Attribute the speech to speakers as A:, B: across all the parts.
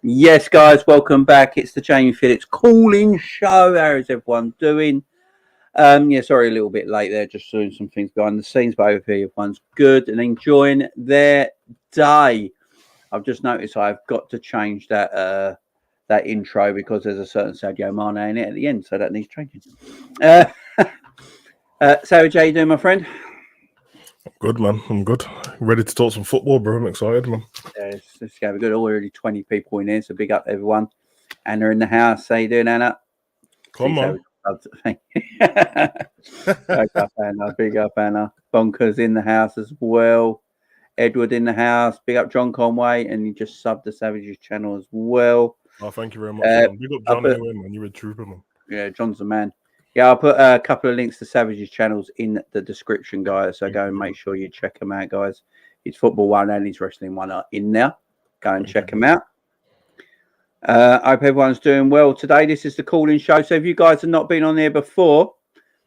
A: Yes, guys, welcome back. It's the Jamie Phillips calling show. How is everyone doing? Sorry, a little bit late there, just doing some things behind the scenes, but over here everyone's good and enjoying their day. I've just noticed I've got to change that intro because there's a certain Sadio Mane in it at the end, so that needs changing. Savage, how you doing, my friend?
B: Good, man. I'm good. Ready to talk some football, bro. I'm excited, man.
A: Yeah, it's going to be good. Already 20 people in here, so big up everyone. Anna in the house. How you doing, Anna?
B: Come on.
A: Big up, Anna. Big up, Anna. Bonkers in the house as well. Edward in the house. Big up, John Conway. And you just subbed the Savages channel as well.
B: Oh, thank you very much. Man. Big up John anyway, man. You're a trooper, man.
A: Yeah, John's the man. Yeah, I'll put a couple of links to Savages channels in the description, guys. So go and make sure you check them out, guys. His football one and his wrestling one are in there. Go and check them out. I hope everyone's doing well today. This is the calling show. So if you guys have not been on there before,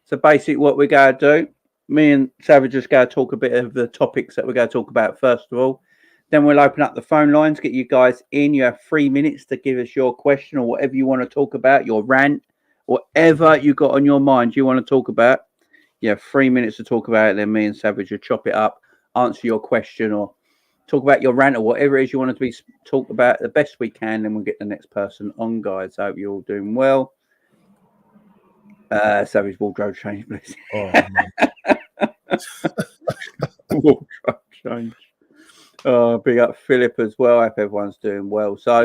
A: so basically what we're going to do, me and Savage just going to talk a bit of the topics that we're going to talk about first of all. Then we'll open up the phone lines, get you guys in. You have 3 minutes to give us your question or whatever you want to talk about, your rant, whatever you got on your mind you want to talk about. You have 3 minutes to talk about it. Then me and Savage will chop it up, answer your question or talk about your rant or whatever it is you want to be talk about the best we can. Then we'll get the next person on, guys. I hope you're all doing well. Savage wardrobe change, please.
B: Oh, man.
A: Wardrobe change. Oh, big up Philip as well. I hope everyone's doing well. So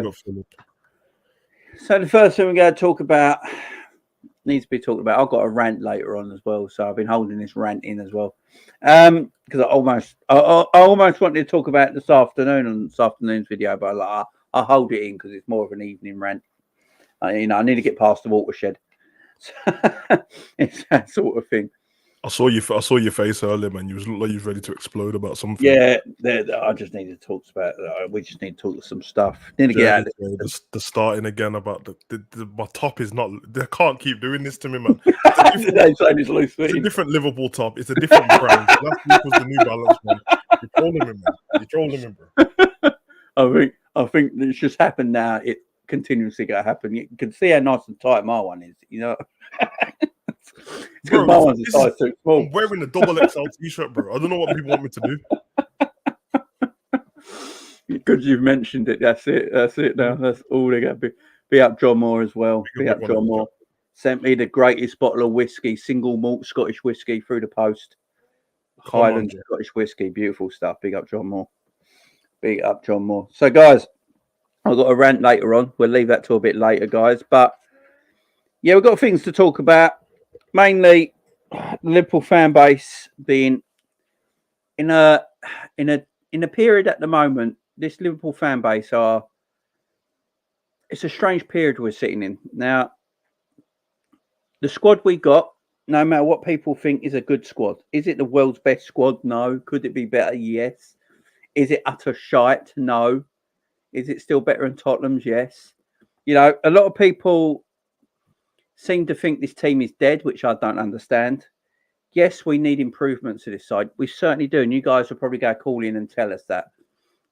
A: the first thing we're going to talk about needs to be talked about. I've got a rant later on as well, so I've been holding this rant in as well. Because I almost wanted to talk about it this afternoon on this afternoon's video, but I'll hold it in because it's more of an evening rant. I need to get past the watershed. So it's that sort of thing.
B: I saw your face earlier, man. You looked like you was ready to explode about something.
A: Yeah, I just need to talk about. We just need to talk some stuff. Need to get out of
B: the starting again about my top is not. They can't keep doing this to me, man.
A: It's
B: a different Liverpool top. It's a different brand. Last week was the New Balance one. You're trolling me, man. You're trolling me,
A: bro. I think it's just happened now. It continuously going to happen. You can see how nice and tight my one is. You know.
B: Bro, my one's a size too small. I'm wearing a double XL t-shirt, bro. I don't know what people want me to
A: do. Because you've mentioned it. That's it now. That's all they got. Be up John Moore as well. Be up John Moore. Sent me the greatest bottle of whiskey, single malt Scottish whiskey through the post. Highland Scottish whiskey. Beautiful stuff. Big up John Moore. Big up John Moore. So, guys, I've got a rant later on. We'll leave that till a bit later, guys. But, yeah, we've got things to talk about. Mainly, the Liverpool fan base being in a period at the moment. This Liverpool fan base it's a strange period we're sitting in now. The squad we got, no matter what people think, is a good squad. Is it the world's best squad? No. Could it be better? Yes. Is it utter shite? No. Is it still better than Tottenham's? Yes. A lot of people seem to think this team is dead, which I don't understand. Yes, we need improvements to this side. We certainly do. And you guys will probably go call in and tell us that.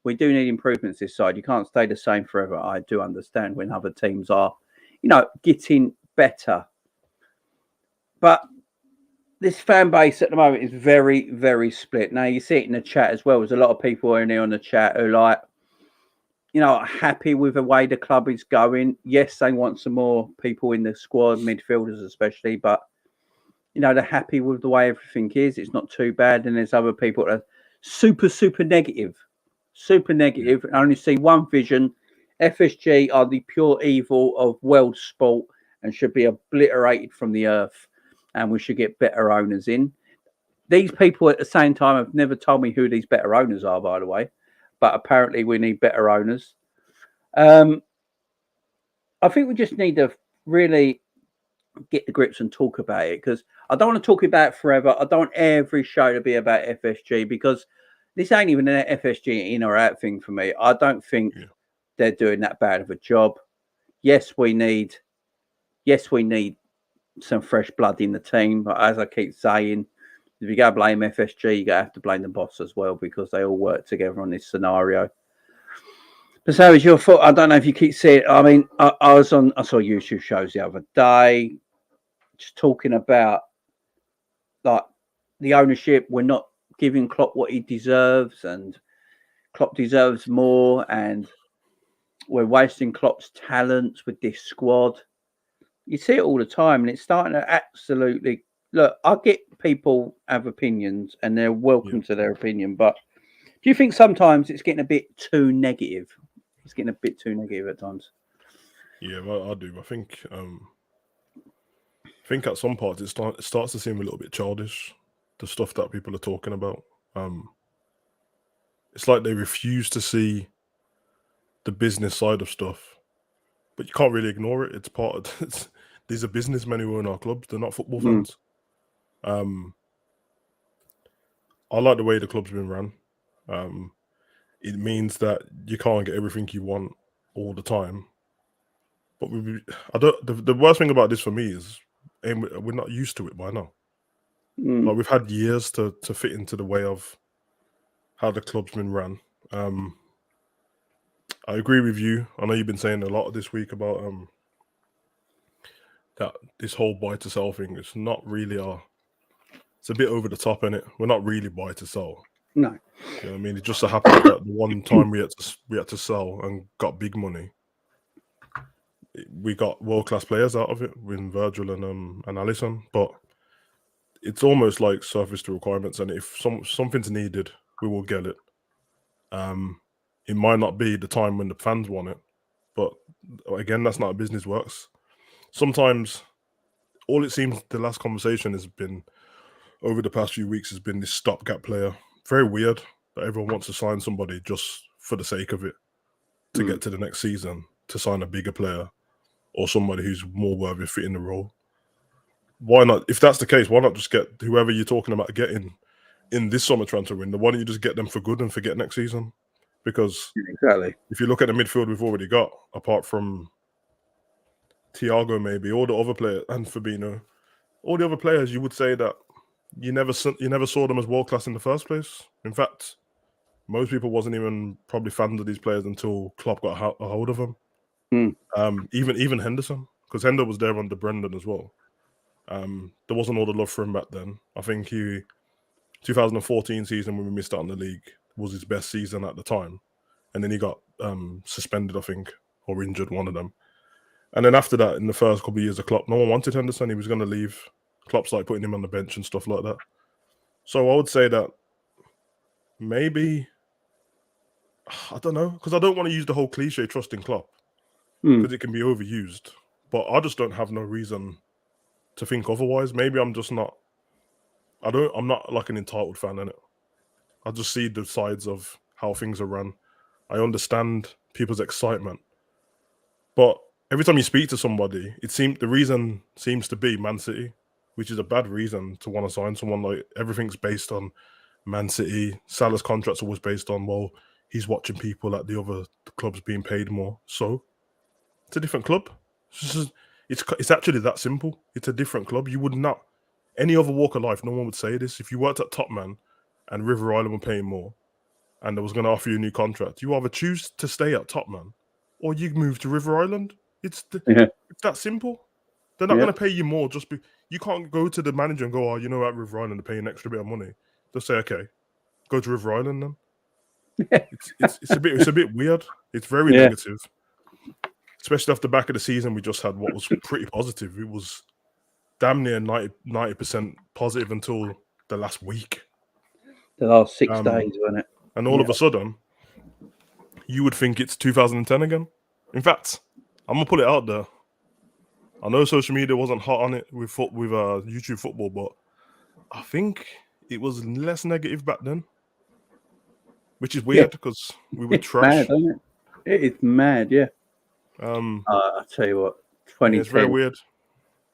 A: We do need improvements this side. You can't stay the same forever. I do understand when other teams are, getting better. But this fan base at the moment is very, very split. Now, you see it in the chat as well. There's a lot of people in here on the chat who are happy with the way the club is going. Yes, they want some more people in the squad, midfielders especially, but, they're happy with the way everything is. It's not too bad. And there's other people that are super, super negative. Super negative. I only see one vision. FSG are the pure evil of world sport and should be obliterated from the earth. And we should get better owners in. These people at the same time have never told me who these better owners are, by the way. But apparently we need better owners. I think we just need to really get the grips and talk about it, because I don't want to talk about it forever. I don't want every show to be about FSG, because this ain't even an FSG in or out thing for me. I don't think they're doing that bad of a job. Yes, we need some fresh blood in the team. But as I keep saying, if you go blame FSG, you have to blame the boss as well, because they all work together on this scenario. But so is your thought? I don't know if you keep seeing. I mean, I saw YouTube shows the other day, just talking about like the ownership. We're not giving Klopp what he deserves, and Klopp deserves more, and we're wasting Klopp's talents with this squad. You see it all the time, and it's starting to absolutely look. I get people have opinions, and they're welcome to their opinion, but do you think sometimes it's getting a bit too negative? It's getting a bit too negative at times.
B: Yeah, well, I do. I think at some parts it starts to seem a little bit childish. The stuff that people are talking about. It's like they refuse to see the business side of stuff, but you can't really ignore it. It's part of these are businessmen who own our clubs. They're not football fans. I like the way the club's been run. It means that you can't get everything you want all the time. But the worst thing about this for me is we're not used to it by now. Like we've had years to fit into the way of how the club's been run. I agree with you. I know you've been saying a lot this week about that this whole buy to sell thing. It's not really it's a bit over the top, innit? We're not really buy to sell.
A: No.
B: You know what I mean? It just so happens that the one time we had to sell and got big money, we got world-class players out of it with Virgil and Alisson, but it's almost like surface to requirements, and if something's needed, we will get it. It might not be the time when the fans want it, but again, that's not how business works. Sometimes all it seems the last conversation has been over the past few weeks has been this stopgap player. Very weird that everyone wants to sign somebody just for the sake of it to get to the next season, to sign a bigger player or somebody who's more worthy of fitting the role. Why not? If that's the case, why not just get whoever you're talking about getting in this summer transfer window? Why don't you just get them for good and forget next season? Because
A: exactly,
B: if you look at the midfield we've already got, apart from Thiago, maybe all the other players and Fabinho, all the other players, you would say that you never saw them as world class in the first place. In fact, most people wasn't even probably fans of these players until Klopp got a hold of them. Even Henderson, because Hendo was there under Brendan as well. There wasn't all the love for him back then. I think 2014 season when we missed out on the league was his best season at the time, and then he got suspended, I think, or injured, one of them. And then after that, in the first couple of years of Klopp, no one wanted Henderson. He was going to leave. Klopp's like putting him on the bench and stuff like that. So I would say that maybe, I don't know, because I don't want to use the whole cliche trust in Klopp, because it can be overused. But I just don't have no reason to think otherwise. Maybe I'm just not. I'm not like an entitled fan in it. I just see the sides of how things are run. I understand people's excitement, but every time you speak to somebody, the reason seems to be Man City, which is a bad reason to want to sign someone. Like everything's based on Man City. Salah's contract's always based on, well, he's watching people at the other clubs being paid more. So it's a different club. It's actually that simple. It's a different club. You would not, any other walk of life, no one would say this. If you worked at Tottenham and River Island were paying more and they was going to offer you a new contract, you either choose to stay at Tottenham or you move to River Island. It's that simple. They're not going to pay you more. You can't go to the manager and go, at River Island they're paying an extra bit of money. They'll say, okay, go to River Island then. It's a bit weird. It's very negative. Especially off the back of the season, we just had what was pretty positive. It was damn near 90% positive until the last week.
A: The last 6 days, wasn't it?
B: And all of a sudden, you would think it's 2010 again. In fact, I'm going to put it out there. I know social media wasn't hot on it with YouTube football, but I think it was less negative back then, which is weird because we were trash.
A: Mad, isn't it? It is mad, yeah. I'll tell you what, 2010.
B: It's very weird.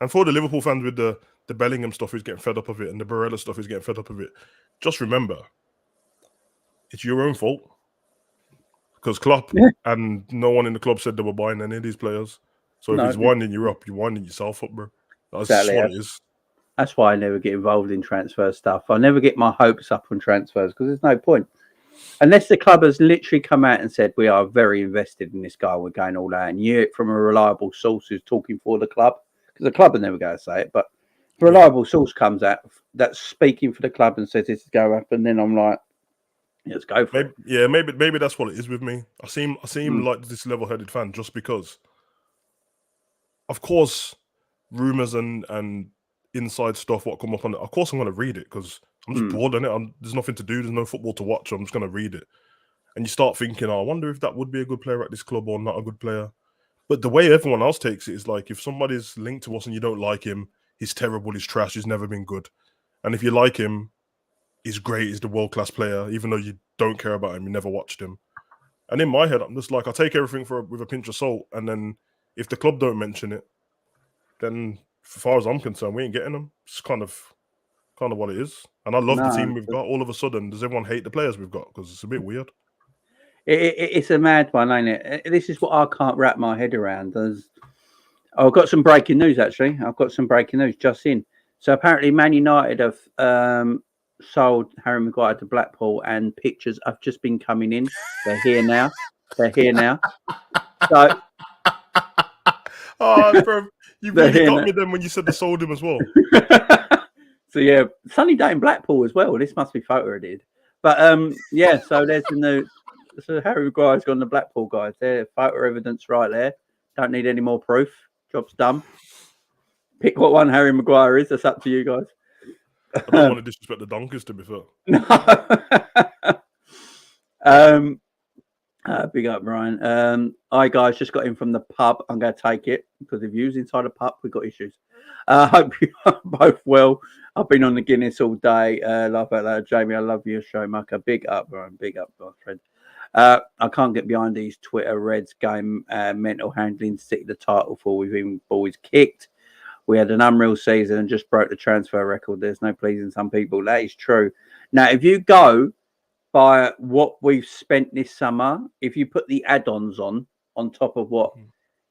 B: And for the Liverpool fans with the Bellingham stuff who's getting fed up of it and the Barella stuff who's getting fed up of it, just remember, it's your own fault. Because Klopp and no one in the club said they were buying any of these players. So if he's winding you up, you're winding yourself up, bro. That's just what it is.
A: That's why I never get involved in transfer stuff. I never get my hopes up on transfers because there's no point. Unless the club has literally come out and said, we are very invested in this guy, we're going all out, and you hear it from a reliable source who's talking for the club, because the club are never going to say it, but a reliable source comes out that's speaking for the club and says this is going to happen, then I'm like, let's go for it.
B: Yeah, maybe that's what it is with me. I seem like this level-headed fan just because, of course, rumors and inside stuff what come up on it. Of course, I'm going to read it because I'm just bored on it. There's nothing to do. There's no football to watch. So I'm just going to read it. And you start thinking, I wonder if that would be a good player at this club or not a good player. But the way everyone else takes it is like, if somebody's linked to us and you don't like him, he's terrible, he's trash, he's never been good. And if you like him, he's great, he's the world-class player, even though you don't care about him, you never watched him. And in my head, I'm just like, I take everything with a pinch of salt. And then if the club don't mention it, then as far as I'm concerned, we ain't getting them. It's kind of what it is. And I love the team we've got. All of a sudden, does everyone hate the players we've got? Because it's a bit weird.
A: It's a mad one, ain't it? This is what I can't wrap my head around. I've got some breaking news, actually. I've got some breaking news just in. So apparently Man United have sold Harry Maguire to Blackpool, and pictures have just been coming in. They're here now. So,
B: oh, bro, you really got me then when you said they sold him as well.
A: So yeah, sunny day in Blackpool as well. This must be photo edited. But yeah, so there's the new. So Harry Maguire's gone to Blackpool, guys. There, photo evidence right there. Don't need any more proof. Job's done. Pick what one Harry Maguire is. That's up to you guys.
B: I don't want to disrespect the Donkers, to be fair.
A: No. Big up, Brian. Hi, guys. Just got in from the pub. I'm going to take it because if you was inside a pub, we've got issues. Hope you are both well. I've been on the Guinness all day. Love that, Jamie. I love your show, Mucker. Big up, Brian. Big up, my friend. I can't get behind these Twitter Reds game mental handling to stick the title for. We've even boys kicked. We had an unreal season and just broke the transfer record. There's no pleasing some people. That is true. Now, if you go by what we've spent this summer, if you put the add-ons on top of what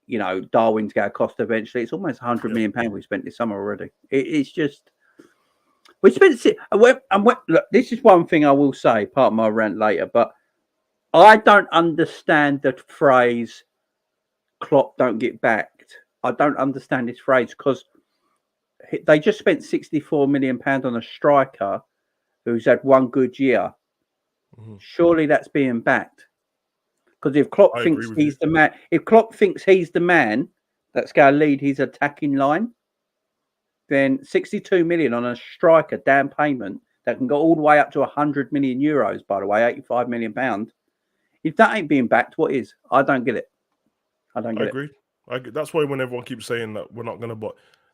A: Darwin's going to cost eventually, it's almost £100 million we spent this summer already. It's just we spent. Look, this is one thing I will say. Part of my rant later, but I don't understand the phrase "Klopp don't get backed." I don't understand this phrase because they just spent £64 million on a striker who's had one good year. Surely that's being backed. Because if Klopp thinks he's the man, that's going to lead his attacking line, then 62 million on a striker down payment that can go all the way up to 100 million euros, by the way, 85 million pounds. If that ain't being backed, what is? I don't get it. I agree.
B: That's why when everyone keeps saying that we're not going to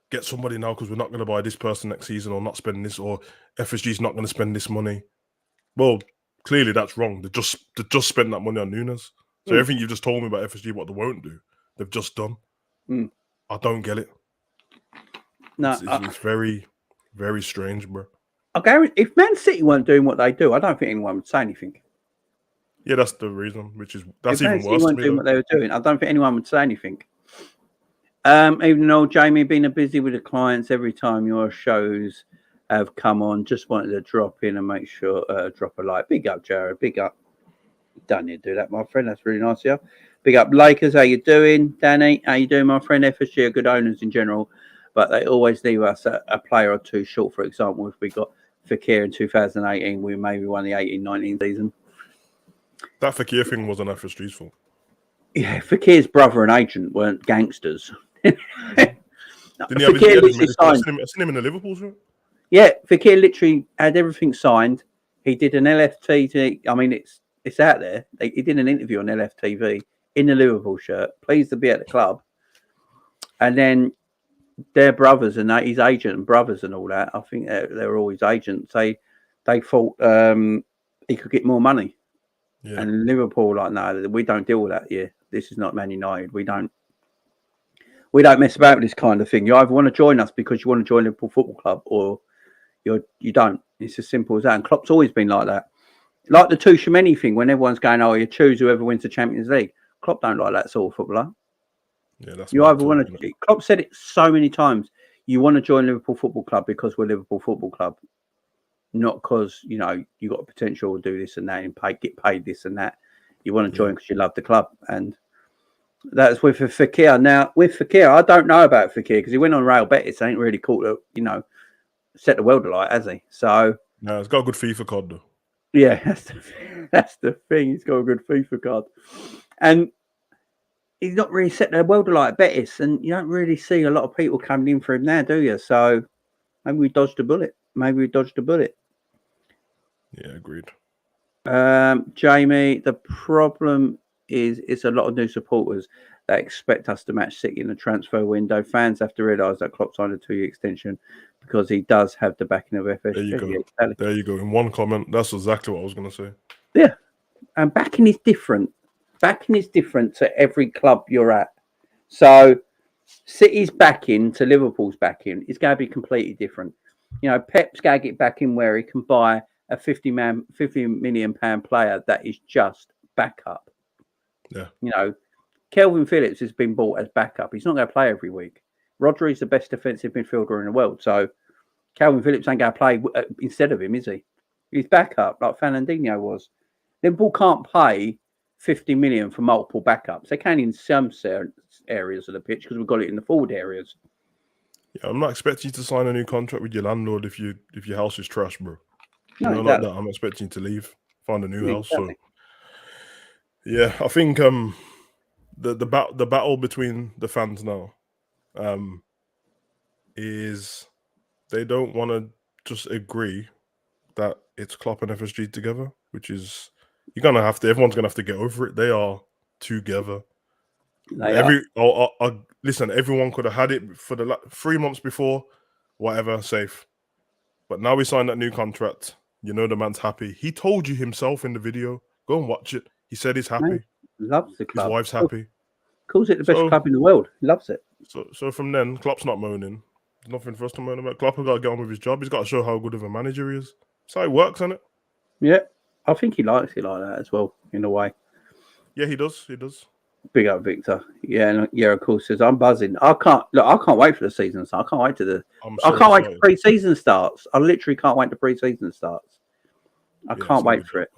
B: get somebody now because we're not going to buy this person next season or not spend this, or FSG's not going to spend this money. Well, clearly that's wrong. They just spent that money on Nunes. So everything you've just told me about FSG, what they won't do, they've just done. I don't get it. No, it's very, very strange, bro.
A: Okay, if Man City weren't doing what they do, I don't think anyone would say anything.
B: Yeah, that's the reason. That's
A: if
B: even
A: Man City
B: worse.
A: Weren't doing what they were doing, I don't think anyone would say anything. Even though Jamie been busy with the clients every time your shows have come on, just wanted to drop in and make sure drop a like. Big up, Jared. Big up. Don't need to do that, my friend. That's really nice of you. Big up, Lakers. How you doing, Danny? How you doing, my friend? FSG are good owners in general, but they always leave us a player or two short. For example, if we got Fekir in 2018, we maybe won the 18-19 season.
B: That Fekir thing wasn't FSG's fault.
A: Yeah, Fekir's brother and agent weren't gangsters.
B: Didn't he have I've seen him in the Liverpool shirt.
A: Yeah, Fekir literally had everything signed. He did an LFT. I mean, it's out there. He did an interview on LFTV in the Liverpool shirt, pleased to be at the club. And then their brothers and his agent and brothers and all that, I think they were all his agents. They thought he could get more money. Yeah. And Liverpool, like, no, we don't deal with that. Yeah, this is not Man United. We don't mess about with this kind of thing. You either want to join us because you want to join Liverpool Football Club, or you don't. It's as simple as that. And Klopp's always been like that. Like the Tuchemeni thing, when everyone's going, "Oh, you choose whoever wins the Champions League." Klopp don't like that sort of footballer.
B: Yeah, that's
A: you either want to. Klopp said it so many times. You want to join Liverpool Football Club because we're Liverpool Football Club. not because you got a potential to do this and that and get paid this and that. You want to join because you love the club, and that's with Fekir. Now with Fekir, I don't know about Fekir because he went on Real Betis. Ain't really caught set the world alight, has he? So
B: no, it's got a good FIFA card though.
A: Yeah, that's the thing. He's got a good FIFA card, and he's not really set the world alight at Betis, and you don't really see a lot of people coming in for him now, do you? So maybe we dodged a bullet.
B: Yeah, agreed.
A: Jamie, the problem is it's a lot of new supporters that expect us to match City in the transfer window. Fans have to realise that Klopp signed a 2-year extension because he does have the backing of FSG.
B: There you go. There you go. In one comment, that's exactly what I was going to say.
A: Yeah, and backing is different. Backing is different to every club you're at. So City's backing to Liverpool's backing is going to be completely different. Pep's going to get backing where he can buy a £50 million player that is just backup.
B: Yeah.
A: Kelvin Phillips has been bought as backup. He's not going to play every week. Rodri's the best defensive midfielder in the world. So Calvin Phillips ain't going to play instead of him, is he? He's backup like Fernandinho was. Liverpool can't pay 50 million for multiple backups. They can in some areas of the pitch because we've got it in the forward areas.
B: Yeah, I'm not expecting you to sign a new contract with your landlord if your house is trash, bro.
A: Exactly.
B: Like that. I'm expecting you to leave, find a new house. So yeah, I think the battle between the fans now is they don't want to just agree that it's Klopp and FSG together, which is everyone's gonna have to get over it. They are together. Listen, everyone could have had it for the 3 months before, whatever, safe. But now we signed that new contract. The man's happy. He told you himself in the video. Go and watch it. He said he's happy.
A: Loves the club.
B: His wife's happy.
A: Calls it the best club in the world. He loves it.
B: So from then, Klopp's not moaning. There's nothing for us to moan about. Klopp has got to get on with his job. He's got to show how good of a manager he is. That's how it works, isn't it?
A: Yeah. I think he likes it like that as well, in a way.
B: Yeah, he does. He does.
A: Big up, Victor. Yeah, of course. Says I'm buzzing. I can't wait for the season start. I can't wait till pre-season starts. I literally can't wait till pre-season starts. I can't wait for it.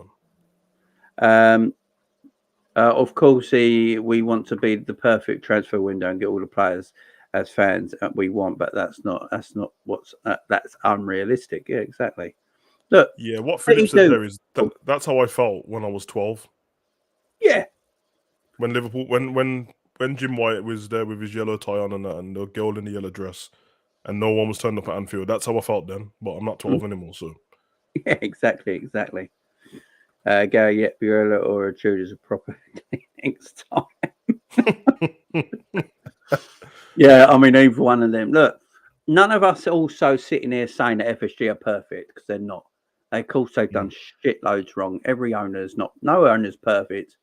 A: Of course, we want to be the perfect transfer window and get all the players as fans we want, but that's unrealistic. Yeah, exactly. Look,
B: yeah, what Phillips said there is that's how I felt when I was 12.
A: Yeah.
B: When Liverpool, when Jim White was there with his yellow tie on and the girl in the yellow dress, and no one was turned up at Anfield, that's how I felt then. But I'm not 12 anymore, so.
A: Yeah, exactly. Gary Yetburola or a choose a proper next time. Yeah, I mean, either one of them. Look, none of us also sitting here saying that FSG are perfect because they're not. Of course, they've done shitloads wrong. Every owner's not. No owner's perfect.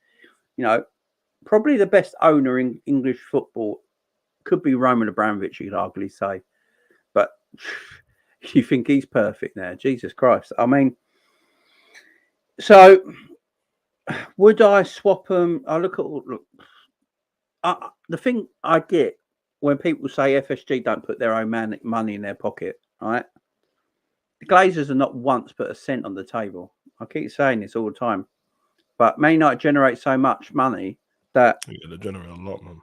A: Probably the best owner in English football could be Roman Abramovich, you'd arguably say. But you think he's perfect now? Jesus Christ. I mean, so would I swap them? The thing I get when people say FSG don't put their own money in their pocket, right? The Glazers have not once put a cent on the table. I keep saying this all the time. But Man United generate so much money that
B: they generate a lot, man.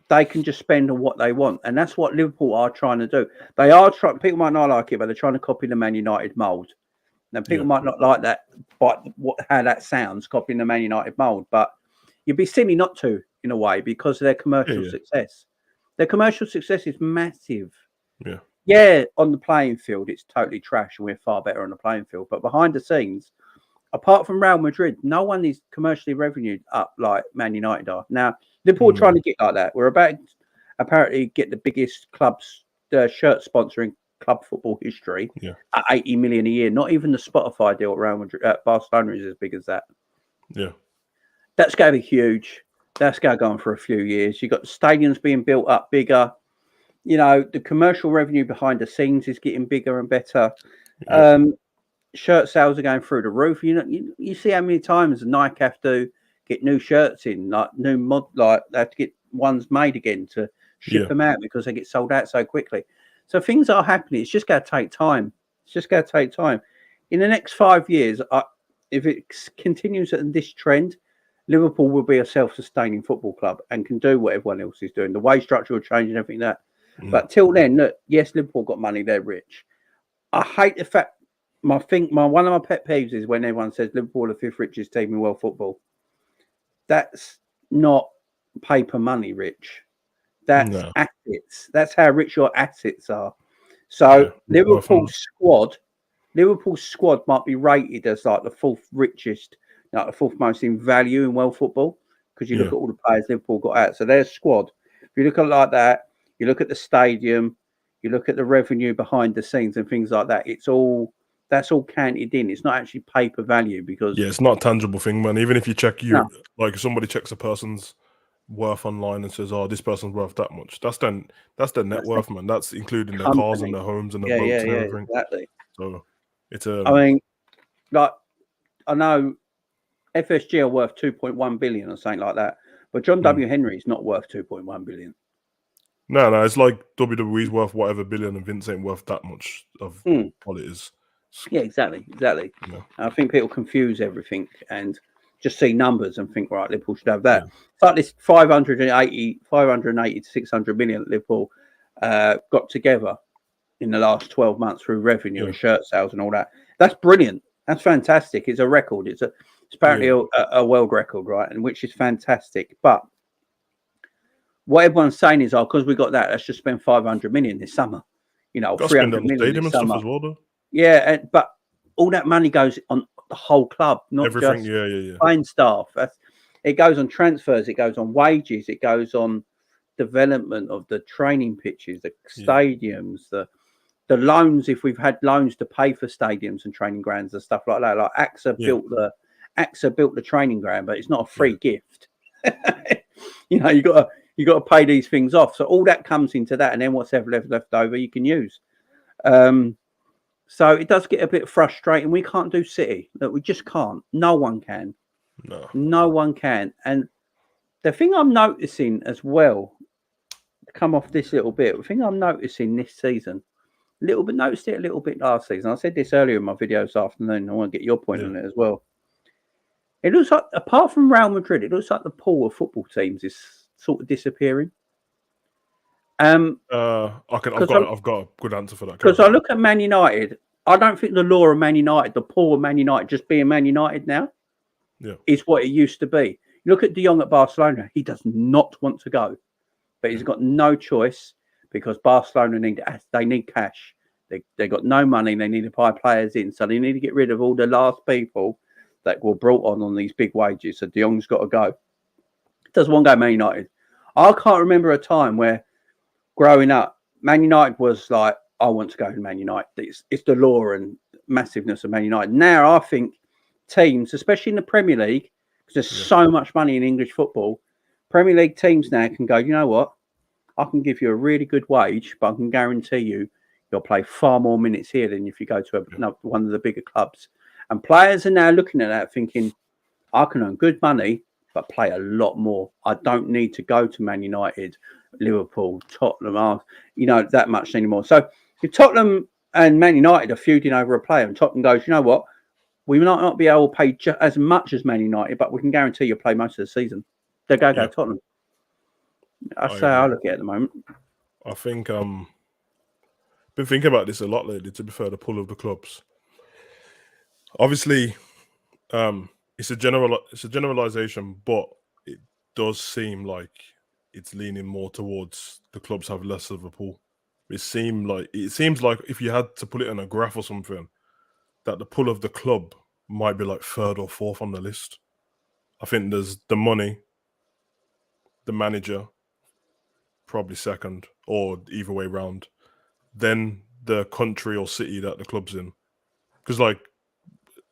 A: They can just spend on what they want, and that's what Liverpool are trying to do. They are trying. People might not like it, but they're trying to copy the Man United mould. Now, people might not like that, but how that sounds, copying the Man United mould. But you'd be silly not to, in a way, because of their commercial success. Their commercial success is massive. Yeah, on the playing field, it's totally trash, and we're far better on the playing field. But behind the scenes, apart from Real Madrid, no one is commercially revenued up like Man United are. Now, Liverpool are trying to get like that. We're about to apparently get the biggest club's shirt sponsoring club football history at 80 million a year. Not even the Spotify deal at Real Madrid, Barcelona is as big as that.
B: Yeah.
A: That's going to be huge. That's going to go on for a few years. You've got stadiums being built up bigger. The commercial revenue behind the scenes is getting bigger and better. Yeah. Shirt sales are going through the roof. You see how many times Nike have to get new shirts in, like new mod, like they have to get ones made again to ship them out because they get sold out so quickly. So things are happening. It's just going to take time. in the next 5 years, if it continues in this trend, Liverpool will be a self-sustaining football club and can do what everyone else is doing. The wage structure will change and everything like that.
B: Mm.
A: But till then, look, yes, Liverpool got money, they're rich. I hate the fact. One of my pet peeves is when everyone says Liverpool are the 5th richest team in world football. That's not paper money rich. That's assets. That's how rich your assets are. So Liverpool's squad might be rated as like the 4th richest, like the 4th most in value in world football, because you look at all the players Liverpool got out. So their squad, if you look at it like that, you look at the stadium, you look at the revenue behind the scenes and things like that. That's all counted in. It's not actually paper value because
B: it's not a tangible thing, man. Even if you check like if somebody checks a person's worth online and says, "Oh, this person's worth that much," that's their net worth, man. That's including their cars and their homes and their boats and everything.
A: Exactly.
B: So it's
A: I mean, like I know FSG are worth 2.1 billion or something like that, but John W. Henry is not worth 2.1 billion.
B: No, it's like WWE's worth whatever billion and Vince ain't worth that much of what it is.
A: Yeah, exactly.
B: Yeah.
A: I think people confuse everything and just see numbers and think, right, Liverpool should have that. It's like this 580 to 600 million Liverpool got together in the last 12 months through revenue and shirt sales and all that. That's brilliant. That's fantastic. It's a record. It's apparently a world record, right? And which is fantastic. But what everyone's saying is, because we got that, let's just spend 500 million this summer. 300 million this summer.
B: As well, though.
A: Yeah, but all that money goes on the whole club, not
B: everything.
A: Just playing staff. It goes on transfers. It goes on wages. It goes on development of the training pitches, the stadiums, the loans. If we've had loans to pay for stadiums and training grounds and stuff like that, like AXA built the training ground, but it's not a free gift. You got to pay these things off. So all that comes into that, and then what's left over you can use. So it does get a bit frustrating. We can't do City. Look, we just can't. No one can. No one can. And the thing I'm noticing as well, to come off this little bit, the thing I'm noticing this season, noticed it a little bit last season. I said this earlier in my video this afternoon. I want to get your point on it as well. It looks like, apart from Real Madrid, it looks like the pool of football teams is sort of disappearing.
B: I've got a good answer for that.
A: Because I look at Man United, I don't think the law of Man United, the pool of Man United, just being Man United now, is what it used to be. Look at De Jong at Barcelona; he does not want to go, but he's got no choice because Barcelona need cash. They got no money. They need to buy players in, so they need to get rid of all the last people that were brought on these big wages. So De Jong's got to go. Doesn't want to go Man United. I can't remember a time where, growing up, Man United was like, I want to go to Man United. It's the law and massiveness of Man United. Now, I think teams, especially in the Premier League, because there's so much money in English football, Premier League teams now can go, you know what? I can give you a really good wage, but I can guarantee you'll play far more minutes here than if you go to one of the bigger clubs. And players are now looking at that thinking, I can earn good money, but play a lot more. I don't need to go to Man United, Liverpool, Tottenham, that much anymore. So if Tottenham and Man United are feuding over a player and Tottenham goes, you know what, we might not be able to pay as much as Man United, but we can guarantee you'll play most of the season. They'll go Tottenham. That's how I look at it at the moment.
B: I think been thinking about this a lot lately, to be fair, the pull of the clubs. Obviously, it's a generalization, but it does seem like it's leaning more towards the clubs have less of a pull. It seems like if you had to put it in a graph or something, that the pull of the club might be like 3rd or 4th on the list. I think there's the money, the manager, probably 2nd, or either way round. Then the country or city that the club's in. Because like,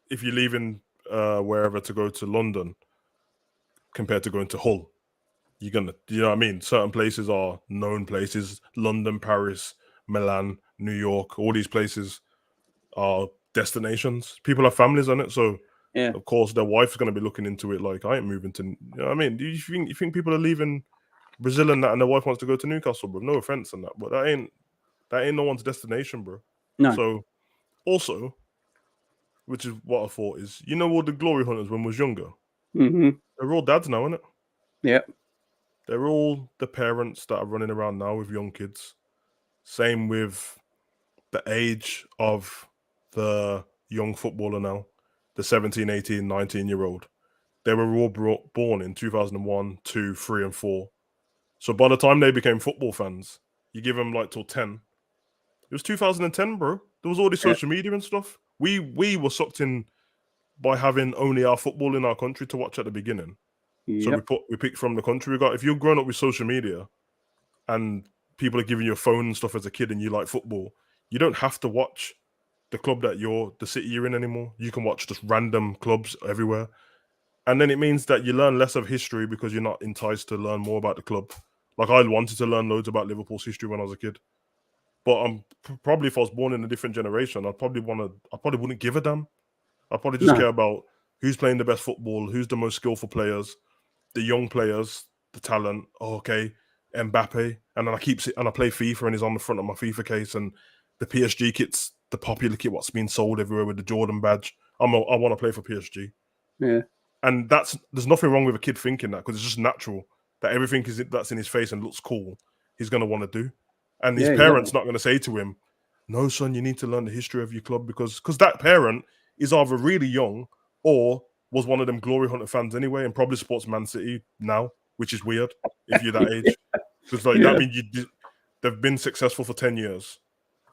B: if you're leaving wherever to go to London compared to going to Hull, you're gonna, you know what I mean? Certain places are known places. London, Paris, Milan, New York, all these places are destinations. People have families on it, so of course their wife's gonna be looking into it. Like, I ain't moving to, you know what I mean? Do you think people are leaving Brazil and that, and their wife wants to go to Newcastle, bro? No offense on that, but that ain't no one's destination, bro.
A: No.
B: So also, which is what I thought is, all the glory hunters when we was younger,
A: Mm-hmm.
B: they're all dads now, innit?
A: Yeah.
B: They're all the parents that are running around now with young kids. Same with the age of the young footballer now, the 17, 18, 19-year-old. They were all born in 2001, 2, 3, and 4. So by the time they became football fans, you give them like till 10. It was 2010, bro. There was all this
A: Yeah.
B: social media and stuff. We were sucked in by having only our football in our country to watch at the beginning. So
A: Yep.
B: we picked from the country we got. If you're growing up with social media and people are giving you a phone and stuff as a kid and you like football, you don't have to watch the club the city you're in anymore. You can watch just random clubs everywhere. And then it means that you learn less of history because you're not enticed to learn more about the club. Like I wanted to learn loads about Liverpool's history when I was a kid. But probably if I was born in a different generation, I probably wouldn't give a damn. I'd probably just
A: No.
B: care about who's playing the best football, who's the most skillful players, the young players, the talent. Oh, okay, Mbappe, and then I play FIFA, and he's on the front of my FIFA case, and the PSG kit's the popular kit, what's being sold everywhere with the Jordan badge. I want to play for PSG.
A: Yeah.
B: And there's nothing wrong with a kid thinking that, because it's just natural that everything that's in his face and looks cool, he's going to want to do. And his parents not going to say to him, no, son, you need to learn the history of your club, because that parent is either really young or was one of them glory hunter fans anyway, and probably supports Man City now, which is weird if you're that age. Because that means they've been successful for 10 years.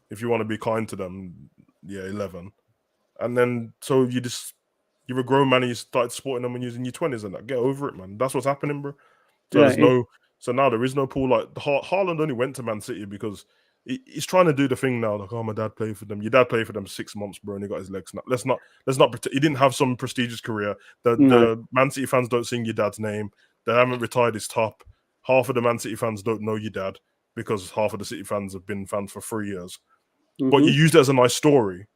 B: If you want to be kind to them, 11. And then, so you're a grown man and you started supporting them when you was in your 20s and that. Get over it, man. That's what's happening, bro. So so now there is no pool. Like Haaland only went to Man City because he's trying to do the thing now. Like, oh, my dad played for them. Your dad played for them 6 months, bro, and he got his legs snapped. Let's not pretend. He didn't have some prestigious career. The Man City fans don't sing your dad's name. They haven't retired his top. Half of the Man City fans don't know your dad because half of the City fans have been fans for 3 years. Mm-hmm. But you used it as a nice story.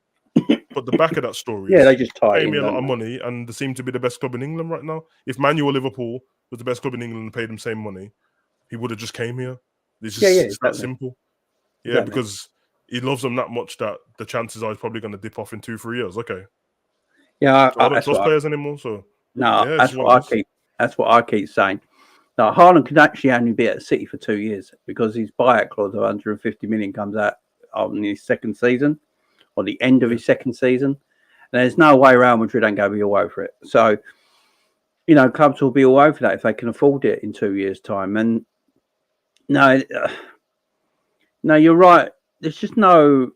B: But the back of that story
A: they just tie
B: pay me a lot of money, and they seem to be the best club in England right now. If Man U or Liverpool was the best club in England and paid him same money, he would have just came here. It's that simple. Yeah, because he loves them that much that the chances are he's probably going to dip off in 2-3 years. Okay.
A: Yeah,
B: so I don't trust players anymore. So
A: that's what I keep saying. Now, Haaland could actually only be at City for 2 years because his buyout clause of 150 million comes out on his second season, or the end of his second season. And there's no way Real Madrid ain't going to be all over it. So, clubs will be all over that if they can afford it in 2 years' time. And no, you're right. It's just no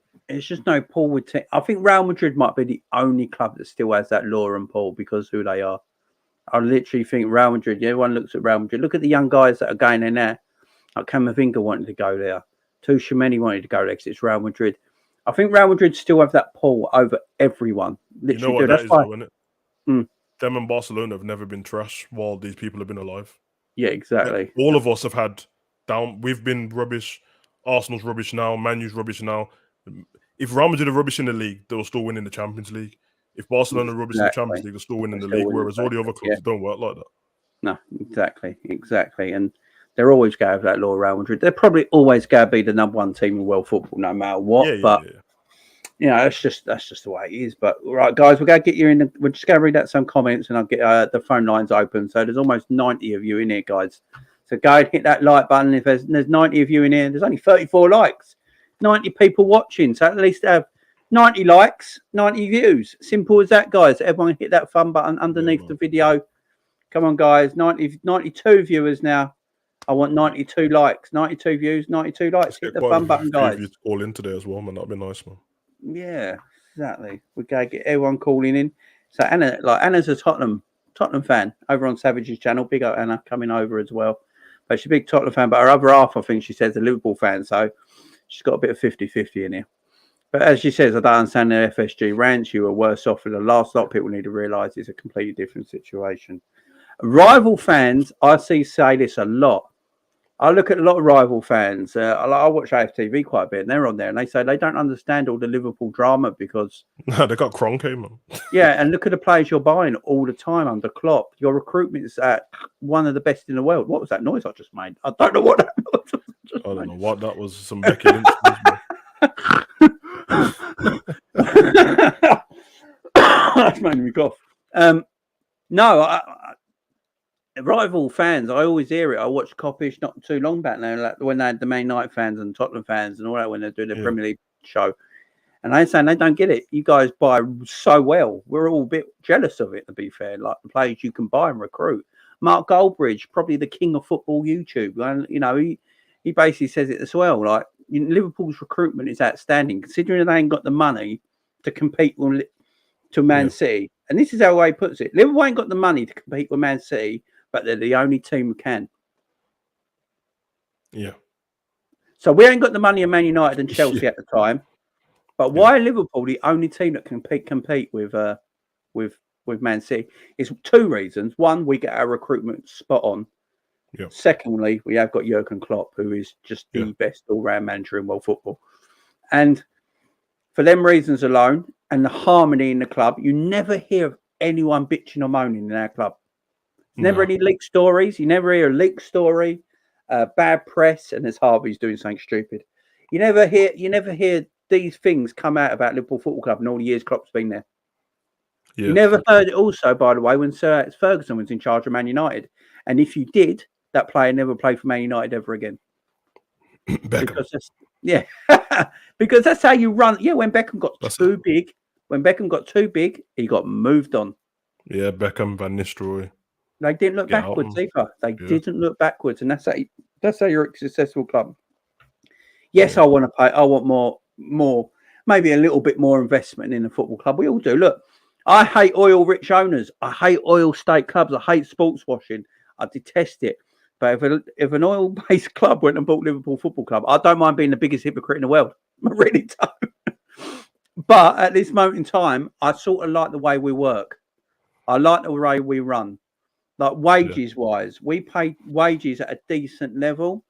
A: pull with team. I think Real Madrid might be the only club that still has that law and pull because who they are. I literally think Real Madrid. Everyone looks at Real Madrid. Look at the young guys that are going in there. Like Camavinga wanted to go there. Tchouaméni wanted to go there because it's Real Madrid. I think Real Madrid still have that pull over everyone. Literally,
B: what
A: that's why.
B: Isn't it? Them and Barcelona have never been trash while these people have been alive.
A: Yeah, exactly.
B: All of us have had down. We've been rubbish. Arsenal's rubbish now. Man U's rubbish now. If Real Madrid are rubbish in the league, they'll still win in the Champions League. If Barcelona are rubbish in the Champions League, they'll still win in the league. Whereas all the other clubs don't work like that.
A: No, exactly. And they're always going to have that law around Madrid. They're probably always going to be the number one team in world football, no matter what. But that's just the way it is. But right, guys, we're going to get you in. We're just going to read out some comments, and I'll get the phone lines open. So there's almost 90 of you in here, guys. So go and hit that like button. If there's 90 of you in here, there's only 34 likes, 90 people watching. So at least have 90 likes, 90 views. Simple as that, guys. Everyone hit that fun button underneath the video. Come on, guys. 92 viewers now. I want 92 likes, 92 views, 92 likes. Hit the fun button, guys.
B: If you call in today as well, man, that'd be nice, man.
A: Yeah, exactly. We're going to get everyone calling in. So Anna's a Tottenham fan over on Savage's channel. Big up Anna coming over as well. But she's a big Tottenham fan, but her other half, I think she says, a Liverpool fan. So she's got a bit of 50-50 in here. But as she says, I don't understand the FSG rants. You were worse off than the last lot. People need to realise it's a completely different situation. Rival fans, I see say this a lot. I look at a lot of rival fans. I watch AFTV quite a bit, and they're on there, and they say they don't understand all the Liverpool drama because
B: they got Kroenke, man.
A: Yeah, and look at the players you're buying all the time under Klopp. Your recruitment's at one of the best in the world. What was that noise I just made? I don't know what that was.
B: I don't know what that was. Some Becky Lynch.
A: That's making me cough. No, rival fans, I always hear it. I watched Coppish not too long back now, like when they had the Man United fans and Tottenham fans and all that when they're doing the Premier League show. And they're saying they don't get it. You guys buy so well. We're all a bit jealous of it, to be fair, like the players you can buy and recruit. Mark Goldbridge, probably the king of football YouTube. And, you know, he basically says it as well. Like, Liverpool's recruitment is outstanding, considering they ain't got the money to compete with Man City. And this is how he puts it. Liverpool ain't got the money to compete with Man City, but they're the only team who can.
B: Yeah.
A: So we ain't got the money of Man United and Chelsea at the time. But why are Liverpool the only team that can compete with Man City? Is two reasons. One, we get our recruitment spot on.
B: Yeah.
A: Secondly, we have got Jurgen Klopp, who is just the best all-round manager in world football. And for them reasons alone, and the harmony in the club, you never hear of anyone bitching or moaning in our club. Never any leak stories. You never hear a leak story, bad press, and as Harvey's doing something stupid. You never hear these things come out about Liverpool Football Club in all the years Klopp's been there. Yeah. You never heard it also, by the way, when Sir Alex Ferguson was in charge of Man United. And if you did, that player never played for Man United ever again. Because that's how you run. Yeah, when Beckham got too big, he got moved on.
B: Yeah, Beckham, Van Nistelrooy.
A: They didn't look backwards either. They didn't look backwards, and that's how you're a successful club. Yes, I want to pay. I want more, maybe a little bit more investment in the football club. We all do. Look, I hate oil-rich owners. I hate oil-state clubs. I hate sports washing. I detest it. But if an oil-based club went and bought Liverpool Football Club, I don't mind being the biggest hypocrite in the world. I really don't. But at this moment in time, I sort of like the way we work. I like the way we run. Like wages-wise, we pay wages at a decent level.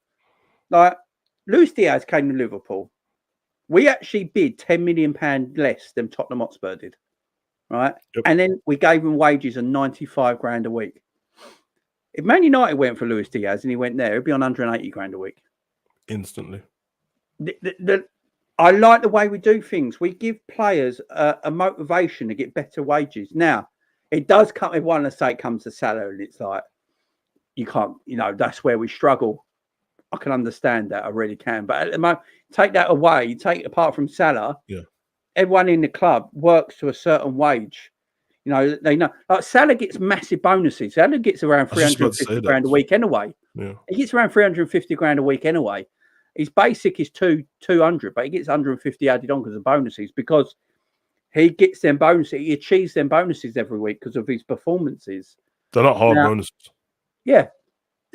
A: Like Luis Diaz came to Liverpool. We actually bid £10 million less than Tottenham Hotspur did, right? Yep. And then we gave him wages of 95 grand a week. If Man United went for Luis Diaz and he went there, it'd be on 180 grand a week.
B: Instantly.
A: I like the way we do things. We give players a motivation to get better wages. Now, it does come, if one, let's say it comes to salary, and it's like, you can't, that's where we struggle. I can understand that. I really can. But at the moment, take that away. Take apart from Salah. Yeah. Everyone in the club works to a certain wage. They know. Like Salah gets massive bonuses. Salah gets around 350 grand a week anyway. Yeah. He gets around 350 grand a week anyway. His basic is 200, but he gets 150 added on because of bonuses, because he gets them bonuses. He achieves them bonuses every week because of his performances.
B: They're not hard bonuses.
A: Yeah.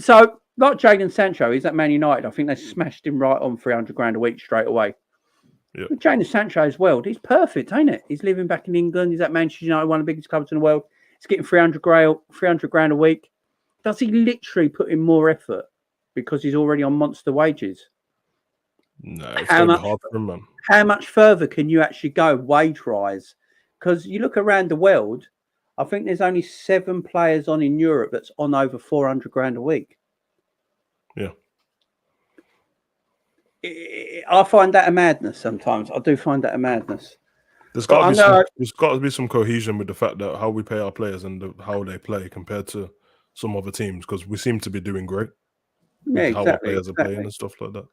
A: So, like Jadon Sancho, he's at Man United. I think they smashed him right on 300 grand a week straight away. Yep. Jadon Sancho as well. He's perfect, ain't it? He's living back in England. He's at Manchester United, one of the biggest clubs in the world. He's getting 300 grand a week. Does he literally put in more effort because he's already on monster wages?
B: No, it's going to be hard for him, man.
A: How much further can you actually go wage rise? Because you look around the world, I think there's only 7 players on in Europe that's on over 400 grand a week.
B: Yeah.
A: I find that a madness sometimes. I do find that a madness.
B: There's got to be some cohesion with the fact that how we pay our players and how they play compared to some other teams, because we seem to be doing great.
A: Yeah, exactly.
B: How our players are playing and stuff like that.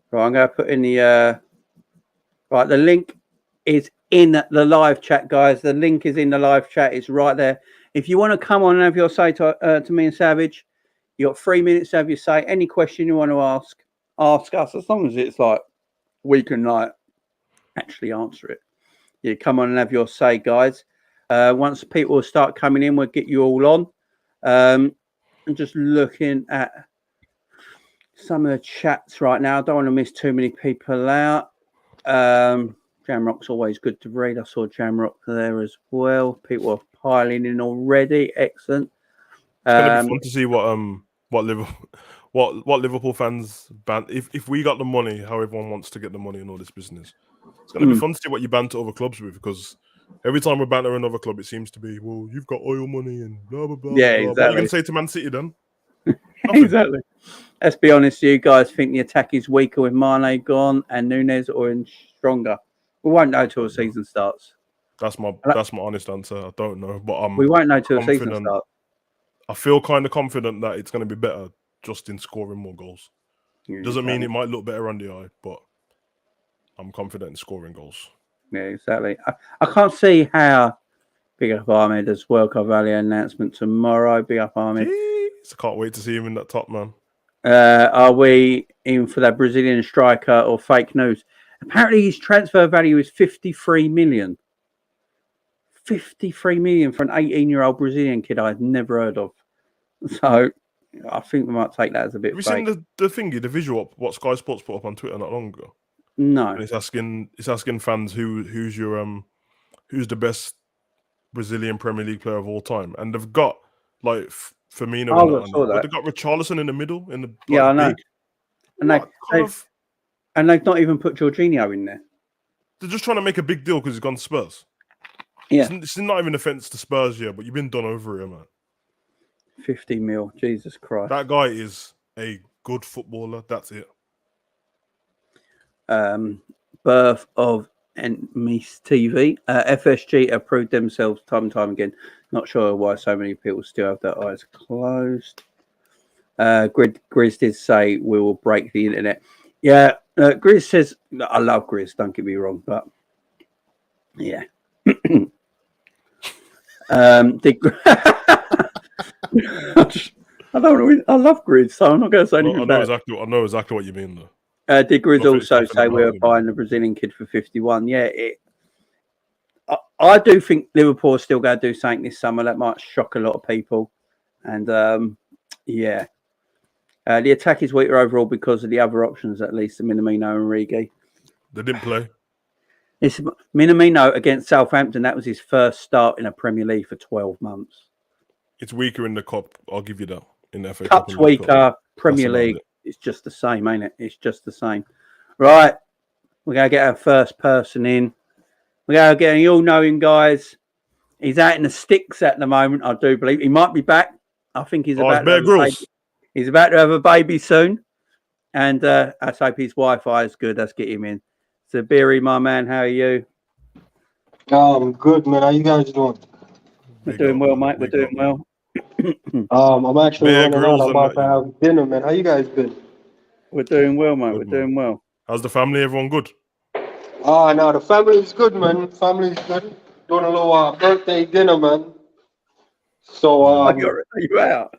A: Right, I'm going to put in the right. The link is in the live chat, guys. The link is in the live chat. It's right there. If you want to come on and have your say to me and Savage, you got 3 minutes to have your say. Any question you want to ask us, as long as it's like we can actually answer it. Yeah, come on and have your say, guys. Once people start coming in, we'll get you all on. I'm just looking at some of the chats right now. I don't want to miss too many people out. Jamrock's always good to read. I saw Jamrock there as well. People are piling in already. Excellent.
B: It's going to be fun to see what Liverpool fans ban. If we got the money, how everyone wants to get the money and all this business. It's going to be fun to see what you banter other clubs with, because every time we banter another club, it seems to be, well, you've got oil money and blah, blah, blah.
A: Yeah,
B: blah.
A: exactly.
B: What are you going to say to Man City then?
A: Exactly. Let's be honest, you guys think the attack is weaker with Mane gone and Nunez, or in stronger? We won't know till the season starts.
B: That's my honest answer. I don't know, but
A: we won't know till the season
B: confident.
A: starts.
B: I feel kind of confident that it's going to be better just in scoring more goals.
A: Yeah,
B: Doesn't
A: exactly.
B: mean it might look better on the eye, but I'm confident in scoring goals.
A: Yeah, exactly. I can't see how. Big up Ahmed as well. Carvalho announcement tomorrow. Big up Ahmed.
B: Jeez, I can't wait to see him in that top, man.
A: Are we in for that Brazilian striker or fake news? Apparently, his transfer value is 53 million. 53 million for an 18-year-old Brazilian kid I've never heard of. So I think we might take that as a bit
B: Have you
A: fake.
B: seen the thingy, the visual, what Sky Sports put up on Twitter not long ago?
A: No.
B: And it's asking fans who's the best Brazilian Premier League player of all time, and they've got like Firmino, but they've got Richarlison in the middle.
A: I know.
B: Big.
A: And they've not even put Jorginho in there.
B: They're just trying to make a big deal because he's gone to Spurs.
A: Yeah,
B: it's not even offense to Spurs here, but you've been done over here, man.
A: 50 mil, Jesus Christ.
B: That guy is a good footballer. That's it.
A: Birth of Miss TV. FSG have proved themselves time and time again. Not sure why so many people still have their eyes closed. Grizz did say we will break the internet. Yeah, Grizz says, I love Grizz, don't get me wrong, but yeah. I love Grizz, so I'm not going to say anything about it.
B: I know exactly what you mean, though.
A: Did Grizz also say we were buying the Brazilian kid for 51? Yeah, I do think Liverpool are still going to do something this summer that might shock a lot of people. And yeah, the attack is weaker overall because of the other options, at least, Minamino and Origi.
B: They didn't play.
A: It's Minamino against Southampton. That was his first start in a Premier League for 12 months.
B: It's weaker in the Cup. I'll give you that. In the FA
A: Cup's weaker. Premier League, it's just the same, ain't it? It's just the same. Right. We're going to get our first person in. We're going to get an all-knowing guys. He's out in the sticks at the moment, I do believe. He might be back. I think he's about to have a baby. He's about to have a baby soon. And I hope his Wi-Fi is good. Let's get him in. So, Beery, my man, how are you?
C: I'm good, man. How you guys doing?
A: We're doing well, mate. We're doing well.
C: I'm actually running out. I'm about to have dinner, man. How you guys been?
A: We're doing well, mate. We're doing well.
B: How's the family? Everyone good?
C: No, the family's good, man. Family's good. Doing a little birthday dinner, man. So,
A: are you out?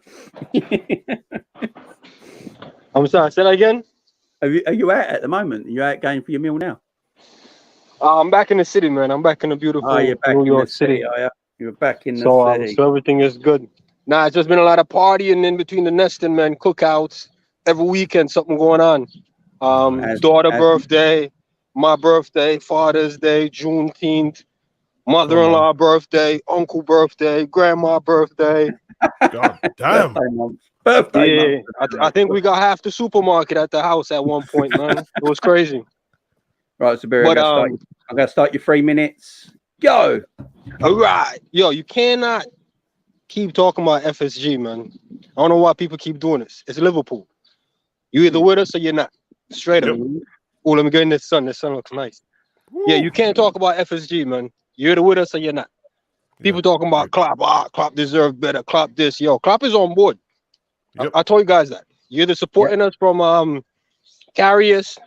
C: I'm sorry. Say that again.
A: Are you out at the moment? Are you out going for your meal now?
C: I'm back in the city, man. I'm back in the beautiful New York City.
A: You're back in the city.
C: So everything is good. Nah, it's just been a lot of partying in between the nesting, man. Cookouts every weekend, something going on. Daughter birthday, my birthday, Father's Day, Juneteenth, mother-in-law birthday, uncle birthday, grandma birthday.
B: God damn.
C: Birthday month. I think we got half the supermarket at the house at one point, man. It was crazy.
A: Right, so Barry, I'm going to start your 3 minutes. Go.
C: All right. Yo, you cannot keep talking about FSG, man. I don't know why people keep doing this. It's Liverpool. You either with us or you're not. Straight up. Oh, let me get in this sun. This sun looks nice. Woo. Yeah, you can't talk about FSG, man. You're either with us or you're not. People talking about Klopp. Klopp deserves better. Klopp this. Yo, Klopp is on board. I told you guys that. You're either supporting us from Karius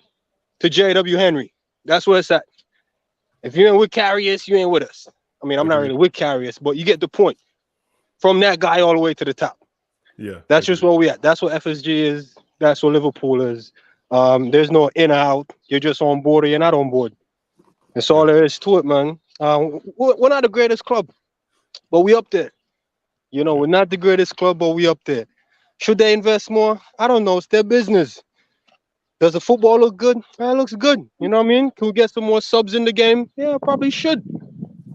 C: to J.W. Henry. That's where it's at. If you ain't with Karius, you ain't with us. I mean, I'm not really with Karius, but you get the point. From that guy all the way to the top. Yeah. That's just where we at. That's what FSG is. That's what Liverpool is. There's no in or out. You're just on board or you're not on board. That's all there is to it, man. We're not the greatest club, but we up there. You know, we're not the greatest club, but we up there. Should they invest more? I don't know. It's their business. Does the football look good? It looks good. You know what I mean? Can we get some more subs in the game? Yeah, probably should.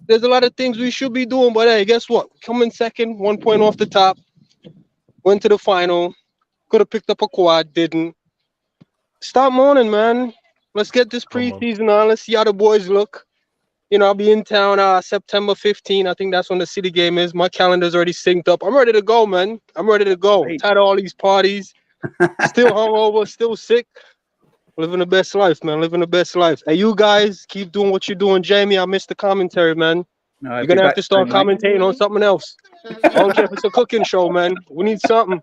C: There's a lot of things we should be doing, but hey, guess what? Coming second, 1 point off the top. Went to the final. Could have picked up a quad, didn't. Stop mourning, man. Let's get this preseason on. Let's see how the boys look. You know, I'll be in town September 15. I think that's when the city game is. My calendar's already synced up. I'm ready to go, man. I'm ready to go. I'm tired of all these parties. Still hungover, still sick. Living the best life, man. Living the best life. Hey, you guys keep doing what you're doing, Jamie. I missed the commentary, man.
A: No,
C: You're
A: I'll be
C: gonna have
A: back
C: to start
A: soon, mate.
C: commentating on something else. I don't care if it's a cooking show, man. We need something.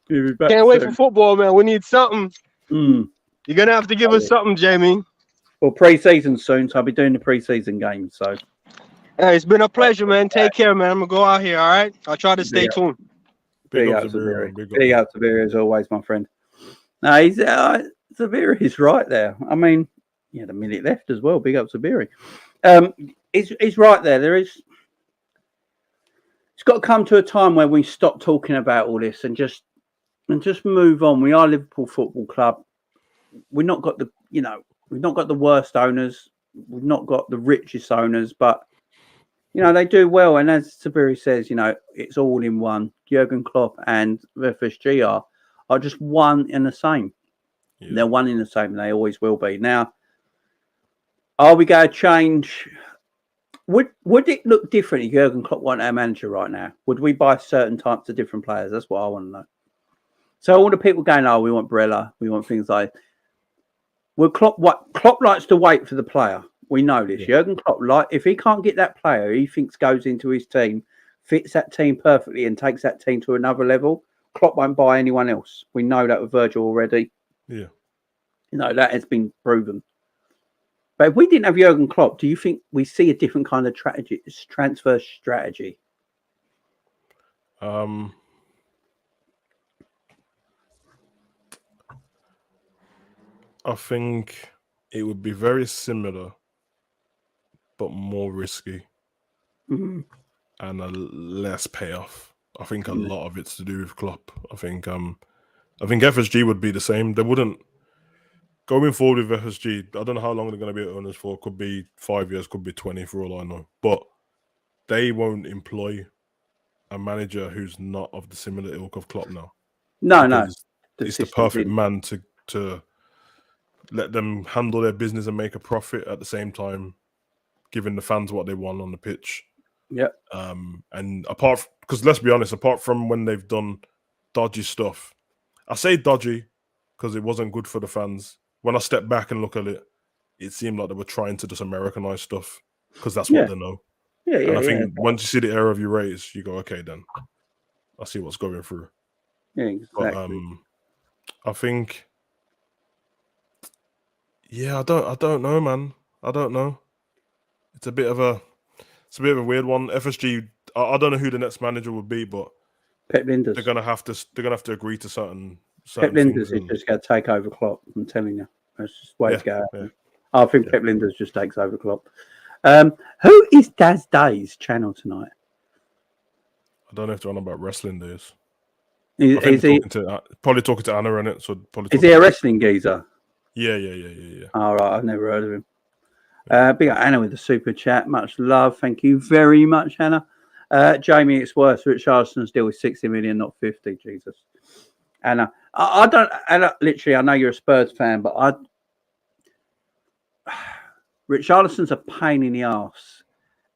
A: You'll be back
C: Can't wait for
A: soon.
C: football, man. We need something.
A: Mm.
C: You're gonna have to give us something, Jamie.
A: Well, pre-season soon, so I'll be doing the pre-season games. So
C: Hey, it's been a pleasure, man. Take care, man. I'm gonna go out here, all right? I'll try to stay tuned.
B: Big
A: big
B: up
A: up
B: to Beer,
A: Zaviri.
B: man.
A: Big up Zaviri as always, my friend. No, he's Zaviri is right there. I mean, he had a minute left as well. Big up Zaviri. He's right there. It's got to come to a time where we stop talking about all this and just move on. We are Liverpool Football Club. We've not got we've not got the worst owners. We've not got the richest owners, but they do well. And as Sabiri says, it's all in one. Jurgen Klopp and FSG are just one in the same. Yeah. They're one in the same. They always will be. Now, are we going to change? Would it look different if Jurgen Klopp weren't our manager right now? Would we buy certain types of different players? That's what I want to know. So all the people going, we want Barella, we want things like. Well, Klopp likes to wait for the player. We know this. Yeah. Jurgen Klopp, if he can't get that player he thinks goes into his team, fits that team perfectly and takes that team to another level, Klopp won't buy anyone else. We know that with Virgil already.
B: Yeah.
A: That has been proven. But if we didn't have Jurgen Klopp, do you think we see a different kind of transfer strategy?
B: I think it would be very similar, but more risky and a less payoff. I think a lot of it's to do with Klopp. I think FSG would be the same. They wouldn't going forward with FSG. I don't know how long they're going to be owners for. Could be 5 years, could be 20 for all I know. But they won't employ a manager who's not of the similar ilk of Klopp now.
A: No.
B: It's the perfect man to let them handle their business and make a profit at the same time, giving the fans what they want on the pitch.
A: Yeah.
B: And because let's be honest, apart from when they've done dodgy stuff, I say dodgy because it wasn't good for the fans. When I step back and look at it, it seemed like they were trying to just Americanize stuff because that's what they know.
A: Yeah,
B: and I think once you see the error of your raise, you go, okay, then I see what's going through.
A: Yeah, exactly.
B: But, I think, I don't know, man. I don't know. It's a bit of a weird one. FSG, I don't know who the next manager would be, but
A: Pep Linders.
B: They're gonna have to agree to certain
A: Pep Linders
B: things.
A: is just going to take over Klopp. I'm telling you, that's just the way it's going.
B: Yeah.
A: I think Pep Linders just takes over Klopp. Who is Daz Day's channel tonight?
B: I don't know if they're on about wrestling days.
A: Is he
B: probably talking to Anna in it? So probably
A: is he a wrestling geezer?
B: Yeah.
A: All right, I've never heard of him. Big up Anna with the super chat. Much love. Thank you very much, Anna. Jamie, it's worse. Richarlison's deal with 60 million, not 50. Jesus. Anna, I don't. Anna, literally, I know you're a Spurs fan, but Richarlison's a pain in the arse,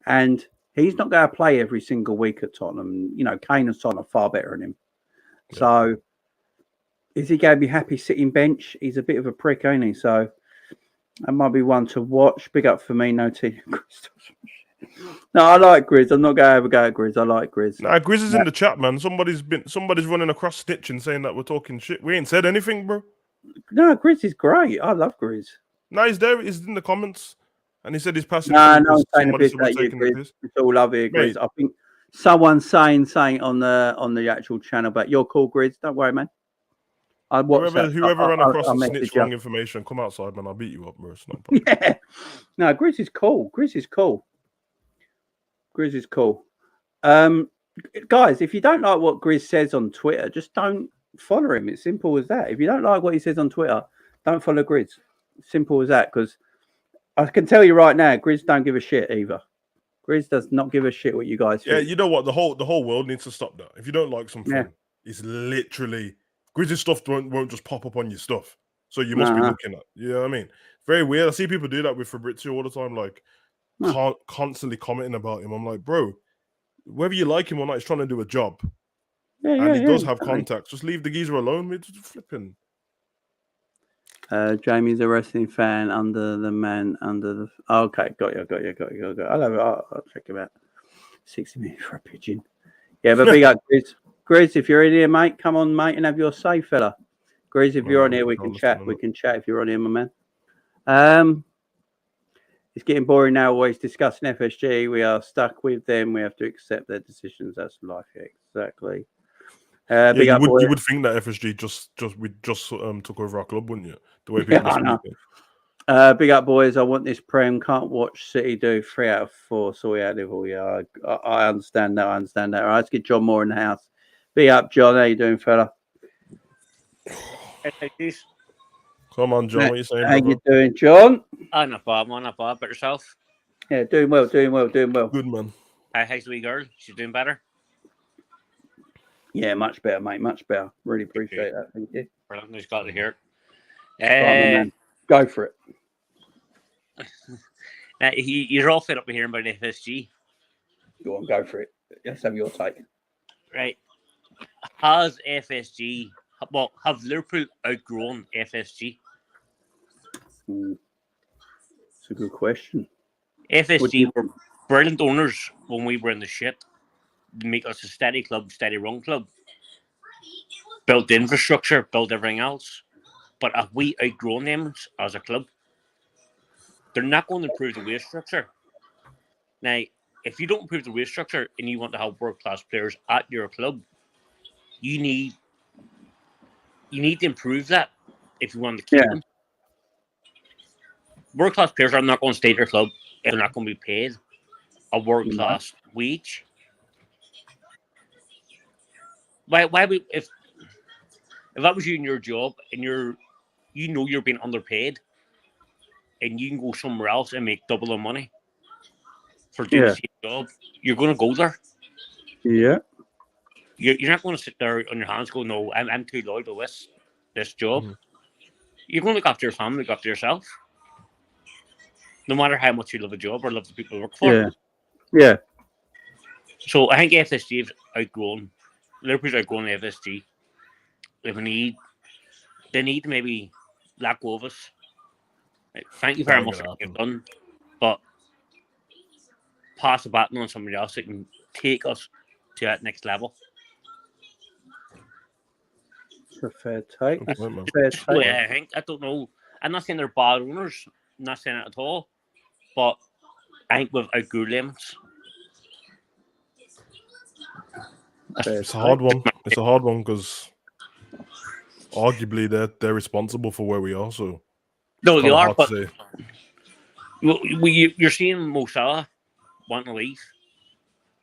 A: and he's not going to play every single week at Tottenham. Kane and Son are far better than him. Yeah. So, is he going to be happy sitting bench? He's a bit of a prick, ain't he? So, that might be one to watch. Big up for me, no tea. No, I like Grizz. I'm not going to have a go at Grizz. I like Grizz.
B: Nah, Grizz is in the chat, man. Somebody's running across snitching, saying that we're talking shit. We ain't said anything, bro.
A: No, Grizz is great. I love Grizz.
B: No, he's there. He's in the comments, and he said he's passing.
A: No, I'm saying a bit that you, Grizz. It's all love here, Grizz. Mate. I think someone's saying on the actual channel, but you're cool, Grizz. Don't worry, man.
B: Whoever ran across and snitched wrong information, come outside, man. I'll beat you up, bro. It's not
A: yeah. No, Grizz is cool. Grizz is cool. Guys, if you don't like what Grizz says on Twitter, just don't follow him. It's simple as that. If you don't like what he says on Twitter, don't follow Grizz. Simple as that. Because I can tell you right now, Grizz don't give a shit either. Grizz does not give a shit what you guys think.
B: Yeah, you know what? The whole world needs to stop that. If you don't like something, it's literally Grizz's stuff won't just pop up on your stuff. So you must be looking at. You know what I mean? Very weird. I see people do that with Fabrizio all the time, like constantly commenting about him. I'm like, bro, whether you like him or not, he's trying to do a job. And he does have contacts. Just leave the geezer alone. We're just flipping.
A: Jamie's a wrestling fan under the man under the. Oh, okay, got you. I'll check him out. 60 minutes for a pigeon. Yeah, but big up, Grizz. Grizz, if you're in here, mate, come on, mate, and have your say, fella. Grizz, if you're on here, we can chat. We can chat if you're on here, my man. It's getting boring now, always discussing FSG. We are stuck with them. We have to accept their decisions. That's life, exactly. Big up,
B: you would think that FSG just took over our club, wouldn't you? The way people are speaking.
A: Big up, boys. I want this Prem. Can't watch City do 3 out of 4. So we out Liverpool. Yeah, I understand that. All right, let's get John Moore in the house. Big up, John. How you doing, fella?
B: Come on, John. What are you saying?
A: How you doing, John?
D: Not bad, man. Not bad. But yourself?
A: Yeah, doing well.
B: Good, man.
D: How's the wee girl? She's doing better?
A: Yeah, much better, mate. Much better. Really appreciate that. Thank you.
D: Brilliant. Just got to hear
A: it. Go for it.
D: Now, you're all fed up with hearing about FSG.
A: Go on, go for it. Let's have your take.
D: Right. Has FSG... Well, have Liverpool outgrown FSG?
A: It's a good question.
D: FSG were brilliant owners when we were in the shit. Make us a steady club, steady run club. Built infrastructure, built everything else. But have we outgrown them as a club? They're not going to improve the wage structure. Now, if you don't improve the wage structure and you want to have world-class players at your club, you need to improve that if you want to keep them. World-class players are not going to stay at your club if they're not going to be paid a world-class wage. Why would if that was you in your job and you're being underpaid and you can go somewhere else and make double the money for doing the same job, you're going to go there.
A: Yeah.
D: You're not going to sit there on your hands and go, no, I'm too loyal to this job. Mm-hmm. You're going to look after your family, look after yourself. No matter how much you love a job or love the people you work for.
A: Yeah. Yeah.
D: So I think FSG have outgrown. Liverpool's outgrown FSG. They need to maybe let go of us. Thank you very much for what you've done. But pass the baton on somebody else that can take us to that next level.
A: It's a fair take.
D: I think. I don't know. I'm not saying they're bad owners. I'm not saying it at all. But I think we've outgrew limits.
B: It's a hard one. It's a hard one because arguably they're responsible for where we are. So
D: no, they are. But you're seeing Mo Salah wanting to leave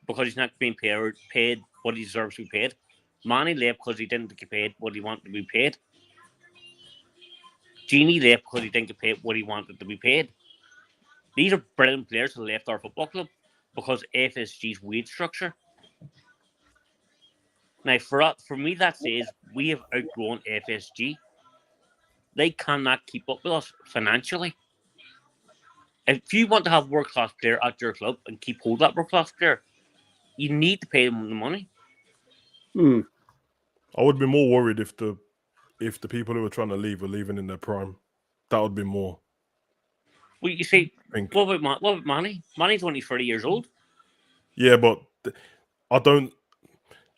D: because he's not being paid what he deserves to be paid. Mane left because he didn't get paid what he wanted to be paid. Genie left because he didn't get paid what he wanted to be paid. These are brilliant players who left our football club because FSG's wage structure. Now, for me, that says we have outgrown FSG. They cannot keep up with us financially. If you want to have a world-class player at your club and keep hold of that world-class player, you need to pay them the money.
B: I would be more worried if the people who are trying to leave are leaving in their prime. That would be more.
D: Well, you see, what about Manny? Manny's only 30 years old.
B: Yeah, but I don't.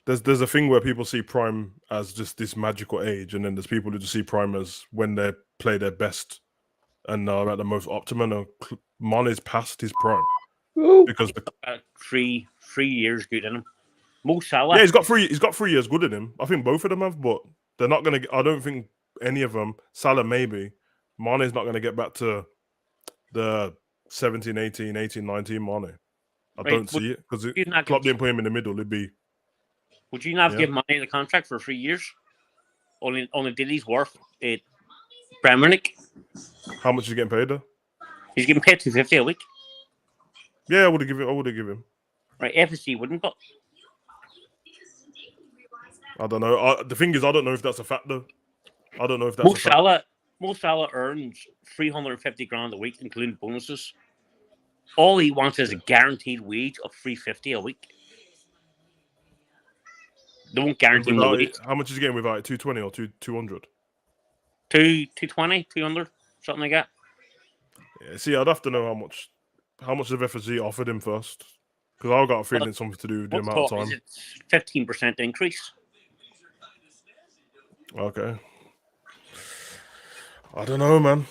B: There's a thing where people see prime as just this magical age, and then there's people who just see prime as when they play their best and are at the most optimum. Mane's past his prime because
D: 3 years good in him. Mo Salah.
B: Yeah, he's got 3 years good in him. I think both of them have, but they're not gonna. I don't think any of them. Salah maybe. Mane's not gonna get back to the 17, 18, 19 Mane. I don't see it because Klopp didn't put him in the middle. It'd be.
D: Would you not give Mane the contract for 3 years? Only did he's worth it. Premier League.
B: How much is he getting paid though?
D: He's getting paid $250 a week.
B: Yeah, I would have given him.
D: Right, FSG wouldn't, but
B: I don't know. The thing is, I don't know if that's a factor. I don't know if that's a factor.
D: Mo Salah earns $350,000 a week, including bonuses. All he wants is a guaranteed wage of $350 a week. They won't guarantee him the wage.
B: How much is he getting without it? 220 or 200?
D: 220, 200, something like that.
B: Yeah, see, I'd have to know how much of FSG offered him first, because I've got a feeling it's something to do with the
D: What
B: amount of
D: talk is
B: time.
D: it's 15% increase.
B: Okay. I don't know, man.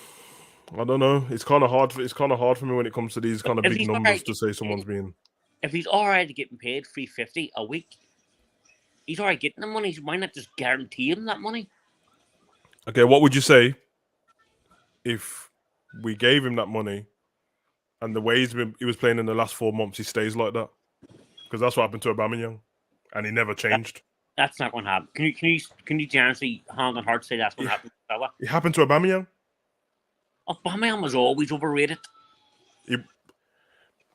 B: I don't know. It's kind of hard. It's kind of hard for me when it comes to these kind of
D: If
B: big
D: he's
B: numbers
D: alright
B: to say someone's being.
D: If he's already getting paid $350 a week, he's already getting the money. Why not just guarantee him that money?
B: Okay, what would you say if we gave him that money and the way he was playing in the last 4 months, he stays like that? Because that's what happened to Aubameyang, and he never changed.
D: That's not going to happen. Can you generously hand on heart say that's going to happen to Salah?
B: It happened to Aubameyang.
D: Aubameyang was always overrated.
B: Go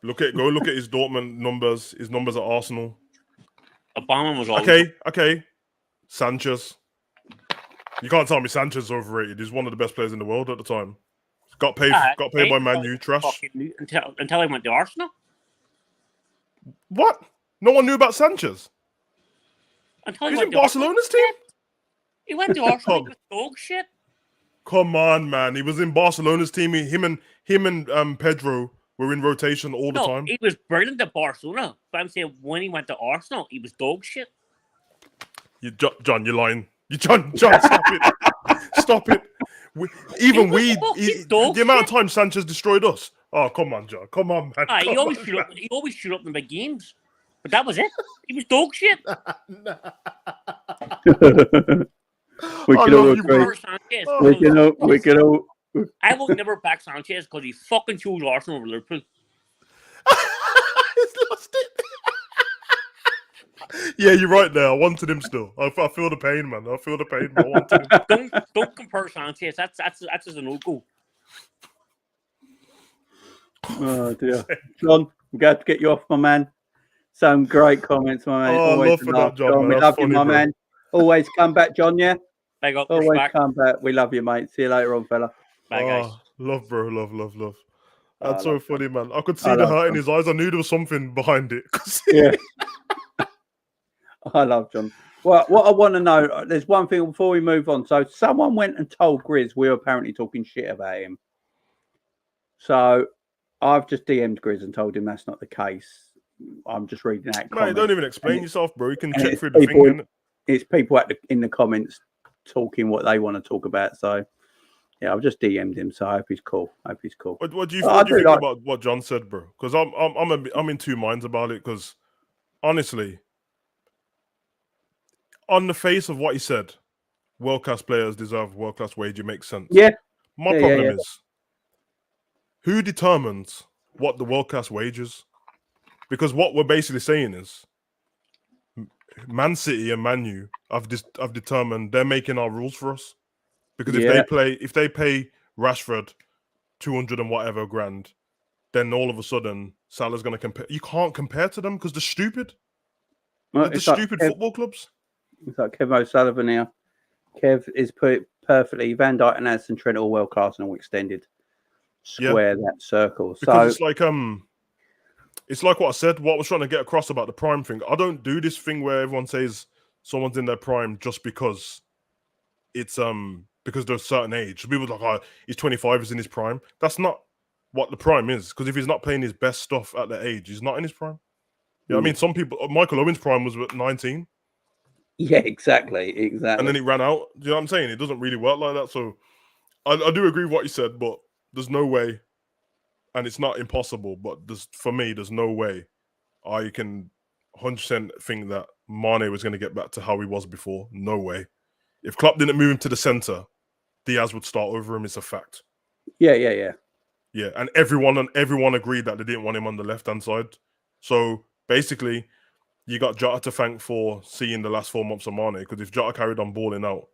B: look at his Dortmund numbers. His numbers at Arsenal.
D: Aubameyang was always
B: Okay. Sanchez. You can't tell me Sanchez is overrated. He's one of the best players in the world at the time. Got paid by Man U. Trash.
D: Until he went to Arsenal.
B: What? No one knew about Sanchez.
D: Until
B: He's in Barcelona's team.
D: He went to Arsenal with dog shit.
B: Come on, man. He was in Barcelona's team. Him and Pedro were in rotation all the time.
D: He was brilliant at Barcelona. But I'm saying when he went to Arsenal, he was dog shit.
B: John, you're lying. John, stop it. Stop it. The amount of time Sanchez destroyed us. Oh, come on, John. Come on, man.
D: He always shoot up in the big games. But that was it. He was dog shit.
A: We can all agree.
D: I will never back Sanchez because he fucking chose Arsenal over Liverpool.
B: He's lost it. Yeah, you're right there. I wanted him still. I feel the pain, man. I feel the pain. I wanted him.
D: Don't compare Sanchez. That's just a no-go.
A: Oh dear, John, I'm glad to get you off, my man. Some great comments, my man.
B: Oh, love for that, John.
A: We love you, my man. Always come back, John. Yeah. Always come back. We love you, mate. See you later on, fella.
D: Bye, guys.
B: Love, bro. Love. That's so funny, man. I could see the hurt in his eyes. I knew there was something behind it.
A: Yeah. I love John. Well, what I want to know, there's one thing before we move on. So someone went and told Grizz we were apparently talking shit about him. So I've just DM'd Grizz and told him that's not the case. I'm just reading that.
B: Mate, don't even explain yourself, bro. You can check through the thing.
A: It's people in the comments talking what they want to talk about. So yeah, I've just DM'd him. So I hope he's cool. What do you think about what John said, bro? Because I'm in two minds about it. Because honestly, on the face of what he said, world-class players deserve world-class wage. It makes sense. Yeah.
B: My problem is, who determines what the world-class wage is? Because what we're basically saying is, Man City and Man U have determined they're making our rules for us. Because if they pay Rashford 200 and whatever grand, then all of a sudden Salah's going to compare. You can't compare to them because they're stupid. They're stupid football clubs.
A: It's like Kev O'Sullivan here. Kev is put perfectly. Van Dijk and Anderson, Trent all world class and all extended. Square that circle.
B: Because it's like what I said. What I was trying to get across about the prime thing. I don't do this thing where everyone says someone's in their prime just because it's because they're a certain age. People are like, oh, he's 25, he's in his prime. That's not what the prime is. Because if he's not playing his best stuff at that age, he's not in his prime. Yeah, I mean, some people. Michael Owen's prime was at 19.
A: Yeah, exactly.
B: And then it ran out. Do you know what I'm saying? It doesn't really work like that. So I do agree with what you said, but there's no way, and it's not impossible, but for me, there's no way I can 100% think that Mane was going to get back to how he was before. No way. If Klopp didn't move him to the centre, Diaz would start over him. It's a fact.
A: Yeah.
B: Yeah, and everyone agreed that they didn't want him on the left-hand side. So basically, you got Jota to thank for seeing the last 4 months of Mane, because if Jota carried on balling out,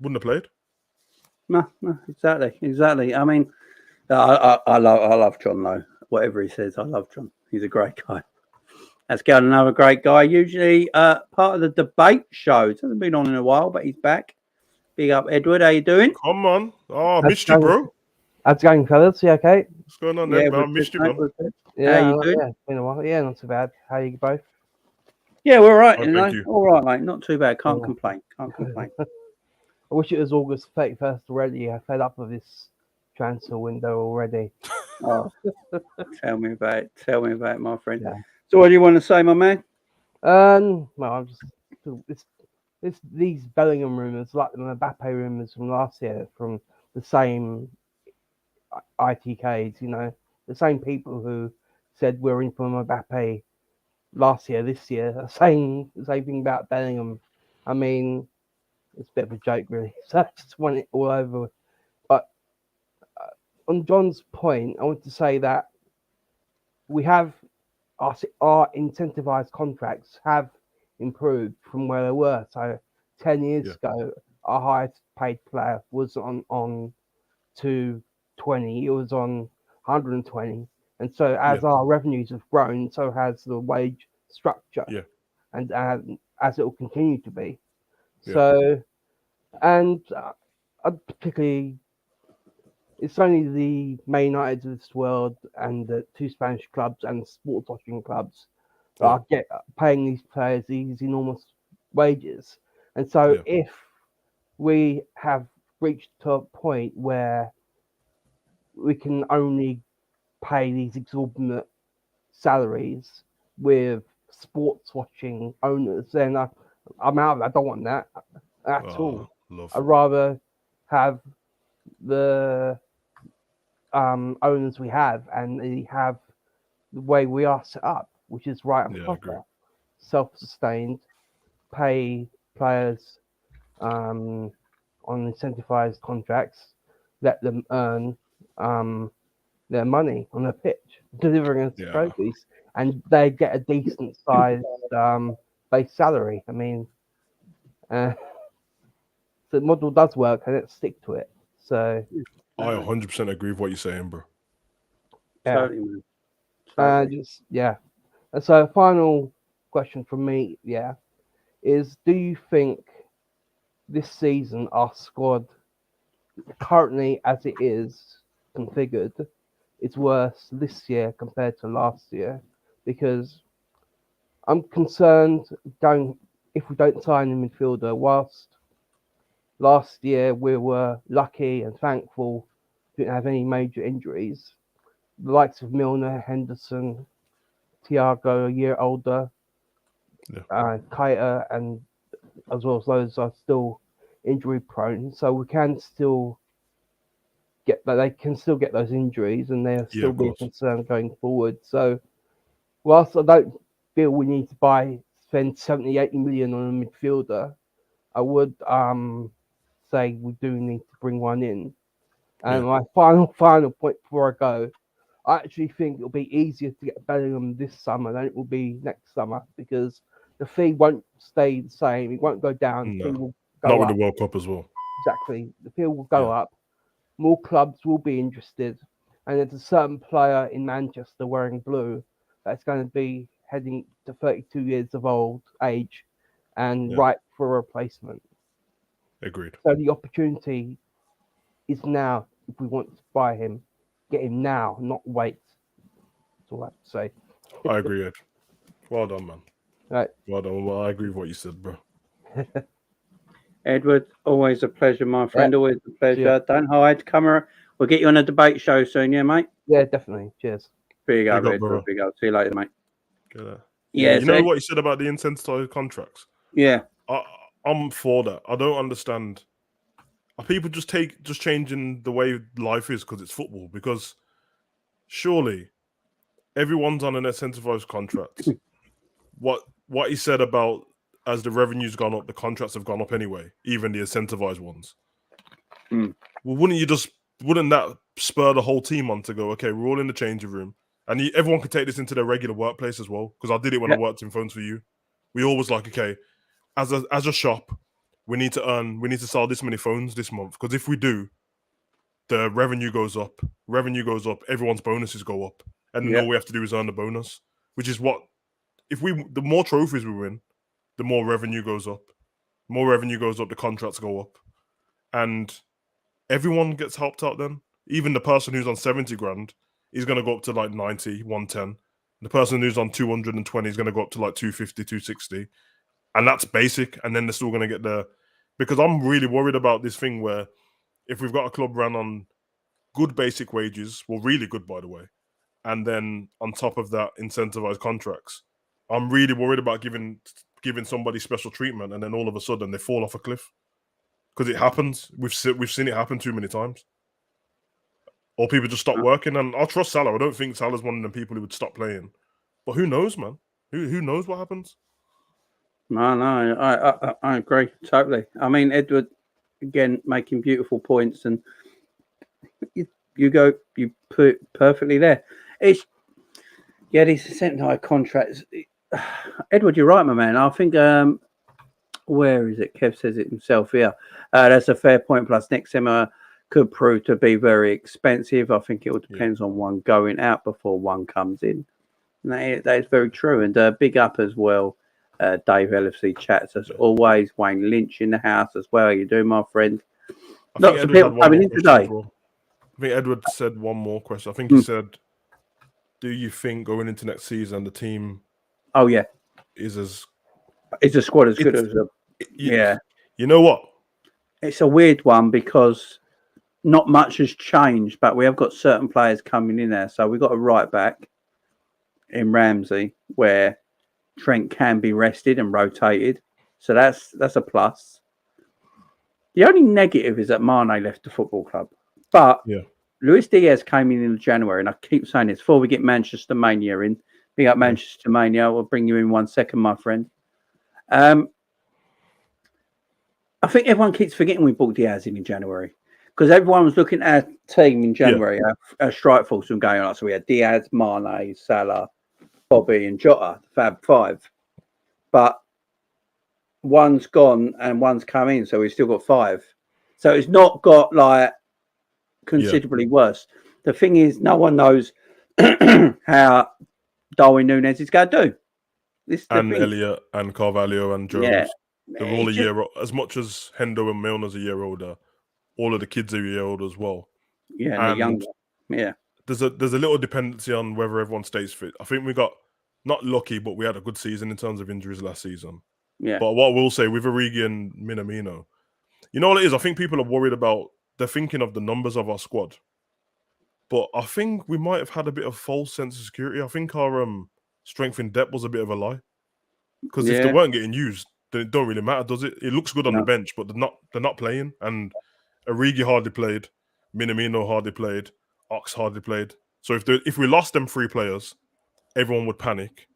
B: wouldn't have played.
A: No, exactly. I mean, I love John though. Whatever he says, I love John. He's a great guy. Let's get on another great guy. Usually part of the debate show. It hasn't been on in a while, but he's back. Big up, Edward. How you doing?
B: Come on. Oh, I missed you, bro.
E: How's it going, fellas? You okay?
B: What's going on there, man? I missed you, man.
A: Yeah, how you doing?
E: Yeah, it's been a while. Yeah, not too bad. How are you both?
A: Yeah, we're all right.
B: Thank you.
A: All right, mate. Not too bad. Can't complain.
E: I wish it was August 31st already. I'm fed up with this transfer window already.
A: Oh, tell me about it. Tell me about it, my friend.
E: Yeah.
A: So, what do you want to say, my man?
E: Well, I'm just it's these Bellingham rumours, like the Mbappe rumours from last year, from the same ITKs, the same people who said we're in for Mbappe last year, this year, are saying the same thing about Bellingham. I mean, it's a bit of a joke, really. So I just want it all over. But on John's point, I want to say that we have our incentivized contracts have improved from where they were. So 10 years ago, our highest paid player was on 220. It was on 120. And so as our revenues have grown, so has the wage structure.
B: Yeah.
E: And as it will continue to be.
B: Yeah.
E: So, and particularly, it's only the Man United of this world and the two Spanish clubs and the sports watching clubs that are paying these players these enormous wages. And so if we have reached to a point where we can only pay these exorbitant salaries with sports watching owners, then I'm out. I don't want that at all. I'd rather have the owners we have, and they have the way we are set up, which is right and proper, self-sustained, pay players on incentivized contracts, let them earn their money on the pitch, delivering us trophies, and they get a decent sized base salary. I mean, so the model does work, and let's stick to it. So
B: I 100% agree with what you're saying, bro.
A: Totally.
E: And so final question from me, is do you think this season our squad, currently as it is configured, is worse this year compared to last year? Because I'm concerned if we don't sign a midfielder, whilst last year we were lucky and thankful we didn't have any major injuries. The likes of Milner, Henderson, Thiago, a year older, Kaita, and as well as those are still injury prone. So we can still they can still get those injuries, and they'll still be a concern going forward. So whilst I don't feel we need to spend 70, 80 million on a midfielder, I would say we do need to bring one in. And my final point before I go, I actually think it'll be easier to get Bellingham this summer than it will be next summer, because the fee won't stay the same. It won't go down. The fee will go
B: Not
E: up.
B: with the World Cup as well.
E: Exactly. The fee will go up. More clubs will be interested. And there's a certain player in Manchester wearing blue that's going to be heading to 32 years of age and ripe for a replacement.
B: Agreed.
E: So the opportunity is now. If we want to buy him, get him now, not wait. That's all I have to say.
B: I agree, Ed. Well done, man.
E: Right.
B: Well done. Well, I agree with what you said, bro.
A: Edward, always a pleasure, my friend. Always a pleasure.
E: Yeah.
A: Don't hide. We'll get you on a debate show soon, yeah, mate?
E: Yeah, definitely. Cheers.
A: Big up,
B: Big up,
A: Edward.
B: brother.
A: Big up. See you later, mate.
B: Yeah, you know what you said about the incentivized contracts?
A: Yeah.
B: I'm for that. I don't understand. Are people just changing the way life is because it's football? Because surely everyone's on an incentivized contract. What he said about as the revenue's gone up, the contracts have gone up anyway, even the incentivized ones.
A: Mm.
B: Well, wouldn't that spur the whole team on to go, okay, we're all in the changing room, and everyone could take this into their regular workplace as well? Because I did it when I worked in Phones for You. We always like, okay, as a shop, we need to sell this many phones this month, because if we do, the revenue goes up, everyone's bonuses go up, and then all we have to do is earn the bonus, which is what, the more trophies we win, the more revenue goes up. The contracts go up, and everyone gets helped out then. Even the person who's on 70 grand is going to go up to like 90, 110. The person who's on 220 is going to go up to like 250, 260. And that's basic. And then they're still going to get the because I'm really worried about this thing where if we've got a club run on good basic wages, well, really good, by the way, and then on top of that, incentivized contracts, I'm really worried about giving somebody special treatment, and then all of a sudden they fall off a cliff. Because it happens. We've seen it happen too many times. Or people just stop working. And I trust Salah. I don't think Salah's one of the people who would stop playing. But who knows, man? Who knows what happens?
A: No, I agree totally. I mean, Edward, again, making beautiful points, and you put it perfectly there. These centenary contracts. Edward, you're right, my man. I think where is it? Kev says it himself here. That's a fair point. Plus, next summer could prove to be very expensive. I think it all depends on one going out before one comes in. And that is very true. And big up as well, Dave LFC chats as always. Wayne Lynch in the house as well. How you doing, my friend? Lots of people coming in today.
B: Well. I think Edward said one more question. I think he said, "Do you think going into next season the team?"
A: Oh yeah,
B: is
A: a squad as good as a yeah.
B: You know what?
A: It's a weird one because not much has changed, but we have got certain players coming in there. So we've got a right back in Ramsey where Trent can be rested and rotated. So that's a plus. The only negative is that Mane left the football club. But Luis Diaz came in January, and I keep saying this before we get Manchester Mania in. Big up Manchester Mania. I'll bring you in 1 second, my friend. I think everyone keeps forgetting we bought Diaz in January because everyone was looking at our team in January, our strike force was going on. So we had Diaz, Mane, Salah, Bobby, and Jota, the Fab Five. But one's gone and one's come in, so we've still got five. So it's not got like considerably worse. The thing is, no one knows how Darwin Núñez is going to do.
B: And Elliott and Carvalho and Jones. They're all a year as much as Hendo and Milner's a year older. All of the kids are a year older as well.
A: Yeah, and they're younger. Yeah.
B: There's a little dependency on whether everyone stays fit. I think we got not lucky, but we had a good season in terms of injuries last season.
A: Yeah.
B: But what I will say with Origi and Minamino, you know what it is? I think people are worried about, they're thinking of the numbers of our squad. But I think we might have had a bit of false sense of security. I think our strength in depth was a bit of a lie. Because if they weren't getting used, then it don't really matter, does it? It looks good on the bench, but they're not playing. And Origi hardly played, Minamino hardly played, Ox hardly played. So if we lost them 3 players, everyone would panic.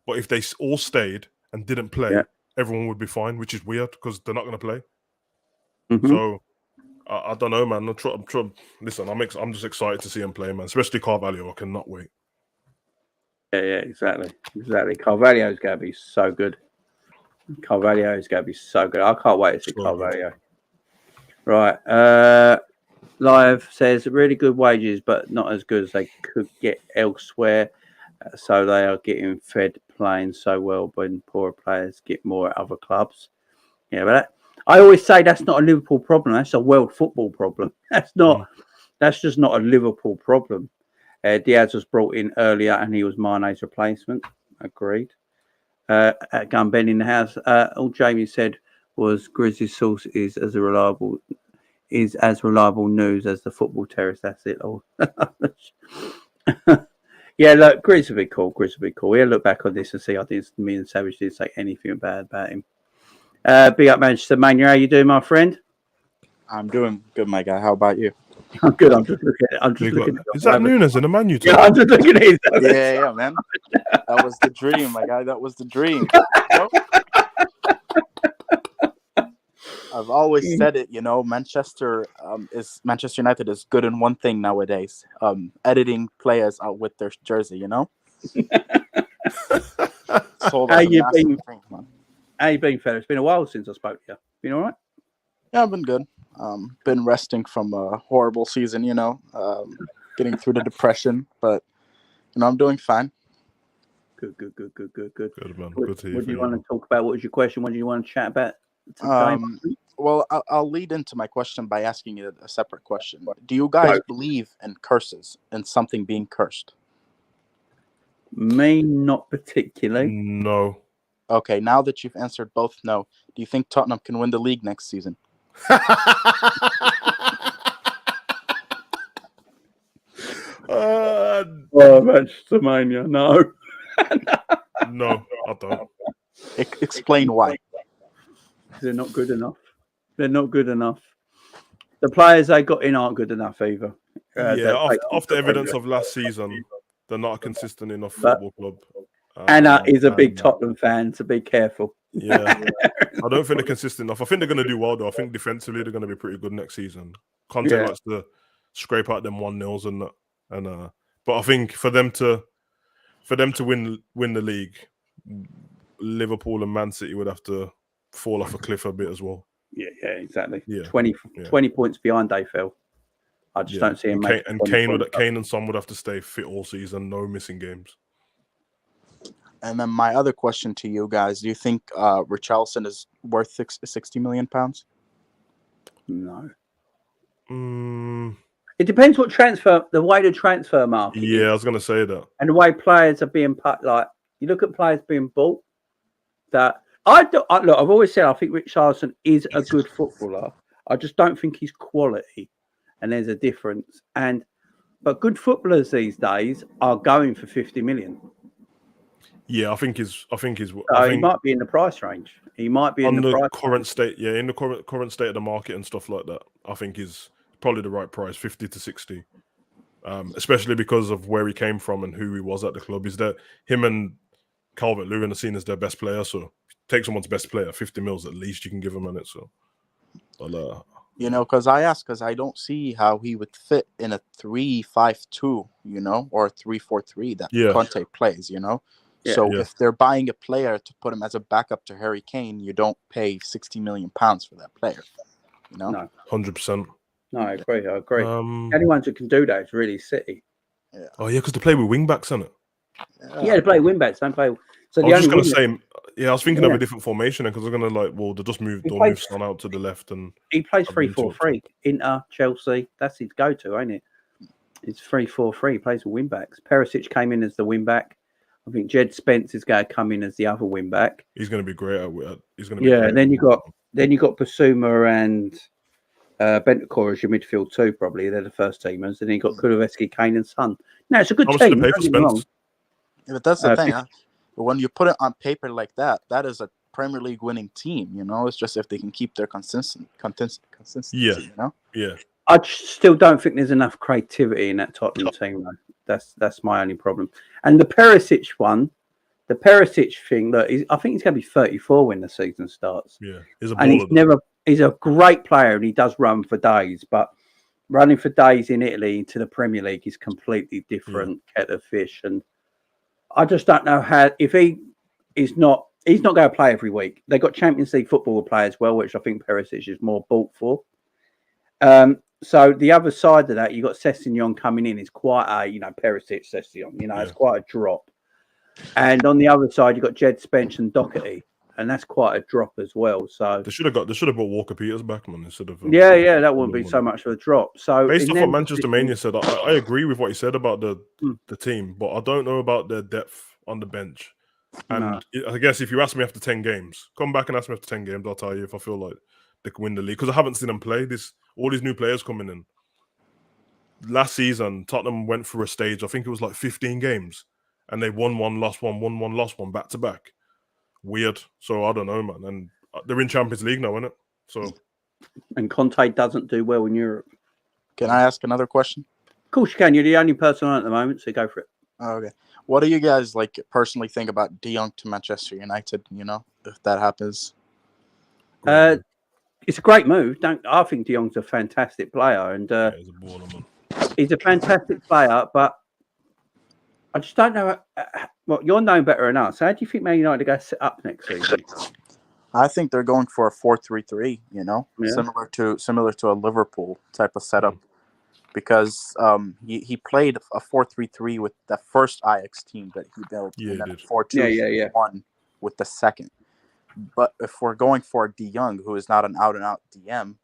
B: But if they all stayed and didn't play, everyone would be fine, which is weird because they're not going to play.
A: Mm-hmm.
B: So I don't know, man. Listen, I'm just excited to see him play, man. Especially Carvalho. I cannot wait.
A: Yeah, exactly. Carvalho's going to be so good. I can't wait to see Carvalho. Right. Live says really good wages, but not as good as they could get elsewhere. So they are getting fed playing so well when poorer players get more at other clubs. Yeah, but I always say that's not a Liverpool problem. That's a world football problem. That's just not a Liverpool problem. Diaz was brought in earlier and he was Mane's replacement. Agreed. At Gunben in the house, all Jamie said was Grizzly's source is as reliable news as the football terrorist. That's it all. Yeah, look, Grizz would be cool. We'll look back on this and see. I think me and Savage didn't say anything bad about him. Big up Manchester Mania. How you doing, my friend?
F: I'm doing good, my guy. How about you?
A: I'm good. I'm just looking.
B: Is that Núñez in a Man U team?
A: Yeah, I'm just looking at it.
F: Yeah, man. That was the dream, my guy. That was the dream. I've always said it, Manchester United is good in one thing nowadays. Editing players out with their jersey,
A: How you been? How you been, fella? It's been a while since I spoke to you. Been all right?
F: Yeah, I've been good. Been resting from a horrible season, getting through the depression, but I'm doing fine.
A: Good.
B: Good, man.
A: What do you want to talk about? What was your question? What do you want to chat about?
F: Well, I'll lead into my question by asking you a separate question. Do you guys believe in curses and something being cursed?
A: Me, not particularly.
B: No.
F: Okay, now that you've answered both no, do you think Tottenham can win the league next season?
A: Manchester Mania, no.
B: No, I don't.
F: Explain why.
A: They're not good enough. They're not good enough. The players they got in aren't good enough either.
B: Off the evidence of last season, they're not a consistent enough
A: But
B: football club.
A: Anna is a big Tottenham fan, so be careful.
B: Yeah, I don't think they're consistent enough. I think they're going to do well though. I think defensively they're going to be pretty good next season. Conte likes to scrape out them 1-0s and that, and but I think for them to win the league, Liverpool and Man City would have to fall off a cliff a bit as well.
A: Yeah, exactly.
B: Yeah.
A: 20 points behind they fell. I just don't see him.
B: Kane and Son would have to stay fit all season, no missing games.
F: And then my other question to you guys: do you think Richarlison is worth £60 million?
A: No. It depends what the way the transfer market.
B: Yeah, I was going to say that.
A: And the way players are being put, like you look at players being bought. Look, I've always said I think Richarlison is a good footballer. I just don't think he's quality, and there's a difference. But good footballers these days are going for 50 million.
B: Yeah, I think he
A: might be in the price range. He might be in the
B: current state. Yeah, in the current state of the market and stuff like that. I think he's probably the right price, 50 to 60. Especially because of where he came from and who he was at the club. Is that him and Calvert-Lewin are seen as their best player? So take someone's best player, 50 mils at least you can give him on it. So,
F: because I don't see how he would fit in a 3-5-2, or a 3-4-3 that Conte plays,
A: Yeah.
F: So if they're buying a player to put him as a backup to Harry Kane, you don't pay £60 million for that player.
A: No,
B: 100%.
A: No, I agree. The only ones who can do that is really City.
F: Yeah.
B: Oh yeah, because they play with wing backs, isn't it?
A: Yeah, they play wing backs. Don't play. So
B: I was just going to say, I was thinking of a different formation because they're going to they just move Son out to the left and
A: he plays 3-4-3. Inter, Chelsea, that's his go-to, ain't it? It's 3-4-3. He plays with wing backs. Perisic came in as the wing back. I think Jed Spence is going to come in as the other wing back.
B: He's going to be great. He's going to be
A: great. And then you got Basuma and Bentancur as your midfield too. Probably they're the first teamers. And then you got Kulusevski, Kane, and Son. No, it's a good team.
B: Pay for Spence?
F: Yeah, but that's the thing. But when you put it on paper like that, that is a Premier League winning team. It's just if they can keep their consistency.
B: Yeah.
A: I still don't think there's enough creativity in that Tottenham team, though. That's my only problem. And the Perisic thing, look, I think he's going to be 34 when the season starts.
B: Yeah,
A: he's a great player and he does run for days, but running for days in Italy into the Premier League is completely different kettle of fish. And I just don't know how he's not going to play every week. They got Champions League football to play as well, which I think Perisic is more bought for. So the other side of that, you got Sessegnon coming in. It's quite a, Perisic, Sessegnon. It's quite a drop. And on the other side, you got Jed Spence and Doherty, and that's quite a drop as well. So
B: they should have brought Walker Peters back, man, instead of
A: that wouldn't be so much of a drop. So
B: based off what Manchester Mania said, I agree with what he said about the team, but I don't know about their depth on the bench. And I guess if you ask me after 10 games, come back and ask me after 10 games, I'll tell you if I feel like they can win the league because I haven't seen them play. All these new players coming in. Last season, Tottenham went through a stage. I think it was like 15 games, and they won one, lost one, lost one, back to back. Weird. So I don't know, man. And they're in Champions League now, isn't it? So,
A: and Conte doesn't do well in Europe.
F: Can I ask another question?
A: Of course you can. You're the only person on at the moment, so go for it.
F: Okay. What do you guys personally think about De Jong to Manchester United? If that happens.
A: It's a great move. I think De Jong's a fantastic player, and
B: he's a baller, man.
A: He's a fantastic player, but I just don't know. You're known better than us. How do you think Man United are going to set up next season?
F: I think they're going for a 4-3-3. Similar to a Liverpool type of setup, because he played a 4-3-3 with the first Ajax team that he built, and then 4-2-1 with the second. But if we're going for De Jong, who is not an out-and-out DM,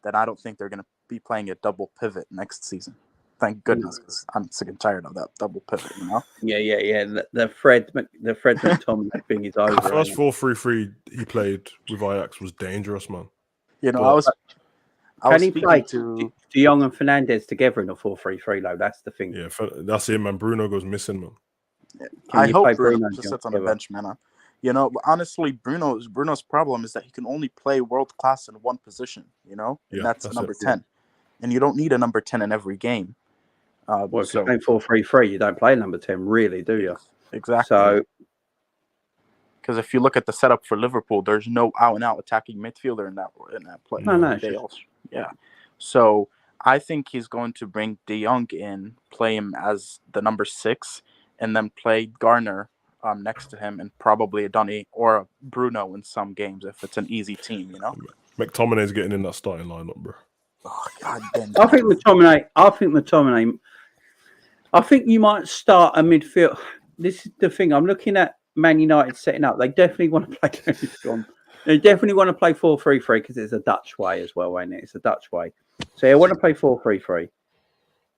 F: then I don't think they're going to be playing a double pivot next season. Thank goodness, because I'm sick and tired of that double pivot. You know.
A: Yeah. The Fred McTominay thing is over.
B: The first
A: ain't it?
B: 4-3-3 he played with Ajax was dangerous, man.
F: You know,
B: But-
F: I
A: Can
F: was
A: he
F: speaking
A: play
F: to.
A: De Jong and Fernandez together in a 4-3-3 though? That's the thing.
B: Yeah, that's it, man. Bruno goes missing, man.
A: Can
F: I
A: you
F: hope
A: play
F: Bruno
A: Bruno
F: just sits on
A: together?
F: the bench, man. You know, but honestly, Bruno's problem is that he can only play world class in one position. You know, and
B: Yeah,
F: that's
B: that's
F: number
B: it.
F: 10. And you don't need a number 10 in every game.
A: Well, if
F: So
A: you're playing 4-3-3, you don't play number 10, really, do you?
F: exactly.
A: So
F: Because if you look at the setup for Liverpool, there's no out and out attacking midfielder in that play.
A: No, it's just-
F: Yeah. So I think he's going to bring De Jong in, play him as the number 6, and then play Garner next to him, and probably a Donny or a Bruno in some games if it's an easy team, you know.
B: McTominay's getting in that starting lineup, bro.
F: Oh, God damn.
A: I think McTominay. I think you might start a midfield. This is the thing. I'm looking at Man United setting up. They definitely want to play. They definitely want to play 4-3-3 because it's a Dutch way as well, ain't it? It's a Dutch way. So they want to play 4-3-3.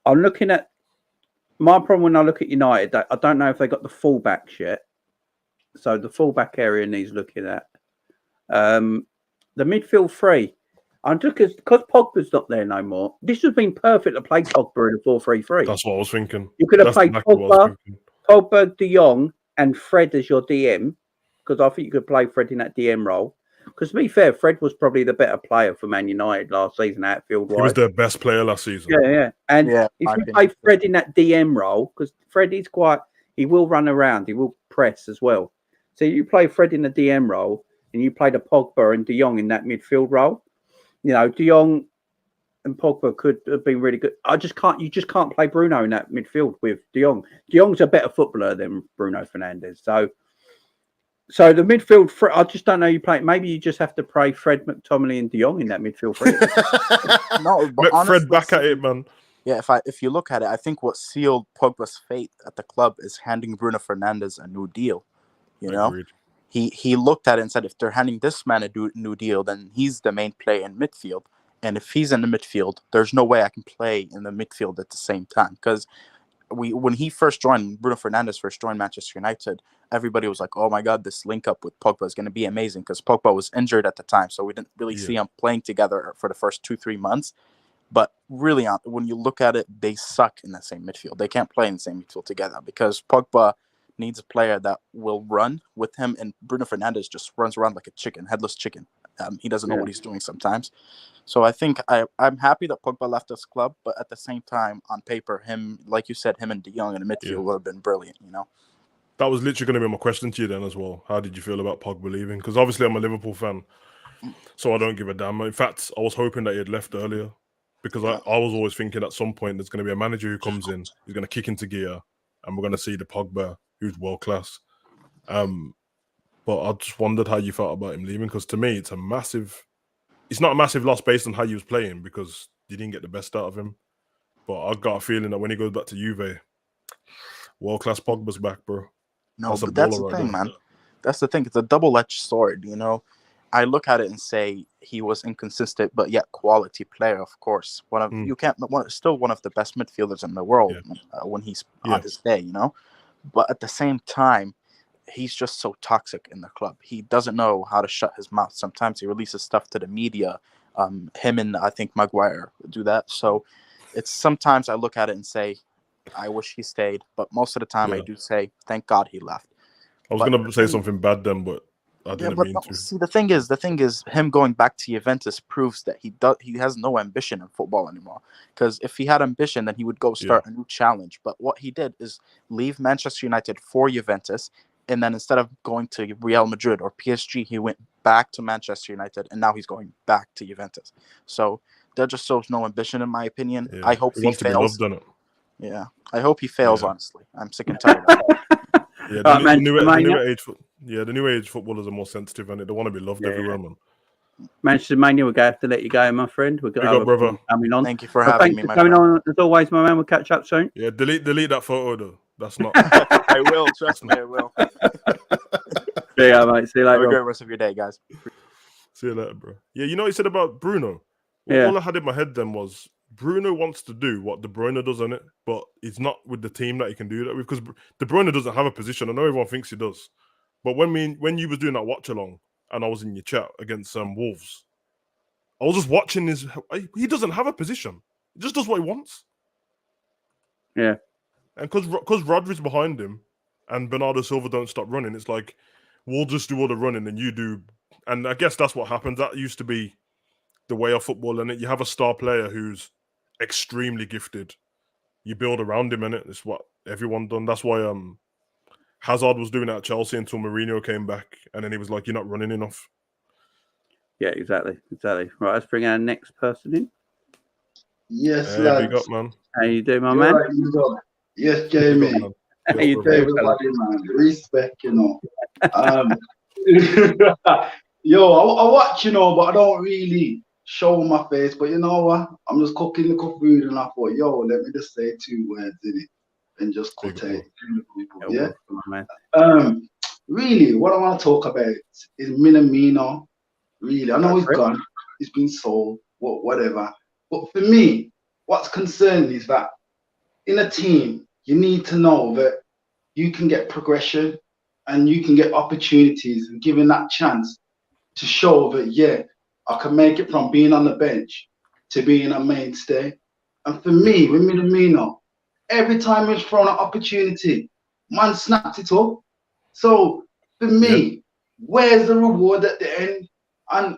A: I'm looking at my problem when I look at United. I don't know if they got the fullbacks yet. So the fullback area needs looking at. The midfield three. I'm just because Pogba's not there no more. This has been perfect to play Pogba in a 4-3-3.
B: That's what I was thinking.
A: You could have
B: That's
A: played
B: exactly what I was thinking.
A: Pogba, De Jong, and Fred as your DM, because I think you could play Fred in that DM role. Because to be fair, Fred was probably the better player for Man United last season, outfield wise.
B: He was their best player last season.
A: Yeah. And
F: Yeah,
A: if
F: I
A: you
F: think
A: play
F: so.
A: Fred in that DM role, because Fred is he will run around, he will press as well. So you play Fred in the DM role, and you play the Pogba and De Jong in that midfield role. You know, De Jong and Pogba could have been really good. You just can't play Bruno in that midfield with De Jong. De Jong's a better footballer than Bruno Fernandes. So the midfield, I just don't know you play. Maybe you just have to play Fred, McTominay, and De Jong in that midfield.
F: No, but
B: Fred
F: honestly,
B: back at it, man.
F: Yeah, if you look at it, I think what sealed Pogba's fate at the club is handing Bruno Fernandes a new deal. You know,
B: Agreed.
F: he looked at it and said, if they're handing this man a new deal, then he's the main player in midfield. And if he's in the midfield, there's no way I can play in the midfield at the same time. Because when Bruno Fernandes first joined Manchester United, everybody was like, oh my God, this link up with Pogba is going to be amazing, because Pogba was injured at the time. So we didn't really see them playing together for the first 2-3 months. But really, when you look at it, they suck in the same midfield. They can't play in the same midfield together because Pogba needs a player that will run with him, and Bruno Fernandes just runs around like a chicken, headless chicken. He doesn't know what he's doing sometimes. So I think I'm happy that Pogba left this club, but at the same time, on paper, like you said, him and De Jong in the midfield would have been brilliant, you know?
B: That was literally going to be my question to you then as well. How did you feel about Pogba leaving? Because obviously I'm a Liverpool fan, so I don't give a damn. In fact, I was hoping that he had left earlier, because I was always thinking at some point there's going to be a manager who comes in, he's going to kick into gear, and we're going to see the Pogba who's world class. But I just wondered how you felt about him leaving, because to me it's not a massive loss based on how he was playing, because you didn't get the best out of him. But I got a feeling that when he goes back to Juve, world class Pogba's back, bro.
F: No, but that's the thing, man. That's the thing. It's a double-edged sword, you know. I look at it and say he was inconsistent, but yet quality player, of course. Still one of the best midfielders in the world when he's on his day, you know. But at the same time, he's just so toxic in the club. He doesn't know how to shut his mouth. Sometimes he releases stuff to the media. Him and I think Maguire do that. So it's sometimes I look at it and say, I wish he stayed. But most of the time I do say, thank God he left.
B: I was going to say something bad then, but I didn't mean to.
F: See, the thing is, him going back to Juventus proves that he has no ambition in football anymore. Because if he had ambition, then he would go start a new challenge. But what he did is leave Manchester United for Juventus, and then instead of going to Real Madrid or PSG, he went back to Manchester United, and now he's going back to Juventus. So that just shows no ambition, in my opinion.
B: Yeah.
F: I hope he fails.
B: To be loved,
F: yeah, I hope he fails. Honestly, I'm sick and tired of it.
B: Yeah, the new age footballers are more sensitive, and they want to be loved everywhere, man.
A: Manchester Mania, we're going to have to let you go, my friend. We've got other
B: brother.
A: coming on.
F: Thank you for having me,
A: my friend. On, as always, my man. We'll catch up soon.
B: Yeah, delete that photo, though. That's not...
F: I will, trust me, I will.
A: Yeah, mate. See you later.
F: Have a great rest of your day, guys.
B: See you later, bro. Yeah, you know what you said about Bruno?
A: All
B: I had in my head then was Bruno wants to do what De Bruyne does on it, but it's not with the team that he can do that with, because De Bruyne doesn't have a position. I know everyone thinks he does, but when you was doing that watch along and I was in your chat against Wolves, I was just watching his. He doesn't have a position. He just does what he wants.
A: Yeah,
B: and because Rodri's behind him and Bernardo Silva don't stop running, it's like we'll just do all the running and you do. And I guess that's what happens. That used to be the way of football, and you have a star player who's extremely gifted. You build around him, and it's what everyone done. That's why Hazard was doing it at Chelsea until Mourinho came back, and then he was like, "You're not running enough."
A: Yeah, exactly. Right, let's bring our next person in.
G: Yes,
B: Hey,
G: lads.
B: big up, man.
A: How you doing, my
G: You're
A: man?
G: right, you go. Yes, Jamie.
B: Big up, man.
A: How
B: Yes,
A: you
B: brother.
A: doing?
G: Everybody, man. Respect, you know. Yo, I watch, you know, but I don't really show my face. But you know what? I'm just cooking the food, and I thought, yo, let me just say 2 words in it and just
B: Big
G: cut
B: up,
G: it.
A: Yeah,
G: Yeah.
A: welcome, my man.
G: Really, what I want to talk about is Minamino. Really, I know he's gone. He's been sold. Whatever. But for me, what's concerning is that in a team, you need to know that you can get progression and you can get opportunities, and given that chance to show that, yeah, I can make it from being on the bench to being a mainstay. And for me, with Minamino, every time he's thrown an opportunity, man snapped it up. So for me, where's the reward at the end? And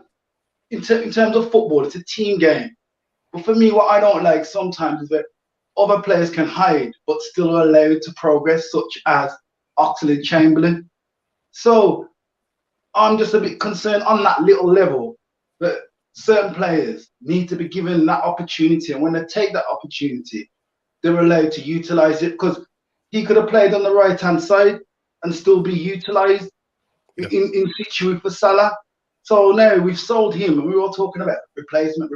G: in terms of football, it's a team game. But for me, what I don't like sometimes is that other players can hide but still are allowed to progress, such as Oxlade-Chamberlain. So I'm just a bit concerned on that little level that certain players need to be given that opportunity, and when they take that opportunity, they're allowed to utilize it, because he could have played on the right-hand side and still be utilized in situ for Salah. So now we've sold him, and we were all talking about replacement.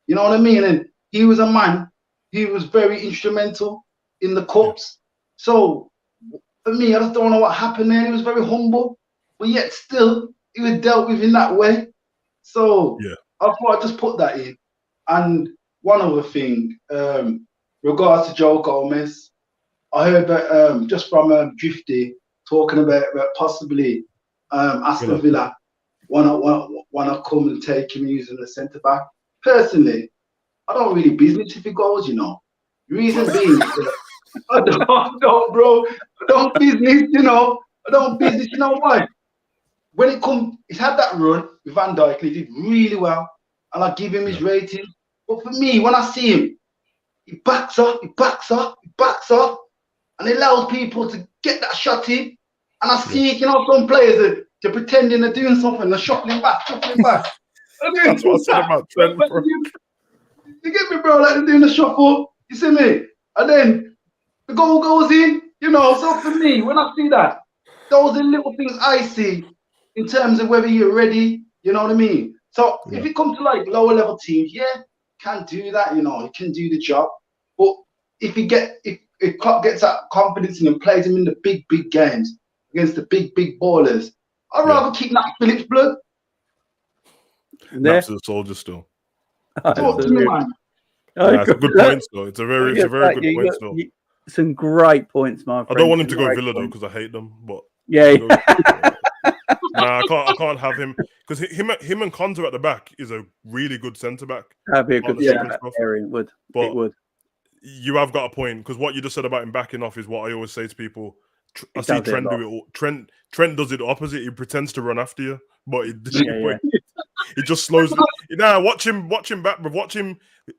G: You know what I mean? And he was a man. He was very instrumental in the cups. So for me, I just don't know what happened there. He was very humble, but yet still he was dealt with in that way. So I thought I'd just put that in. And one other thing, regards to Joe Gomez, I heard that just from Drifty talking about possibly Aston Villa wanna come and take him using the centre back. Personally, I don't really business if he goes, you know. Reason being, I don't, bro. I don't business, you know. I don't business, you know why? When it comes, he's had that run with Van Dijk, he did really well, and I give him his rating. But for me, when I see him, he backs up, and he allows people to get that shot in. And I see, you know, some players that they're pretending they're doing something, they're shuffling back.
B: That's what I said about Trent, bro.
G: You get me, bro? Like they're doing the shuffle. You see me? And then the goal goes in, you know. So for me, when I see that, those are little things I see in terms of whether you're ready, you know what I mean? So if it comes to like lower level teams, can do that, you know, he can do the job. But if Klopp gets that confidence in him, plays him in the big games against the big ballers, I'd rather keep that Phillips blood.
B: Naps the soldier still.
G: Talk to me, man.
B: It's a good point, though. It's a very good point, though.
A: Some great points, my friend.
B: I don't want him to go Villa though, because I hate them. But I can't have him, because him and Konza at the back is a really good centre back.
A: That'd be a good pairing. It would.
B: You have got a point, because what you just said about him backing off is what I always say to people. I see Trent do it all. Trent does it the opposite. He pretends to run after you, but he just slows. Watch him back.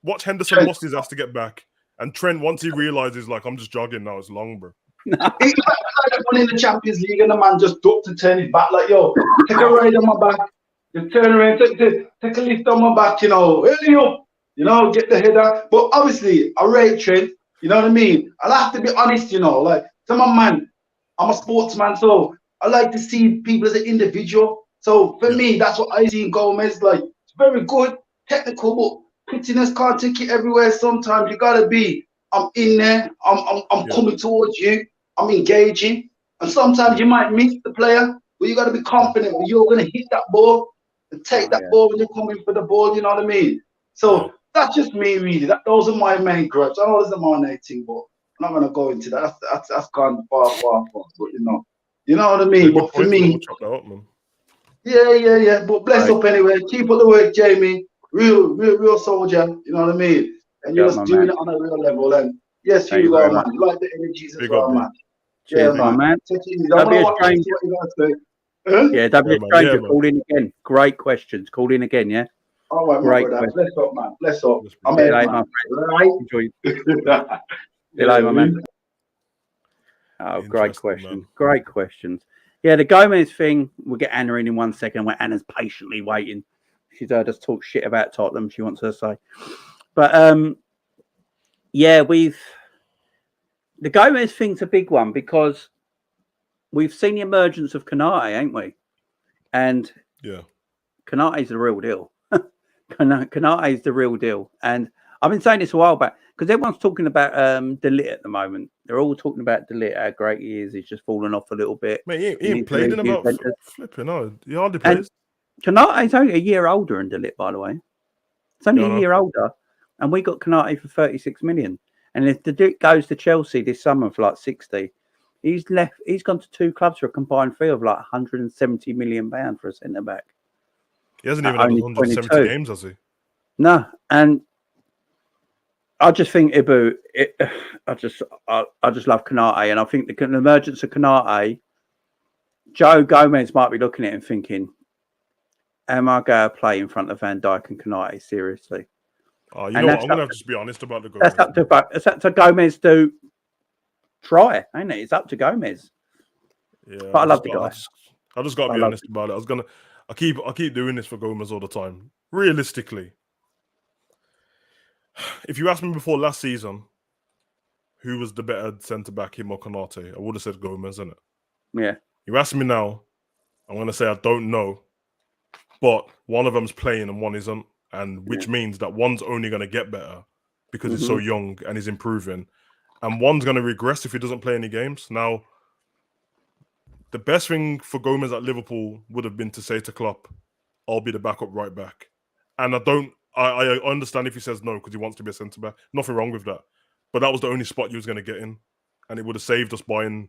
B: Watch Henderson lost his ass to get back, and Trent, once he realizes, like, I'm just jogging now, it's long, bro.
G: It's like one in the Champions League, and the man just ducked to turn his back, like, yo, take a ride on my back, you turn around, take a lift on my back, you know, get the header. But obviously, I rate Trent, you know what I mean? I'll have to be honest, you know, like, I'm a man, I'm a sportsman, so I like to see people as an individual. So for me, that's what I see in Gomez. Like, it's very good, technical, but pittiness can't take it everywhere. Sometimes you gotta be, I'm in there, I'm coming towards you, I'm engaging, and sometimes you might miss the player, but you gotta be confident that you're gonna hit that ball and take that ball when you're coming for the ball. You know what I mean? So That's just me, really. Those are my main gripes. I know there's a Man United thing, but I'm not gonna go into that. That's gone far. But you know what I mean.
B: Yeah, good
G: But for
B: point. We'll
G: me,
B: chop that up, man.
G: yeah. But bless
A: Right.
G: up anyway. Keep up the work, Jamie. Real soldier. You know what I mean. And you're
A: Yeah,
G: just
A: my
G: doing
A: man.
G: it on a real level. And yes,
A: Thank
G: you
A: you
G: are,
A: very
G: man.
A: much.
G: You like the energies as
B: Big up,
G: well,
B: bro.
G: man.
A: Cheers,
G: Yeah,
A: my
G: man.
A: man.
G: Take it easy. I
A: Don't
G: don't
A: be
G: know
A: a
G: what
A: stranger.
G: you're gonna say. Huh?
A: Yeah, don't be
B: Yeah,
A: a
B: man.
A: stranger.
B: Yeah, man.
A: Call in again. Great questions. Call in again, yeah?
G: All right, my
A: Great
G: brother.
A: question.
G: Bless up, man. Bless up.
B: Yes,
G: I'm
A: See you
G: here,
A: later, my
G: man.
A: friend.
G: Right?
A: Enjoy. See
G: Yeah,
A: you later, my man.
G: man.
A: Oh, great
B: Interesting,
A: question.
B: man.
A: Great questions. Yeah, the Gomez thing, we'll get Anna in 1 second where Anna's patiently waiting. She's heard us talk shit about Tottenham, she wants her to say. But yeah, the Gomez thing's a big one because we've seen the emergence of Kanate, ain't we? And
B: Yeah.
A: Kanate's the real deal. Kanate's the real deal. And I've been saying this a while back because everyone's talking about DeLitt at the moment. They're all talking about DeLitt, how great he is. He's just fallen off a little bit.
B: Mate, he ain't played in about flipping. No, he hardly
A: And
B: plays.
A: Kanate's only a year older than DeLitt, by the way. It's only
B: Yeah, I
A: a
B: know.
A: year older. And we got Kanate for 36 million. And if DeLitt goes to Chelsea this summer for like 60, he's gone to 2 clubs for a combined fee of like 170 million pounds for a centre back.
B: He hasn't even had
A: Only
B: 170
A: 22
B: games, has he?
A: No, and I just think Ibu. I just love Kanate, and I think the emergence of Kanate, Joe Gomez might be looking at it and thinking, "Am I going to play in front of Van Dijk and Kanate seriously?"
B: Oh, you
A: And
B: know what?
A: that's
B: I'm gonna
A: up
B: have to just be honest about the
A: That's
B: Gomez.
A: it's up to Gomez to try, ain't it? It's up to Gomez.
B: Yeah,
A: But I love the guy.
B: I just got to
A: I
B: be
A: love
B: honest about it. I keep doing this for Gomez all the time. Realistically, if you asked me before last season who was the better centre back, him or Konate, I would have said Gomez, innit?
A: Yeah.
B: You ask me now, I'm gonna say I don't know, but one of them's playing and one isn't, and which means that one's only gonna get better because he's so young and he's improving, and one's gonna regress if he doesn't play any games. Now, the best thing for Gomez at Liverpool would have been to say to Klopp, I'll be the backup right back. And I understand if he says no because he wants to be a centre back. Nothing wrong with that. But that was the only spot you was going to get in. And it would have saved us buying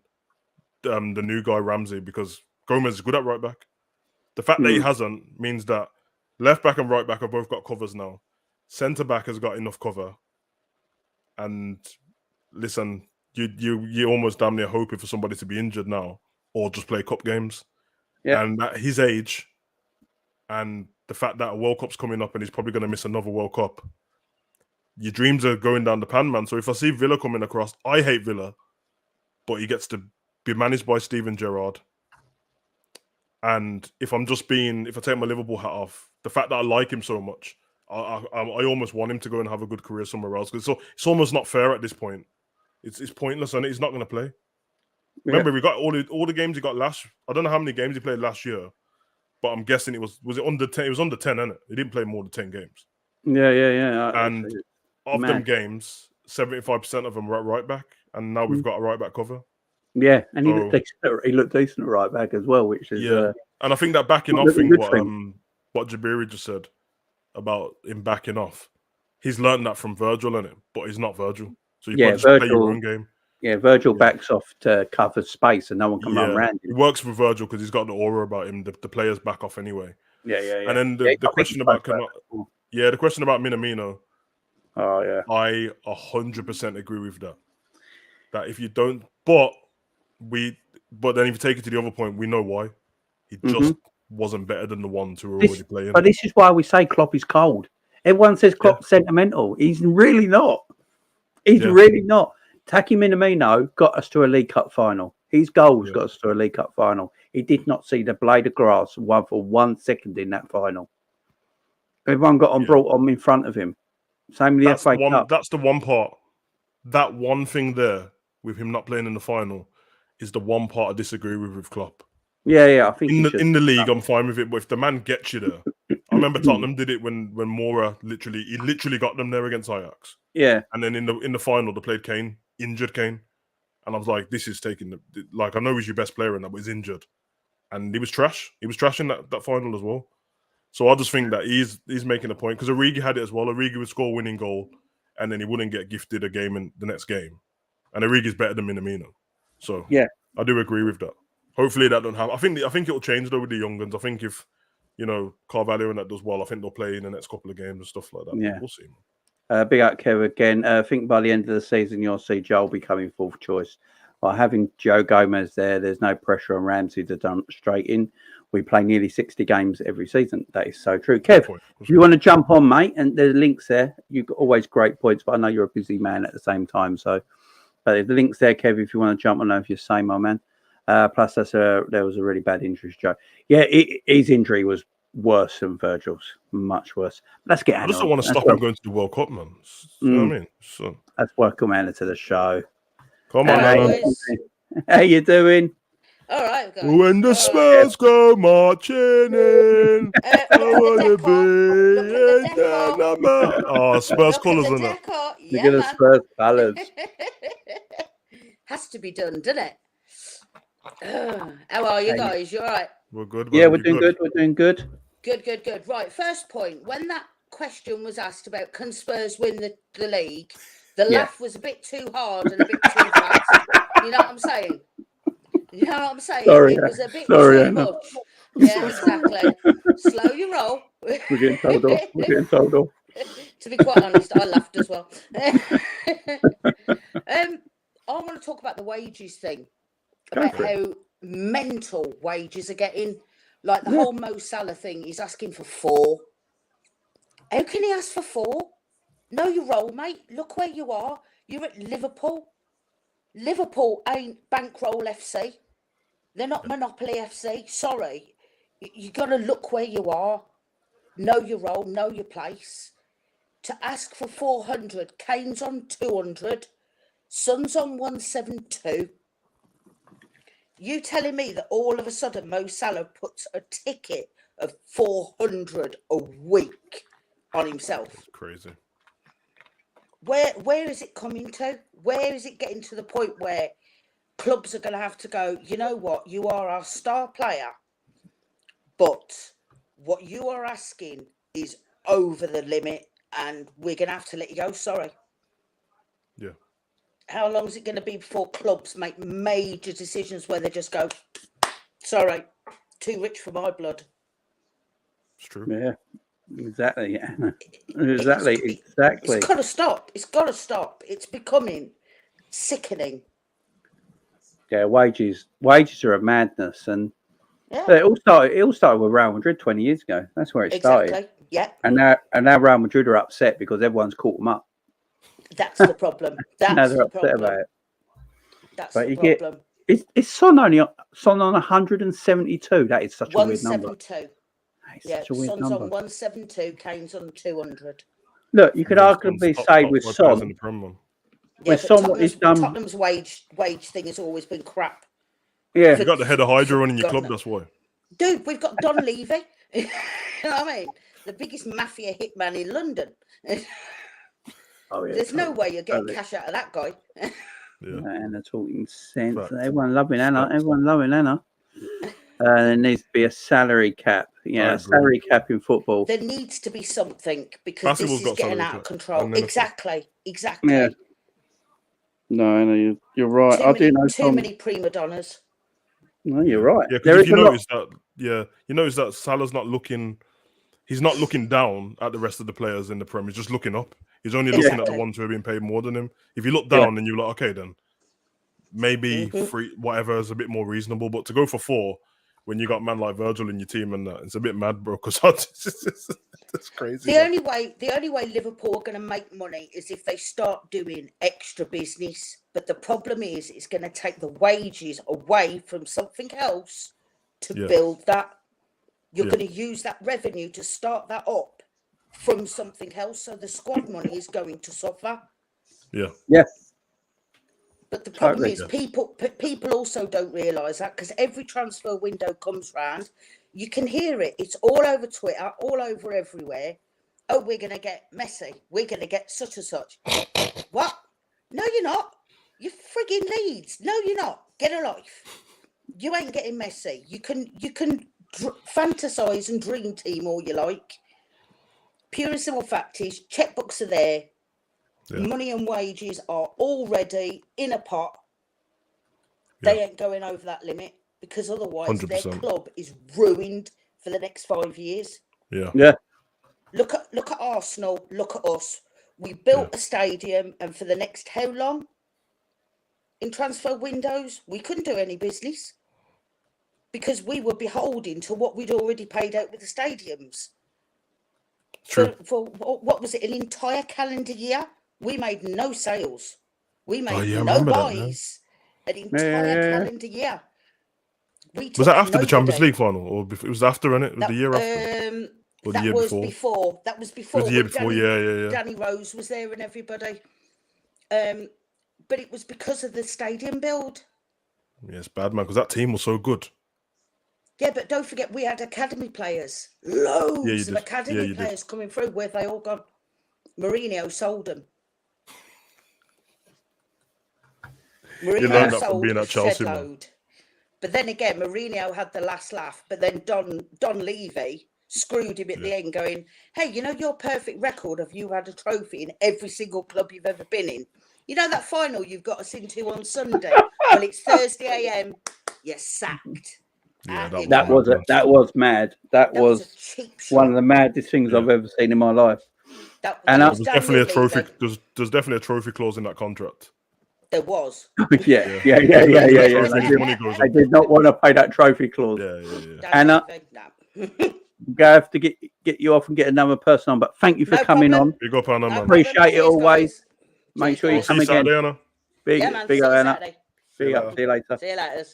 B: the new guy, Ramsey, because Gomez is good at right back. The fact that he hasn't means that left back and right back have both got covers now. Centre back has got enough cover. And listen, you almost damn near hoping for somebody to be injured now or just play cup games.
A: Yeah.
B: And at his age, and the fact that a World Cup's coming up and he's probably going to miss another World Cup, your dreams are going down the pan, man. So if I see Villa coming across, I hate Villa, but he gets to be managed by Steven Gerrard. And if I take my Liverpool hat off, the fact that I like him so much, I almost want him to go and have a good career somewhere else. Because it's almost not fair at this point. It's pointless, and he's not going to play.
A: Yeah.
B: Remember, we got all the games he got last. I don't know how many games he played last year, but I'm guessing was it under 10? It was under 10, innit? He didn't play more than 10 games.
A: Yeah.
B: And of them games, 75% of them were at right back, and now we've got a right back cover.
A: Yeah, and he looked decent at right back as well, which is
B: and I think that backing off thing, what Jabiri just said about him backing off, he's learned that from Virgil, innit? But he's not Virgil, so you just play your own game.
A: Yeah, Virgil backs off to cover space, and no one can run around him.
B: He works with Virgil because he's got the aura about him. The players back off anyway.
A: Yeah.
B: And then the question about the question about Minamino.
A: Oh yeah,
B: I 100% agree with that. That if you don't, but then if you take it to the other point, we know why. He just wasn't better than the ones who were already playing.
A: But this is why we say Klopp is cold. Everyone says Klopp's sentimental. He's really not. He's really not. Taki Minamino got us to a League Cup final. His goals got us to a League Cup final. He did not see the blade of grass for 1 second in that final. Everyone got brought on in front of him. Same with the FA Cup.
B: That's the one part. That one thing there with him not playing in the final is the one part I disagree with Klopp.
A: Yeah. I think
B: in the league, I'm fine with it. But if the man gets you there, I remember Tottenham did it when Mora literally got them there against Ajax.
A: Yeah,
B: and then in the final they played Kane, injured Kane, and I was like, this is taking I know he's your best player in that, but he's injured, and he was trash. He was trash in that final as well. So I just think that he's making a point because Origi had it as well. Origi would score a winning goal, and then he wouldn't get gifted a game in the next game. And Origi's better than Minamino. So
A: Yeah.
B: I do agree with that. Hopefully that don't happen. I think it'll change though with the young guns. I think if Carvalho and that does well, I think they'll play in the next couple of games and stuff like that.
A: Yeah.
B: We'll see.
A: Big up Kev again. I think by the end of the season, you'll see Joel becoming fourth choice. By having Joe Gomez there's no pressure on Ramsey to dump straight in. We play nearly 60 games every season. That is so true. Kev, if you want to jump on, mate, and there's links there. You've got always great points, but I know you're a busy man at the same time. So, but the links there, Kev, if you want to jump on, if you're same, my man. Plus, there was a really bad injury, Joe. Yeah, his injury was worse than Virgil's, much worse. Let's get.
B: I just don't want to stop him going to the World Cup, man. You know what I mean? So
A: let's welcome Anna to the show.
B: Come on, Anna.
A: How you doing?
H: All right, guys.
B: When the Spurs go marching in, I want to be in Oh, Spurs colours in it.
A: Look at the Spurs colours.
H: Has to be done, doesn't it? How are you guys? You all right?
B: We're good.
A: Yeah, we're doing good. We're doing good.
H: Good. Right, first point. When that question was asked about can Spurs win the league, the laugh was a bit too hard and a bit too fast. You know what I'm saying?
A: Sorry,
H: it was a bit too much. Yeah, exactly. Slow your roll.
A: We're getting told off.
H: To be quite honest, I laughed as well. I want to talk about the wages thing. About how mental wages are getting. Like the whole Mo Salah thing, he's asking for 4. How can he ask for 4? Know your role, mate. Look where you are. You're at Liverpool. Liverpool ain't Bankroll FC. They're not Monopoly FC. Sorry. You got to look where you are. Know your role. Know your place. To ask for 400, Kane's on 200. Son's on 172. You telling me that all of a sudden Mo Salah puts a ticket of 400 a week on himself?
B: That's crazy.
H: Where is it coming to? Where is it getting to the point where clubs are going to have to go, you know what, you are our star player, but what you are asking is over the limit and we're going to have to let you go, sorry.
B: Yeah.
H: How long is it going to be before clubs make major decisions where they just go, sorry, too rich for my blood?
B: It's true.
A: Yeah, exactly. Exactly.
H: It's got to stop. It's got to stop. It's becoming sickening.
A: Yeah, wages are a madness, and
H: Yeah.
A: it all started with Real Madrid 20 years ago. That's where it started.
H: Yeah.
A: And now Real Madrid are upset because everyone's caught them up.
H: That's the problem.
A: Now they're upset about it.
H: That's
A: but
H: the
A: you
H: problem.
A: It's Son on 172. That is such a weird number.
H: 172.
A: Yeah, such a weird
H: Son's
A: number.
H: on 172. Kane's on 200.
A: Look, you could arguably say with Son.
H: Yeah,
A: with Son, what he's done.
H: Tottenham's wage thing has always been crap.
B: Yeah, you got the head of Hydra on in your club. That's why.
H: Dude, we've got Don Levy. You know what I mean? The biggest mafia hitman in London.
A: Oh, yeah,
H: There's no way you're getting cash out of that guy.
A: Anna talking sense. Everyone loving Anna. There needs to be a salary cap. Yeah, a salary cap in football.
H: There needs to be something because this is getting out of control. Exactly.
A: Yeah. No, Anna, you're right.
H: Too many prima donnas.
A: No, you're right.
B: Yeah, because you notice that Salah's not looking. He's not looking down at the rest of the players in the Premier. He's just looking up. He's only looking at the ones who are being paid more than him. If you look down, then you're like, okay, then maybe whatever is a bit more reasonable. But to go for 4 when you got man like Virgil in your team and that, it's a bit mad, bro. Because that's crazy.
H: The only way Liverpool are going to make money is if they start doing extra business. But the problem is, it's going to take the wages away from something else to build that. You're going to use that revenue to start that up from something else. So the squad money is going to suffer.
B: Yeah.
A: Yeah.
H: But the problem is people also don't realise that because every transfer window comes round, you can hear it. It's all over Twitter, all over everywhere. Oh, we're going to get Messi. We're going to get such and such. What? No, you're not. You're frigging Leeds. No, you're not. Get a life. You ain't getting Messi. You can fantasise and dream team all you like. Pure and simple fact is, checkbooks are there. Yeah. Money and wages are already in a pot. They ain't going over that limit, because otherwise 100%. Their club is ruined for the next 5 years.
B: Yeah.
H: Look at Arsenal. Look at us. We built a stadium, and for the next how long? In transfer windows, we couldn't do any business because we were beholden to what we'd already paid out with the stadiums.
B: True.
H: For what was it? An entire calendar year, we made no sales. We made no buys. An entire calendar year.
B: Was that after the Champions League final, or it was after, innit? The year after. Or
H: that was before. That was before.
B: The year before, yeah.
H: Danny Rose was there and everybody. But it was because of the stadium build.
B: Yeah, it's bad, man, because that team was so good.
H: Yeah, but don't forget, we had academy players. Loads of academy players coming through. Where they all gone? Mourinho sold them.
B: Mourinho sold being at Chelsea, man.
H: But then again, Mourinho had the last laugh. But then Don Levy screwed him at the end, going, "Hey, you know your perfect record of you had a trophy in every single club you've ever been in. You know that final you've got us into on Sunday? Well, it's Thursday AM. You're sacked."
A: Yeah, that was mad. That was one of the maddest things I've ever seen in my life.
B: There's definitely a trophy. There's definitely a trophy clause in that contract.
H: There was.
A: Yeah. They did not want to pay that trophy clause.
B: Yeah.
A: Anna, I have to get you off and get another person on, but thank you for coming on.
B: Big up, Anna, man.
A: Appreciate it always. Make sure you come again.
B: Anna.
A: Big up, Anna. See you later.
H: See you later.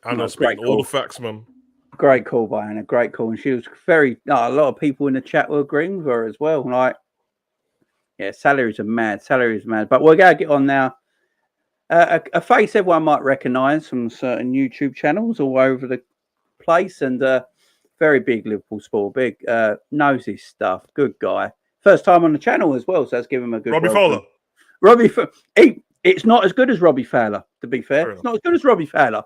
B: Anna, speaking all the facts, man.
A: Great call by Anna. Great call, and she was very. A lot of people in the chat were agreeing with her as well. Like, yeah, salaries are mad. But we're gonna get on now. A face everyone might recognise from certain YouTube channels all over the place, and very big Liverpool sport. Big knows his stuff. Good guy. First time on the channel as well, so let's give him a good.
B: Robbie Fowler.
A: It's not as good as Robbie Fowler, to be fair. It's not as good as Robbie Fowler.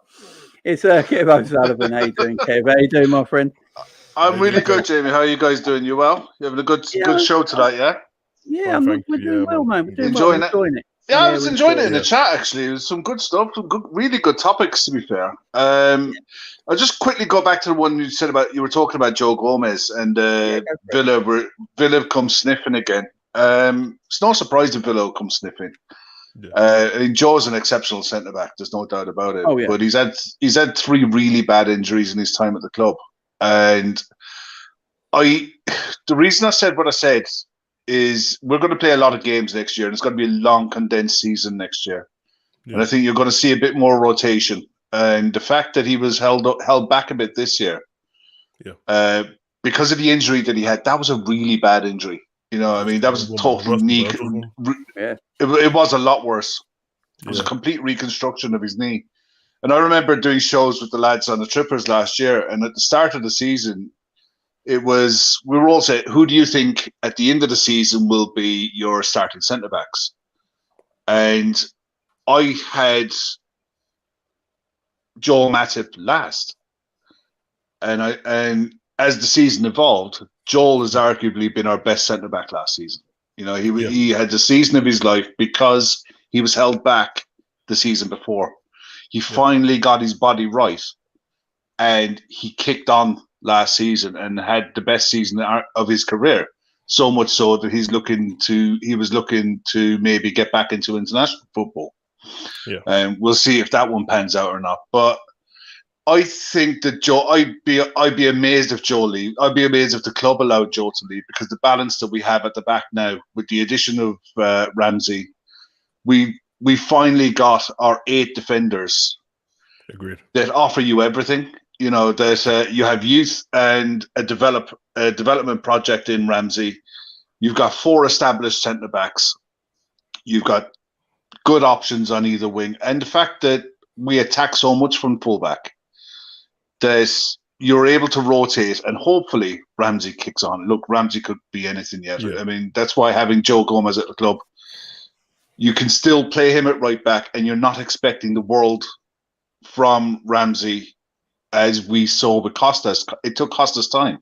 A: It's Kev O'Sullivan. How you doing, Kev? How you doing, my friend?
I: I'm really good, Jamie. How are you guys doing? You well? You having a good show tonight, yeah?
A: Yeah, we're doing well, man. We're doing
I: enjoying
A: it.
I: Yeah, I was enjoying it in the chat, actually. It was some good stuff, really good topics, to be fair. I'll just quickly go back to the one you said about, you were talking about Joe Gomez and Villa come sniffing again. It's no surprise that Villa come sniffing. I mean, Joe's an exceptional centre back. There's no doubt about it. But he's had 3 really bad injuries in his time at the club, and the reason I said what I said is we're going to play a lot of games next year, and it's going to be a long, condensed season next year. And I think you're going to see a bit more rotation. And the fact that he was held back a bit this year, because of the injury that he had, that was a really bad injury. You know, I mean, that was a total knee. It was a lot worse. It was a complete reconstruction of his knee. And I remember doing shows with the lads on the Trippers last year. And at the start of the season, we were all saying, who do you think at the end of the season will be your starting centre backs? And I had Joel Matip last. And as the season evolved, Joel has arguably been our best centre-back last season. You know, he had the season of his life because he was held back the season before. He finally got his body right, and he kicked on last season and had the best season of his career. So much so that he was looking to maybe get back into international football. And we'll see if that one pans out or not. But I think that I'd be amazed if Joe leave. I'd be amazed if the club allowed Joe to leave, because the balance that we have at the back now, with the addition of Ramsey, we finally got our 8 defenders.
B: Agreed.
I: That offer you everything. You know, that you have youth and a development project in Ramsey. You've got 4 established centre backs. You've got good options on either wing, and the fact that we attack so much from fullback, that you're able to rotate, and hopefully Ramsey kicks on. Look, Ramsey could be anything yet. I mean, that's why having Joe Gomez at the club, you can still play him at right back, and you're not expecting the world from Ramsey as we saw with Costas. It took Costas time.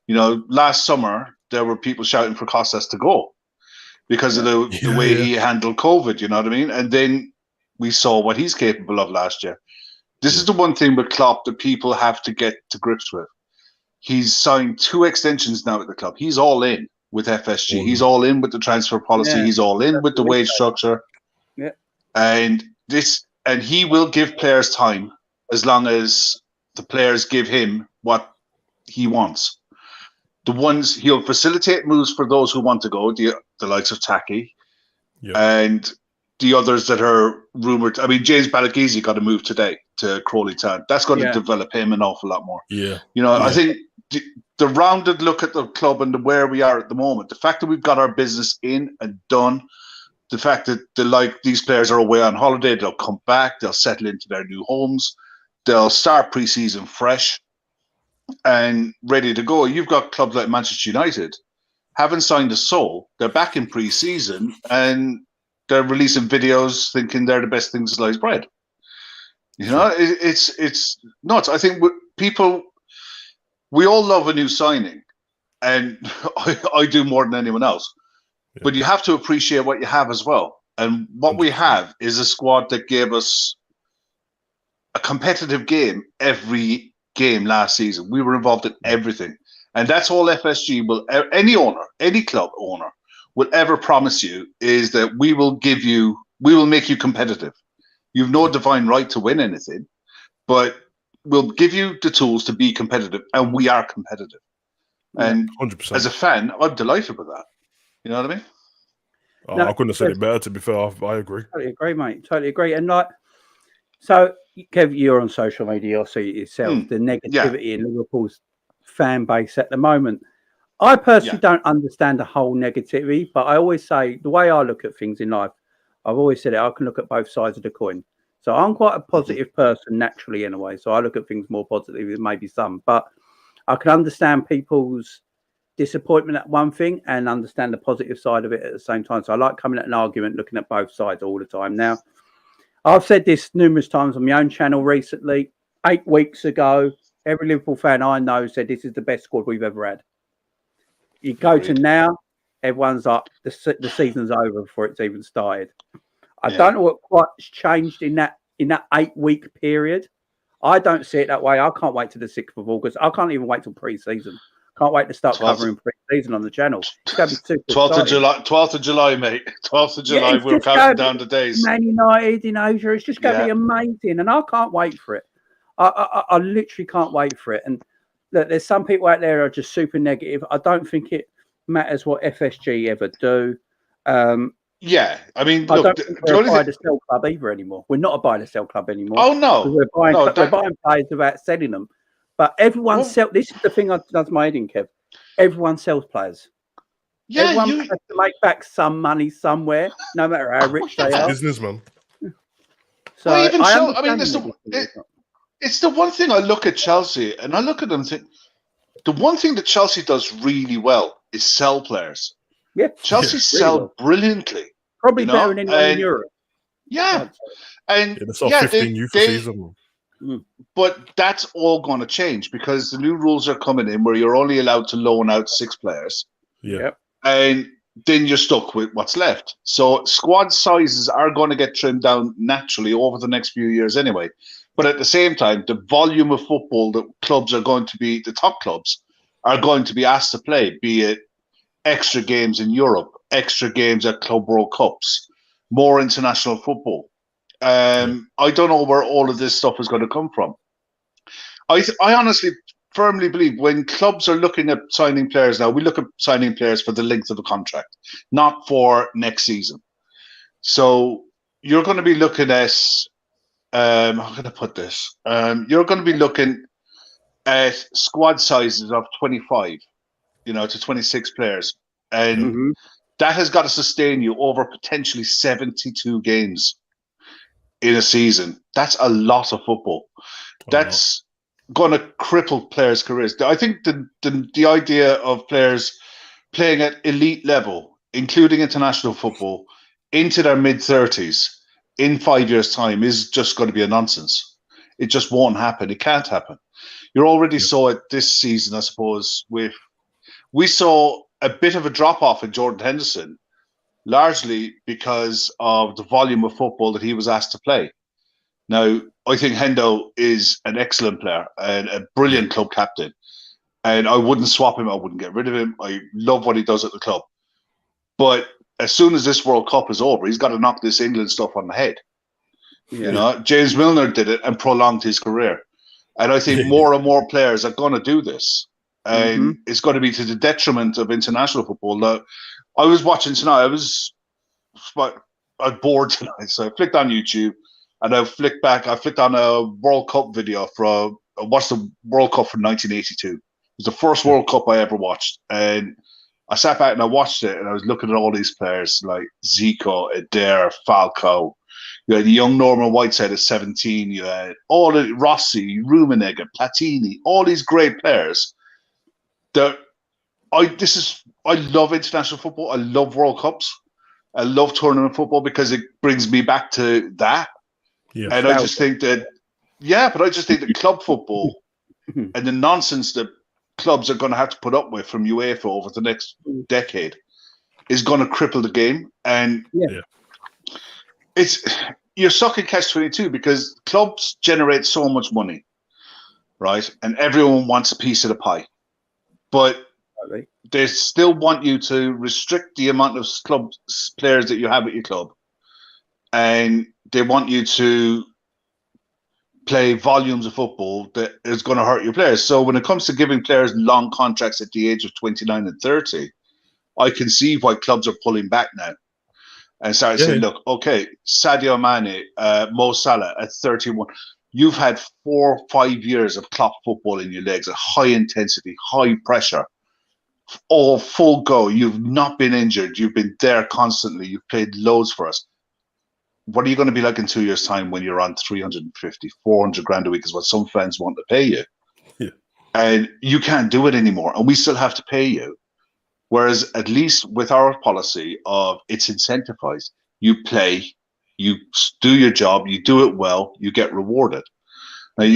I: You know, last summer there were people shouting for Costas to go because of the way he handled COVID. You know what I mean? And then we saw what he's capable of last year. This is the one thing with Klopp that people have to get to grips with. He's signed 2 extensions now at the club. He's all in with FSG. He's all in with the transfer policy. He's all in with the wage structure.
A: Yeah.
I: And he will give players time as long as the players give him what he wants. He'll facilitate moves for those who want to go, the likes of Taki, and the others that are rumored. I mean, James Balagizi got a move today to Crawley Town. That's going to develop him an awful lot more.
B: Yeah.
I: You know, I think the rounded look at the club and where we are at the moment, the fact that we've got our business in and done, the fact that these players are away on holiday, they'll come back, they'll settle into their new homes, they'll start pre-season fresh and ready to go. You've got clubs like Manchester United, haven't signed a soul. They're back in pre-season and they're releasing videos thinking they're the best thing since sliced bread. You know, it's nuts. I think we all love a new signing, and I do more than anyone else. Yeah. But you have to appreciate what you have as well. And what we have is a squad that gave us a competitive game every game last season. We were involved in everything. And that's all FSG will, any club owner will ever promise you, is that we will make you competitive. You've no divine right to win anything, but we'll give you the tools to be competitive, and we are competitive. And
B: 100%.
I: As a fan, I'm delighted with that. You know what I mean?
B: Oh, no, I couldn't have said it better, to be fair. I agree.
A: Totally agree, mate. Totally agree. And so, Kev, you're on social media, you'll see it yourself, the negativity in Liverpool's fan base at the moment. I personally don't understand the whole negativity, but I always say the way I look at things in life, I've always said it, I can look at both sides of the coin. So I'm quite a positive person naturally in a way. So I look at things more positively than maybe some, but I can understand people's disappointment at one thing and understand the positive side of it at the same time. So I like coming at an argument, looking at both sides all the time. Now, I've said this numerous times on my own channel recently. 8 weeks ago, every Liverpool fan I know said this is the best squad we've ever had. You go to now, everyone's like, the season's over before it's even started. I don't know what quite's changed in that 8-week period. I don't see it that way. I can't wait till the 6th of August. I can't even wait till pre-season. Can't wait to start covering pre-season on the channel. It's going to be super
I: 12th of July, mate. 12th of July, we're counting down the days.
A: Man United in Asia, it's just going to be amazing. And I can't wait for it. I literally can't wait for it. And look, there's some people out there who are just super negative. I don't think it matters what FSG ever do.
I: I mean,
A: I don't think we're a buy-to-sell club either anymore. We're not a buy-to-sell club anymore.
I: Oh, no.
A: We're buying players without selling them. But everyone sells. This is the thing that does my head in, Kev. Everyone sells players.
I: Yeah,
A: everyone has to make back some money somewhere, no matter how rich they are.
B: Businessman.
A: So
I: it's the one thing I look at Chelsea and I look at them and think, the one thing that Chelsea does really well is sell players.
A: Yeah,
I: Chelsea sell brilliantly.
A: Probably better than anyone in Europe.
I: Yeah, and
B: they saw 15 youth season.
I: But that's all going to change because the new rules are coming in where you're only allowed to loan out 6 players.
B: Yeah.
I: And then you're stuck with what's left. So squad sizes are going to get trimmed down naturally over the next few years anyway. But at the same time, the volume of football that clubs are going to be, the top clubs, are going to be asked to play, be it extra games in Europe, extra games at Club World Cups, more international football. I don't know where all of this stuff is going to come from. I honestly firmly believe when clubs are looking at signing players now, we look at signing players for the length of the contract, not for next season. So you're going to be looking at, how can I put this? You're going to be looking at squad sizes of 25, to 26 players. And that has got to sustain you over potentially 72 games in a season. That's a lot of football. That's going to cripple players' careers. I think the idea of players playing at elite level, including international football, into their mid-30s in 5 years' time is just going to be a nonsense. It just won't happen. It can't happen. You already saw it this season, I suppose. We saw a bit of a drop off in Jordan Henderson, largely because of the volume of football that he was asked to play. Now, I think Hendo is an excellent player and a brilliant club captain. And I wouldn't swap him. I wouldn't get rid of him. I love what he does at the club. But as soon as this World Cup is over, he's got to knock this England stuff on the head.
A: Yeah.
I: You know, James Milner did it and prolonged his career. And I think more and more players are going to do this. And it's going to be to the detriment of international football. Now, I was watching tonight. I was bored tonight. So I flicked on YouTube and I flicked back. I flicked on a World Cup video I watched the World Cup from 1982. It was the first World Cup I ever watched. And I sat back and I watched it and I was looking at all these players like Zico, Adair, Falcao. You had young Norman Whiteside at 17. You had all the Rossi, Rummenigge, Platini, all these great players. I love international football. I love World Cups. I love tournament football because it brings me back to that.
B: Yeah.
I: And I just think that, club football and the nonsense that clubs are going to have to put up with from UEFA over the next decade is going to cripple the game. And you're stuck in catch-22 because clubs generate so much money, right? And everyone wants a piece of the pie. But they still want you to restrict the amount of club players that you have at your club. And they want you to play volumes of football that is going to hurt your players. So when it comes to giving players long contracts at the age of 29 and 30, I can see why clubs are pulling back now and starting saying, look, okay, Sadio Mane, Mo Salah at 31, you've had 4 or 5 years of Klopp football in your legs, at high intensity, high pressure, all full go. You've not been injured. You've been there constantly. You've played loads for us. What are you going to be like in 2 years' time when you're on 350, 400 grand a week is what some fans want to pay you.
B: Yeah.
I: And you can't do it anymore. And we still have to pay you. Whereas at least with our policy of it's incentivized, you play, you do your job, you do it well, you get rewarded. Now,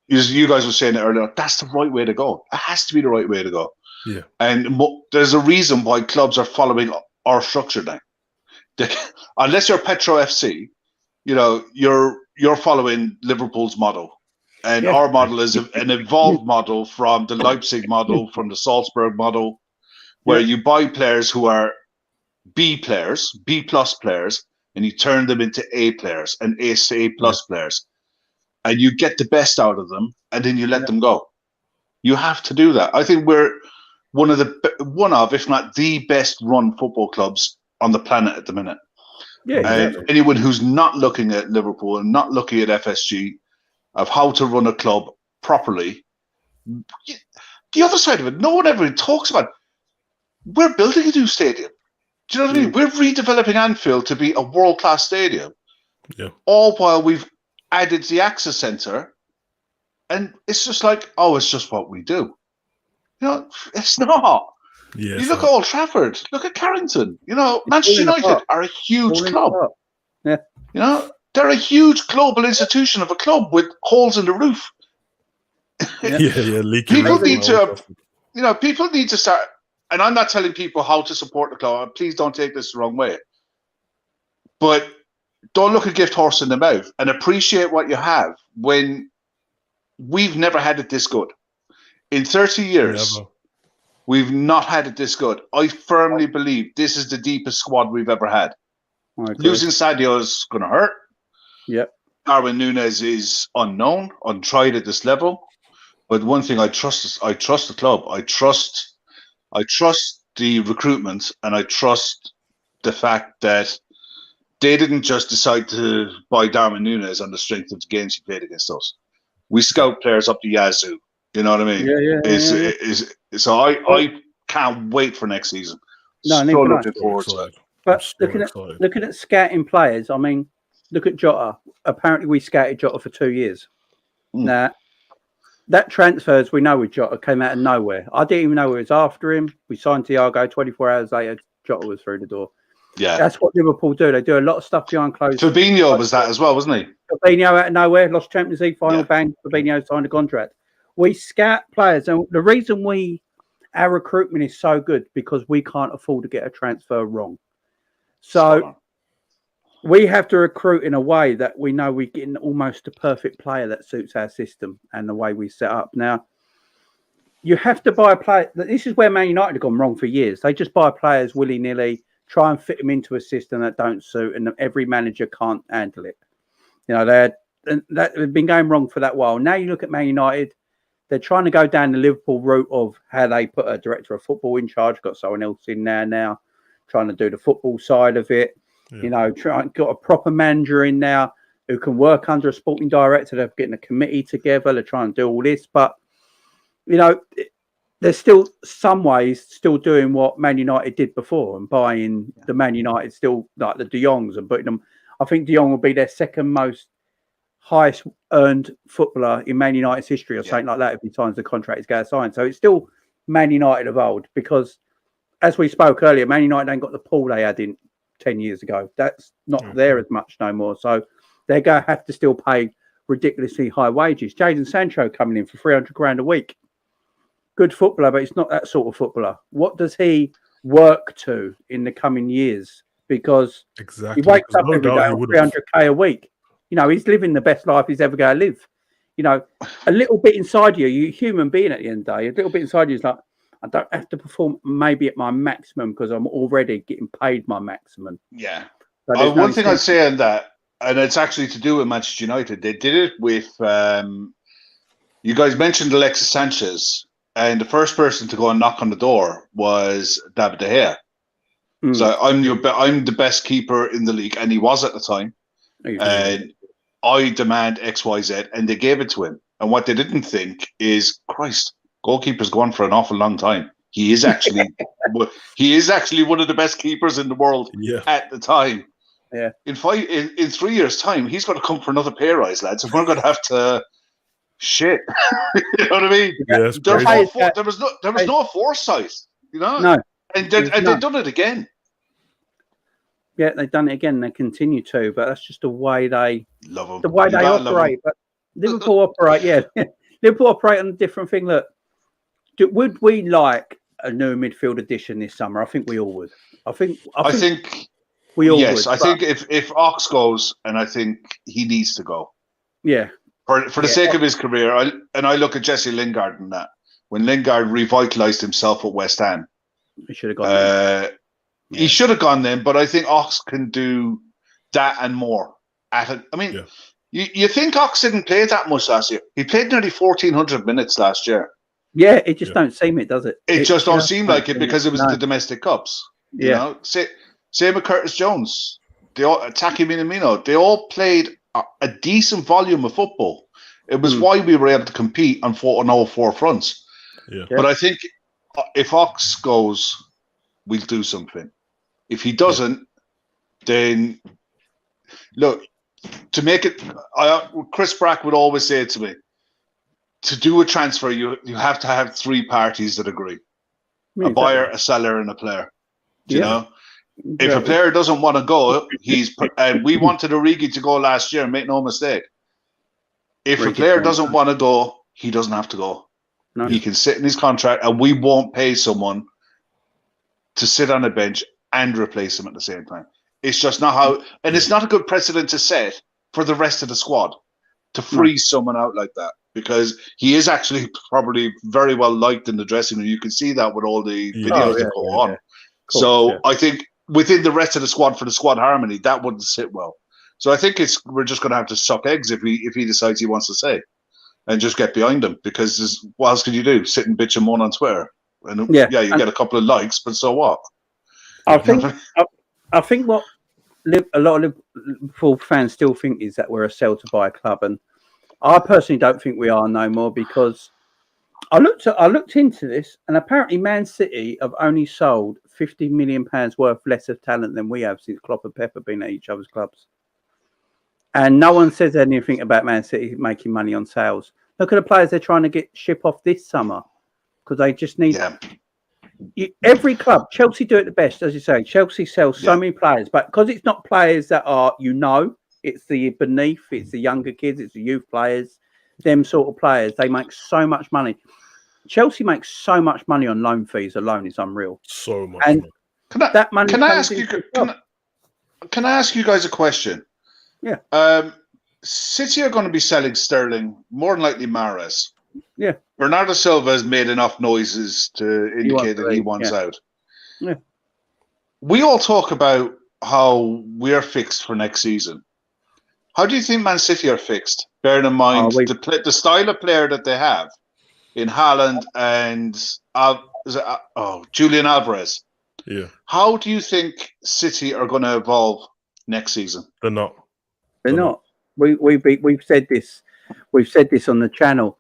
I: you guys were saying it earlier, that's the right way to go. It has to be the right way to go.
B: Yeah.
I: And there's a reason why clubs are following our structure now. Unless you're Petro FC, you know, you're following Liverpool's model. And our model is an evolved model from the Leipzig model, from the Salzburg model, where you buy players who are B players, B plus players, and you turn them into A players and A to A plus players. And you get the best out of them, and then you let them go. You have to do that. I think we're one of, if not the best run football clubs on the planet at the minute.
A: Yeah, exactly.
I: And anyone who's not looking at Liverpool and not looking at FSG of how to run a club properly, the other side of it, no one ever talks about. We're building a new stadium. Do you know what I mean? We're redeveloping Anfield to be a world-class stadium.
B: Yeah.
I: All while we've added the Access Centre, and it's just like, oh, it's just what we do. You know, it's not.
B: Yeah,
I: you look at Old Trafford, look at Carrington. You know, Manchester United are a huge club.
A: Yeah.
I: You know, they're a huge global institution of a club with holes in the roof.
B: Leaky
I: people
B: roof
I: need
B: and all
I: to, people need to start. And I'm not telling people how to support the club. Please don't take this the wrong way. But don't look a gift horse in the mouth and appreciate what you have when we've never had it this good. In 30 years, we've not had it this good. I firmly believe this is the deepest squad we've ever had. Losing Sadio is going to hurt.
A: Yep.
I: Darwin Núñez is unknown, untried at this level. But one thing I trust the club. I trust the recruitment, and I trust the fact that they didn't just decide to buy Darwin Núñez on the strength of the games he played against us. We scout players up the yazoo. You know what I mean? So I can't wait for next season.
A: No,
I: so looking forward to it.
A: But looking at scouting players, I mean, look at Jota. Apparently, we scouted Jota for 2 years. Now, that transfer, as we know with Jota, came out of nowhere. I didn't even know it was after him. We signed Thiago. 24 hours later, Jota was through the door.
I: Yeah.
A: That's what Liverpool do. They do a lot of stuff behind closed doors.
I: Fabinho was that as well, wasn't he?
A: Fabinho out of nowhere, lost Champions League final,
I: Yeah.
A: bang, Fabinho signed a contract. We scout players, and the reason our recruitment is so good because we can't afford to get a transfer wrong. So we have to recruit in a way that we know we're getting almost a perfect player that suits our system and the way we set up. Now, you have to buy a player. This is where Man United have gone wrong for years. They just buy players willy-nilly, try and fit them into a system that don't suit, and every manager can't handle it. You know, they've been going wrong for that while. Now you look at Man United, they're trying to go down the Liverpool route of how they put a director of football in charge, got someone else in there now, trying to do the football side of it. Yeah. You know, got a proper manager in now who can work under a sporting director. They're getting a committee together. They're trying to do all this. But, you know, there's still some ways still doing what Man United did before and buying the Man United still like the De Jongs and putting them. I think De Jong will be their second most highest earned footballer in Man United's history or something like that if he signs the contract he's going to sign. So it's still Man United of old because, as we spoke earlier, Man United ain't got the pool they had in 10 years ago. That's not there as much no more. So they're going to have to still pay ridiculously high wages. Jadon Sancho coming in for 300 grand a week. Good footballer, but it's not that sort of footballer. What does he work to in the coming years? Because he wakes up every day on 300k a week. You know, he's living the best life he's ever going to live. You know, a little bit inside you, you're a human being at the end of the day, a little bit inside you is like, I don't have to perform maybe at my maximum because I'm already getting paid my maximum.
I: Yeah. One thing I'd say on that, and it's actually to do with Manchester United, they did it with, you guys mentioned Alexis Sanchez, and the first person to go and knock on the door was David De Gea. So I'm the best keeper in the league, and he was at the time. And I demand X, Y, Z, and they gave it to him. And what they didn't think is, Christ, goalkeeper's gone for an awful long time. He is actually one of the best keepers in the world at the time.
A: Yeah.
I: In 3 years' time, he's going to come for another pay rise, lads, and we're going to have to shit. You know what I mean?
B: Yeah,
I: there was no foresight. You know?
A: No.
I: And they've done it again.
A: Yeah, they've done it again. They continue to, but that's just the way they
I: love them.
A: The way they operate. But Liverpool operate, Liverpool operate on a different thing. Look, would we like a new midfield addition this summer? I think we all would. I think we all would.
I: Yes, I think if Ox goes, and I think he needs to go.
A: Yeah.
I: For the sake of his career, I look at Jesse Lingard and that. When Lingard revitalised himself at West Ham,
A: he should have gone.
I: He should have gone then, but I think Ox can do that and more. You think Ox didn't play that much last year? He played nearly 1,400 minutes last year.
A: Yeah, it just don't seem it, does it?
I: It just don't seem like it because it was the domestic cups. You know, same with Curtis Jones. They all Taki Minamino. They all played a decent volume of football. It was why we were able to compete on all four fronts.
B: Yeah.
I: But I think if Ox goes, we'll do something. If he doesn't, then look, to make it, Chris Brack would always say to me, to do a transfer, you have to have three parties that agree. A buyer, a seller, and a player. You know? If a player doesn't want to go, we wanted Origi to go last year, make no mistake. If a player doesn't want to go, he doesn't have to go. No. He can sit in his contract, and we won't pay someone to sit on a bench and replace him at the same time. It's just not how, and it's not a good precedent to set for the rest of the squad to freeze someone out like that, because he is actually probably very well liked in the dressing room. You can see that with all the videos that go on. So I think within the rest of the squad, for the squad harmony, that wouldn't sit well. So I think we're just going to have to suck eggs if he decides he wants to stay, and just get behind him, because what else can you do? Sit and bitch and moan on Twitter, and you get a couple of likes, but so what?
A: I think what a lot of Liverpool fans still think is that we're a sell to buy club, and I personally don't think we are no more, because I looked into this, and apparently Man City have only sold £50 million worth less of talent than we have since Klopp and Pep have been at each other's clubs. And no one says anything about Man City making money on sales. Look at the players they're trying to ship off this summer, because they just need every club, Chelsea do it the best, as you say. Chelsea sells so
I: Yeah.
A: many players, but because it's not players that are, it's the beneath, it's the younger kids, it's the youth players, them sort of players. They make so much money. Chelsea makes so much money on loan fees alone; it's unreal.
B: So much.
A: And that money.
I: Can I ask you? Can I ask you guys a question?
A: Yeah.
I: City are going to be selling Sterling, more than likely Mahrez.
A: Yeah.
I: Bernardo Silva has made enough noises to indicate that he wants out.
A: Yeah.
I: We all talk about how we're fixed for next season. How do you think Man City are fixed? Bearing in mind the style of player that they have in Haaland and Julian Alvarez.
B: Yeah.
I: How do you think City are going to evolve next season?
B: They're not.
A: They're not. We've said this. We've said this on the channel.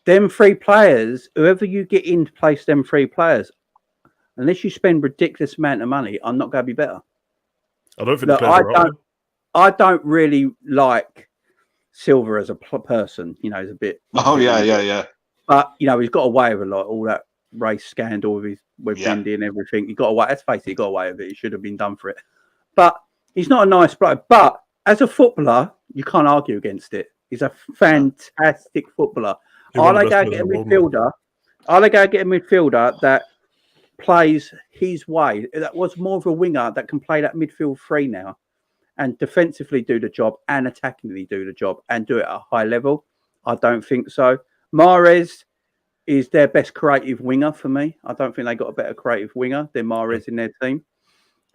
A: Them three players, whoever you get in to place them three players, unless you spend ridiculous amount of money, I'm not going to be better.
B: I don't think the players are out.
A: I don't really like Silva as a person. He's a bit.
I: Oh yeah.
A: But he's got away with all that race scandal with Indy and everything. He got away. Let's face it, he got away with it. He should have been done for it. But he's not a nice player. But as a footballer, you can't argue against it. He's a fantastic footballer. I'll go get a midfielder. I'll go get a midfielder that plays his way. That was more of a winger that can play that midfield three now, and defensively do the job and attackingly do the job and do it at a high level. I don't think so. Mahrez is their best creative winger for me. I don't think they got a better creative winger than Mahrez in their team.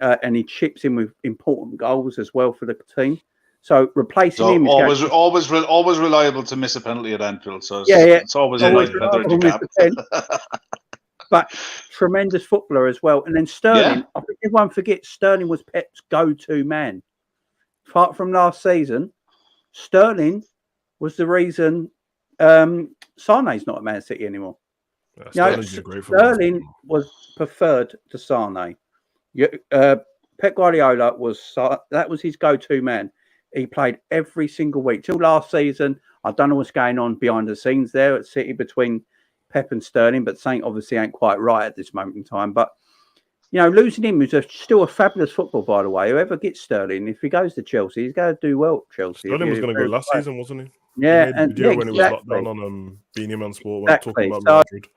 A: And he chips in with important goals as well for the team. So replacing him is
I: always reliable to miss a penalty at Anfield. So it's always a nice feather in your cap.
A: But tremendous footballer as well. And then Sterling, I think everyone forgets Sterling was Pep's go-to man. Apart from last season, Sterling was the reason Sane's not at Man City anymore. Sterling was preferred to Sane. Pep Guardiola that was his go-to man. He played every single week till last season. I don't know what's going on behind the scenes there at City between Pep and Sterling, but something obviously ain't quite right at this moment in time. But losing him is still a fabulous football, by the way. Whoever gets Sterling, if he goes to Chelsea, he's going to do well at Chelsea.
B: Sterling was going to go last season, wasn't he?
A: Yeah,
B: and when it was locked down on Beanie Man Sport, when talking about Madrid.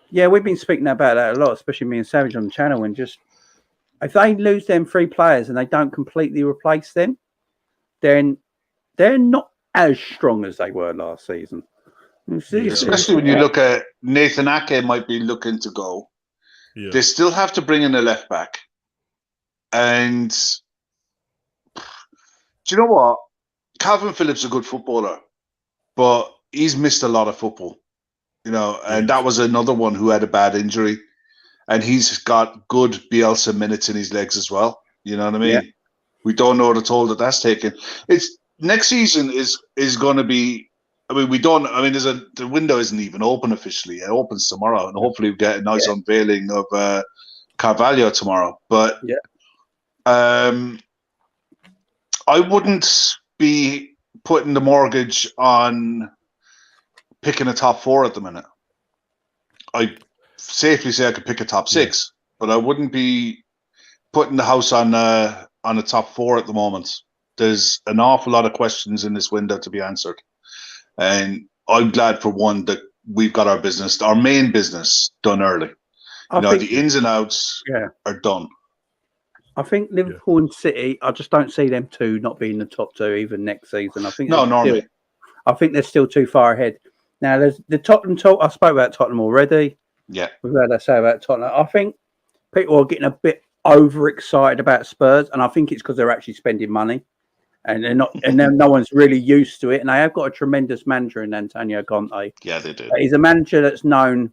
A: Yeah, we've been speaking about that a lot, especially me and Savage on the channel. And just if they lose them three players and they don't completely replace them, then they're not as strong as they were last season.
I: Especially when you look at Nathan Ake might be looking to go. Yeah. They still have to bring in a left back. And do you know what? Calvin Phillips is a good footballer, but he's missed a lot of football. And that was another one who had a bad injury. And he's got good Bielsa minutes in his legs as well. You know what I mean? Yeah. We don't know the toll that's taken. It's next season is going to be. The window isn't even open officially. It opens tomorrow, and hopefully we get a nice unveiling of Carvalho tomorrow. But I wouldn't be putting the mortgage on picking a top four at the minute. I safely say I could pick a top six, but I wouldn't be putting the house on a top four at the moment. There's an awful lot of questions in this window to be answered. And I'm glad for one that we've got our main business done early. The ins and outs are done.
A: I think Liverpool and City, I just don't see them two not being the top two even next season. I think I think they're still too far ahead. Now, there's the Tottenham talk. I spoke about Tottenham already.
I: Yeah.
A: We've heard that say about Tottenham. I think people are getting a bit overexcited about Spurs, and I think it's because they're actually spending money. And they're not, and then no one's really used to it. And they have got a tremendous manager in Antonio Conte.
I: Yeah, they do.
A: He's a manager that's known.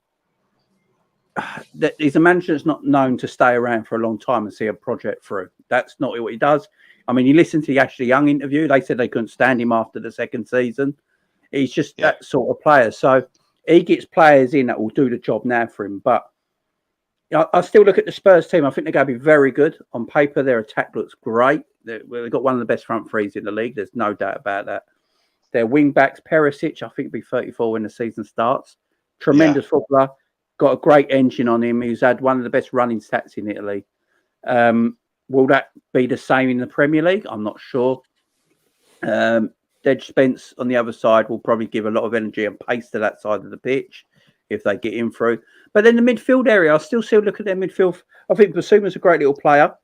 A: He's a manager that's not known to stay around for a long time and see a project through. That's not what he does. I mean, you listen to the Ashley Young interview. They said they couldn't stand him after the second season. He's just that sort of player. So he gets players in that will do the job now for him. But I still look at the Spurs team. I think they're going to be very good. On paper, their attack looks great. They've got one of the best front threes in the league. There's no doubt about that. Their wing backs, Perisic, I think will be 34 when the season starts. Tremendous footballer. got a great engine on him. He's had one of the best running stats in Italy. Will that be the same in the Premier League? I'm not sure. Dej Spence on the other side will probably give a lot of energy and pace to that side of the pitch if they get in through. But then the midfield area, I still look at their midfield. I think Basuma's a great little player.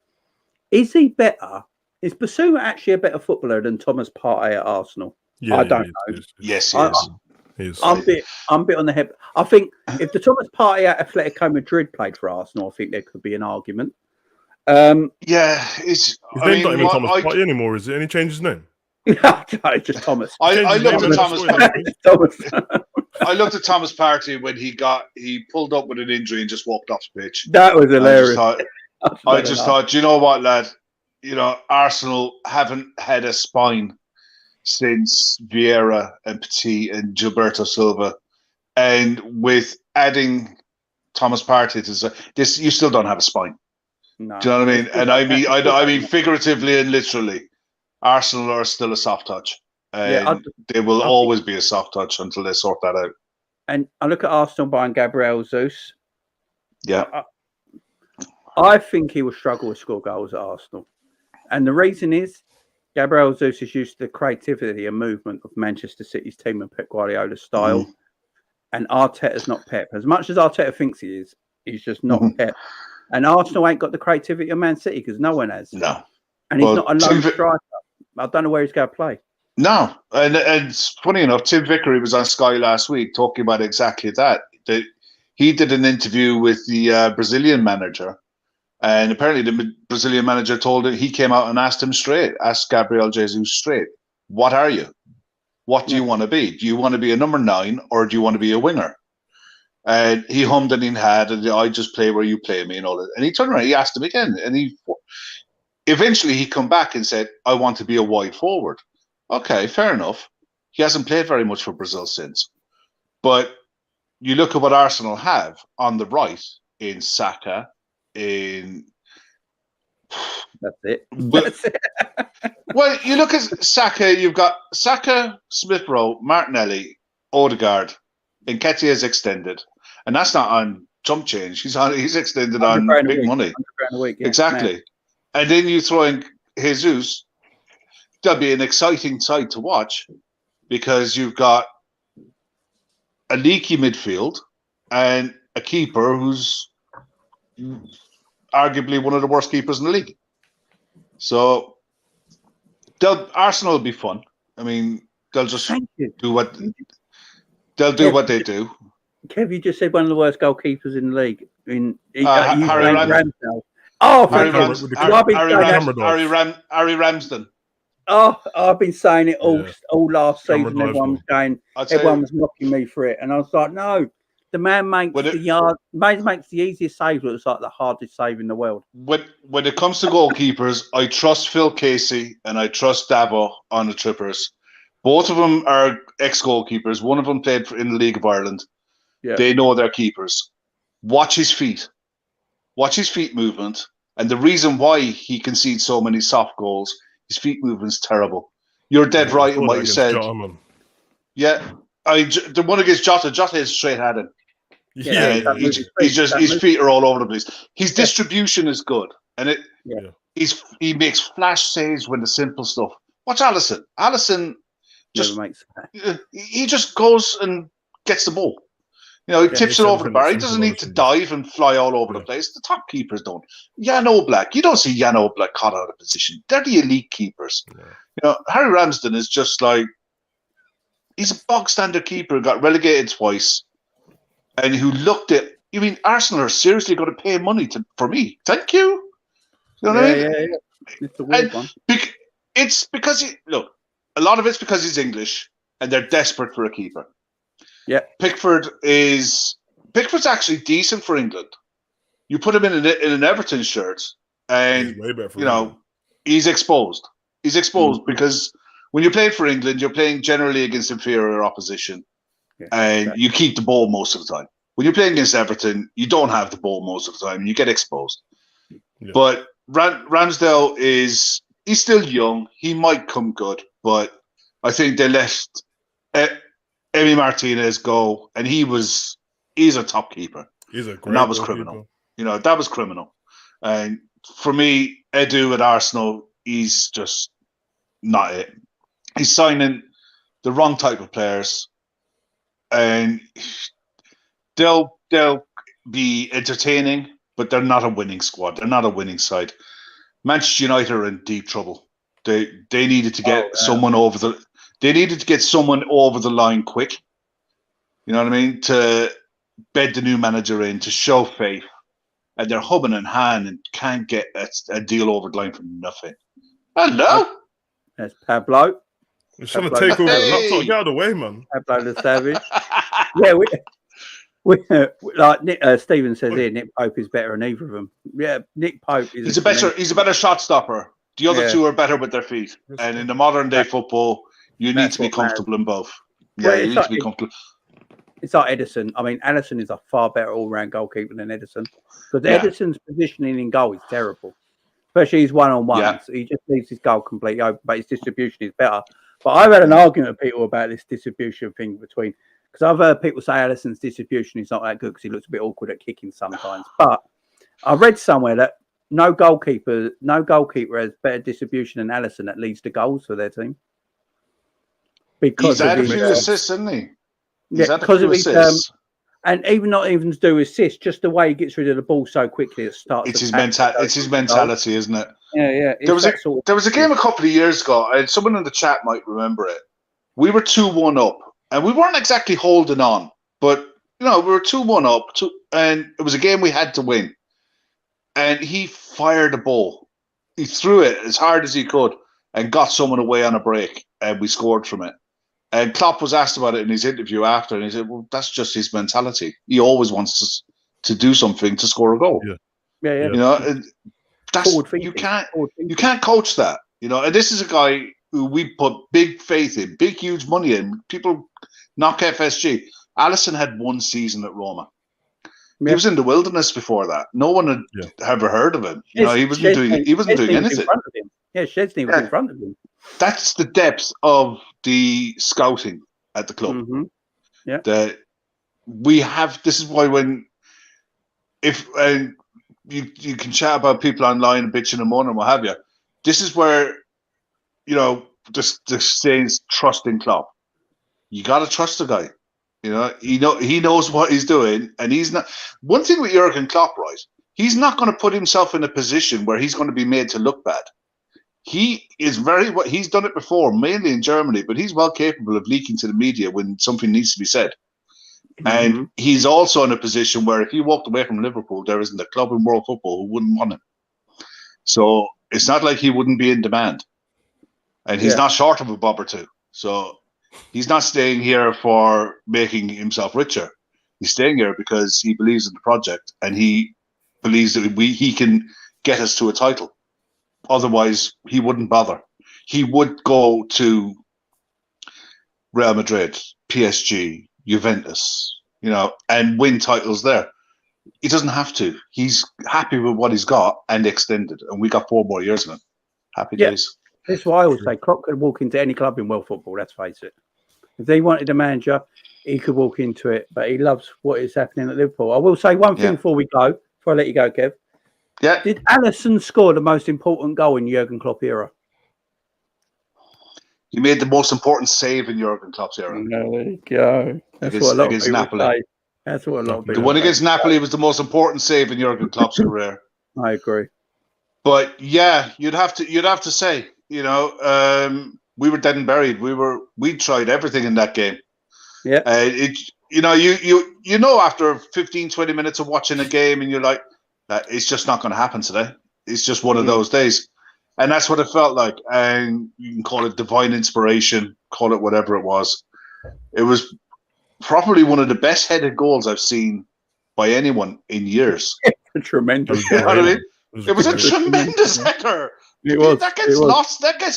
A: Is he better? Is Basuma actually a better footballer than Thomas Partey at Arsenal?
B: Yeah,
A: I don't know.
I: Yes, he is.
A: I'm a bit on the head. I think if the Thomas Partey at Atletico Madrid played for Arsenal, I think there could be an argument.
I: Yeah, it's.
B: His name's not even Thomas Partey anymore, is it? Any change his name?
A: No, it's just Thomas.
I: I looked at Thomas.
A: Thomas.
I: I looked at Thomas Partey when he pulled up with an injury and just walked off the pitch.
A: That was hilarious.
I: I just thought, you know what, lad? You know, Arsenal haven't had a spine since Vieira and Petit and Gilberto Silva, and with adding Thomas Partey to this, you still don't have a spine.
A: No.
I: Do you know what I mean? And I mean figuratively and literally, Arsenal are still a soft touch, and they will always be a soft touch until they sort that out.
A: And I look at Arsenal buying Gabriel Jesus.
I: Yeah,
A: I think he will struggle to score goals at Arsenal, and the reason is Gabriel Jesus is used to the creativity and movement of Manchester City's team and Pep Guardiola's style, and Arteta's not Pep. As much as Arteta thinks he is, he's just not Pep. And Arsenal ain't got the creativity of Man City because no one has.
I: No,
A: and he's not a lone striker. I don't know where he's going to play.
I: No, and it's funny enough, Tim Vickery was on Sky last week talking about exactly that. He did an interview with the Brazilian manager, and apparently the Brazilian manager told him, he came out and asked Gabriel Jesus straight, what are you? What do you want to be? Do you want to be a number 9 or do you want to be a winger? And he hummed and he had, and I just play where you play me and all that. And he turned around, he asked him again, and eventually he come back and said, I want to be a wide forward. Okay, fair enough. He hasn't played very much for Brazil since. But you look at what Arsenal have on the right in Saka, in...
A: That's it.
I: Well, you look at Saka, you've got Saka, Smith-Rowe, Martinelli, Odegaard, and Nketiah is extended. And that's not on jump change. He's extended on big money.
A: A week,
I: exactly. Man. And then you throw in Jesus. That'll be an exciting side to watch because you've got a leaky midfield and a keeper who's arguably one of the worst keepers in the league. So Arsenal will be fun. I mean, they'll just do what they do.
A: Kev, you just said one of the worst goalkeepers in the league.
I: Harry
A: Ramsdale. Oh,
I: Harry Ramsden.
A: Oh, I've been saying it all last season. Everyone was mocking me for it, and I was like, no, the man makes makes the easiest save look like the hardest save in the world.
I: When it comes to goalkeepers, I trust Phil Casey and I trust Davo on the trippers. Both of them are ex-goalkeepers. One of them played in the League of Ireland. Yeah. They know their keepers. Watch his feet. Watch his feet movement. And the reason why he concedes so many soft goals, his feet movement's terrible. You're dead right in what you said. Yeah. The one against Jota is straight at him. Yeah, his feet are all over the place. His distribution is good. And he makes flash saves when the simple stuff. Watch Alisson. Alisson he just goes and gets the ball. You know, he tips it over the bar. He doesn't need to dive and fly all over the place. The top keepers don't. Jan Oblak, you don't see Jan Oblak caught out of position. They're the elite keepers. Yeah. You know, Harry Ramsden is just like, he's a bog standard keeper who got relegated twice and who looked at, you mean Arsenal are seriously going to pay money for me? Thank you. You know what I mean?
A: Yeah. It's a weird one.
I: It's because, look, a lot of it's because he's English and they're desperate for a keeper.
A: Yeah,
I: Pickford's actually decent for England. You put him in an Everton shirt, and he's exposed. He's exposed because when you're playing for England, you're playing generally against inferior opposition, and you keep the ball most of the time. When you're playing against Everton, you don't have the ball most of the time, and you get exposed. Yeah. But Ramsdale he's still young. He might come good, but I think they left Emi Martinez go, and he's a top keeper.
B: He's a great
I: and that was
B: goalkeeper.
I: criminal. You know, that was criminal. And for me, Edu at Arsenal, he's just not it. He's signing the wrong type of players, and they'll be entertaining, but they're not a winning squad. They're not a winning side. Manchester United are in deep trouble. They needed to get someone over the. They needed to get someone over the line quick. You know what I mean? To bed the new manager in, to show faith, and they're hubbing and hand and can't get a deal over the line for nothing. Hello,
A: that's Pablo.
B: He's trying to take over the laptop. Get out of the way, man.
A: Pablo the Savage. Yeah, we like Nick, Stephen says here, Nick Pope is better than either of them. Yeah, Nick Pope is.
I: He's a better shot stopper. The other two are better with their feet. And in the modern day football, you need to be comfortable in both. Yeah, you need to be comfortable.
A: It's like Edison. I mean, Alisson is a far better all-round goalkeeper than Edison. Because Edison's positioning in goal is terrible. Especially his one-on-ones. Yeah. He just leaves his goal completely open, but his distribution is better. But I've had an argument with people about this distribution thing between... Because I've heard people say Alisson's distribution is not that good because he looks a bit awkward at kicking sometimes. But I read somewhere that no goalkeeper has better distribution than Alisson that leads to goals for their team.
I: Because he's had a few assists, isn't he?
A: Yeah, because of his and even not even to do with assists, just the way he gets rid of the ball so quickly it starts.
I: It's his mentality. It's his mentality, isn't it?
A: Yeah.
I: There was a game a couple of years ago, and someone in the chat might remember it. We were 2-1 up, and we weren't exactly holding on, but we were 2-1 up, and it was a game we had to win. And he fired the ball. He threw it as hard as he could and got someone away on a break, and we scored from it. And Klopp was asked about it in his interview after, and he said, "Well, that's just his mentality. He always wants to do something to score a goal."
A: Yeah.
I: That's you can't coach that. And this is a guy who we put big faith in, big huge money in. People knock FSG. Alisson had one season at Roma. He was in the wilderness before that. No one had ever heard of him. He wasn't doing anything.
A: Chesney was in front of him.
I: That's the depth of the scouting at the club.
A: Mm-hmm. Yeah.
I: That we have. This is why you can chat about people online and bitching and moaning and what have you. This is where the saying trust in Klopp. You got to trust the guy. He knows what he's doing, and he's not. One thing with Jurgen Klopp, right? He's not going to put himself in a position where he's going to be made to look bad. He is he's done it before, mainly in Germany, but he's well capable of leaking to the media when something needs to be said. Mm-hmm. And he's also in a position where if he walked away from Liverpool, there isn't a club in world football who wouldn't want him. So it's not like he wouldn't be in demand. And he's not short of a bob or two. So he's not staying here for making himself richer. He's staying here because he believes in the project and he believes that he can get us to a title. Otherwise, he wouldn't bother. He would go to Real Madrid, PSG, Juventus, and win titles there. He doesn't have to. He's happy with what he's got and extended. And we got 4 more years of him. Happy days.
A: That's why I always say Klopp could walk into any club in world football, let's face it. If they wanted a manager, he could walk into it. But he loves what is happening at Liverpool. I will say one thing before I let you go, Kev.
I: Yeah.
A: Did Alisson score the most important goal in Jurgen Klopp era?
I: He made the most important save in Jurgen Klopp's era.
A: There you go. That's what a lot of people
I: Napoli.
A: say. That's what a lot of people
I: The one against Napoli was the most important save in Jurgen Klopp's career.
A: I agree.
I: But yeah, you'd have to say, we were dead and buried. We tried everything in that game.
A: Yeah.
I: After 15, 20 minutes of watching a game and you're like, it's just not going to happen today. It's just one of those days. And that's what it felt like. And you can call it divine inspiration, call it whatever it was. It was probably one of the best headed goals I've seen by anyone in years.
A: Tremendous.
I: You know what I mean? It was a tremendous header. That gets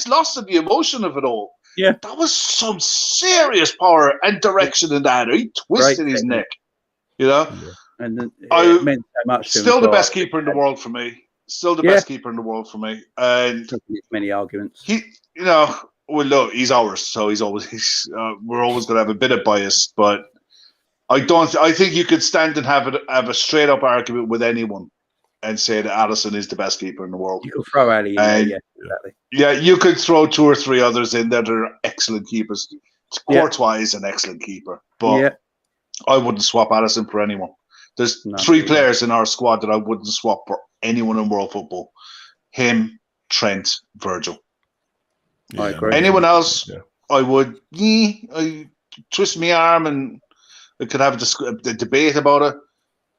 I: lost in the emotion of it all.
A: Yeah.
I: That was some serious power and direction in the header. He twisted his neck. Yeah. And then it meant so much. Still the best keeper in the world for me. Best keeper in the world for me. And
A: many arguments.
I: Look, he's ours, so we're always going to have a bit of bias. But I think you could stand and have a straight up argument with anyone and say that Alisson is the best keeper in the world.
A: You could throw Ali in there, yeah, exactly.
I: Yeah, you could throw 2 or 3 others in there that are excellent keepers. Courtois is an excellent keeper, but I wouldn't swap Alisson for anyone. There's 3 players in our squad that I wouldn't swap for anyone in world football. Him, Trent, Virgil.
A: I agree.
I: Anyone else, I would I twist my arm and I could have a debate about it,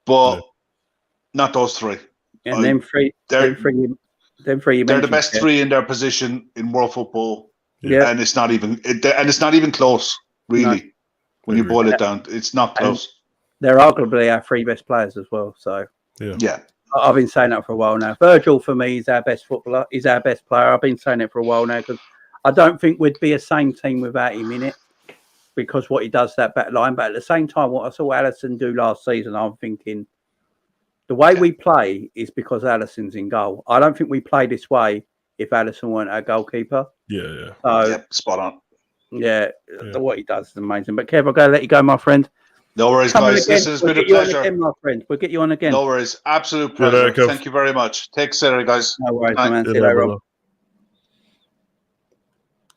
I: but not those 3.
A: And them three,
I: they're the best 3 in their position in world football.
A: Yeah,
I: and it's not even close, really. When you boil it down, it's not close.
A: And they're arguably our 3 best players as well. So
I: yeah,
A: I've been saying that for a while now. Virgil for me is our best footballer. He's our best player. I've been saying it for a while now because I don't think we'd be a same team without him in it because what he does that back line. But at the same time, what I saw Alisson do last season, I'm thinking the way we play is because Alisson's in goal. I don't think we play this way if Alisson weren't our goalkeeper. So,
I: spot on.
A: What he does is amazing. But Kev, I'm going to let you go, my friend.
I: No worries, guys. This has been a pleasure.
A: Again, my friend. We'll get you on again.
I: No worries. Absolute pleasure. Thank you very much. Take care, guys.
A: No worries, man. See you later on.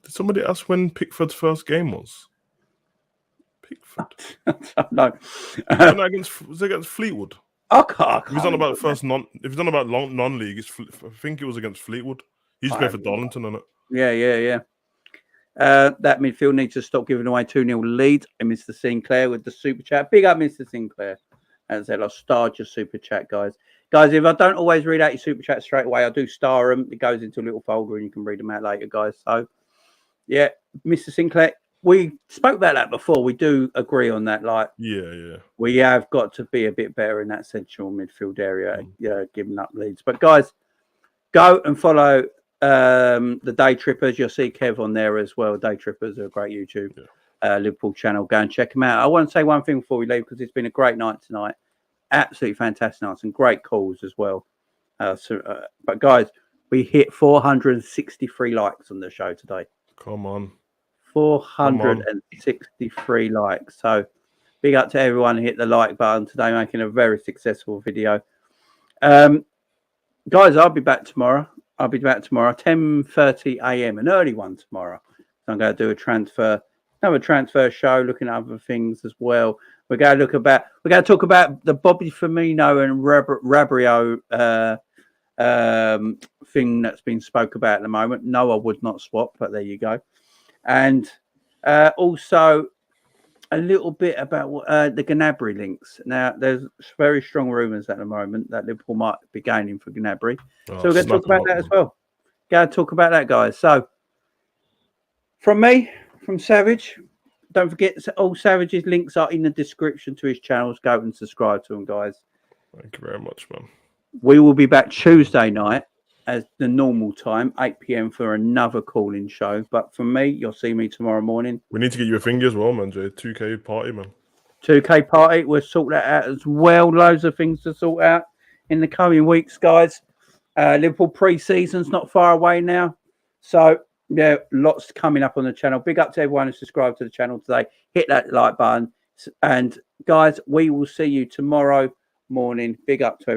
B: Did somebody ask when Pickford's first game was? Pickford?
A: No.
B: Was it against Fleetwood?
A: I can't.
B: If he's on about non-league, I think it was against Fleetwood. He's playing for Darlington, isn't it?
A: Yeah. That midfield needs to stop giving away 2-0 lead. And Mr. Sinclair with the super chat. Big up, Mr. Sinclair. As I said, I'll star your super chat, guys. Guys, if I don't always read out your super chat straight away, I do star them. It goes into a little folder and you can read them out later, guys. So, yeah, Mr. Sinclair, we spoke about that before. We do agree on that. Like, we have got to be a bit better in that central midfield area, giving up leads. But, guys, go and follow the Day Trippers. You'll see Kev on there as well. Day Trippers are a great YouTube Liverpool channel. Go and check them out. I want to say one thing before we leave because it's been a great night tonight. Absolutely fantastic night. Some great calls as well. But guys, we hit 463 likes on the show today.
B: Come on.
A: 463 likes. So big up to everyone who hit the like button today, making a very successful video. Guys, I'll be back tomorrow. 10:30 a.m. An early one tomorrow. So I'm going to do another transfer show, looking at other things as well. We're going to talk about the Bobby Firmino and Rabrio thing that's been spoke about at the moment. No, I would not swap, but there you go. And also a little bit about the Gnabry links. Now, there's very strong rumours at the moment that Liverpool might be gaining for Gnabry. So we're going to talk about that as well. Going to talk about that, guys. So, from me, from Savage, don't forget, all Savage's links are in the description to his channels. Go and subscribe to them, guys.
B: Thank you very much, man.
A: We will be back Tuesday night as the normal time, 8 p.m. for another call-in show. But for me, you'll see me tomorrow morning.
B: We need to get you a finger as well, man, Jay. 2K party, man.
A: 2K party. We'll sort that out as well. Loads of things to sort out in the coming weeks, guys. Liverpool pre-season's not far away now. So, yeah, lots coming up on the channel. Big up to everyone who subscribed to the channel today. Hit that like button. And, guys, we will see you tomorrow morning. Big up to everyone.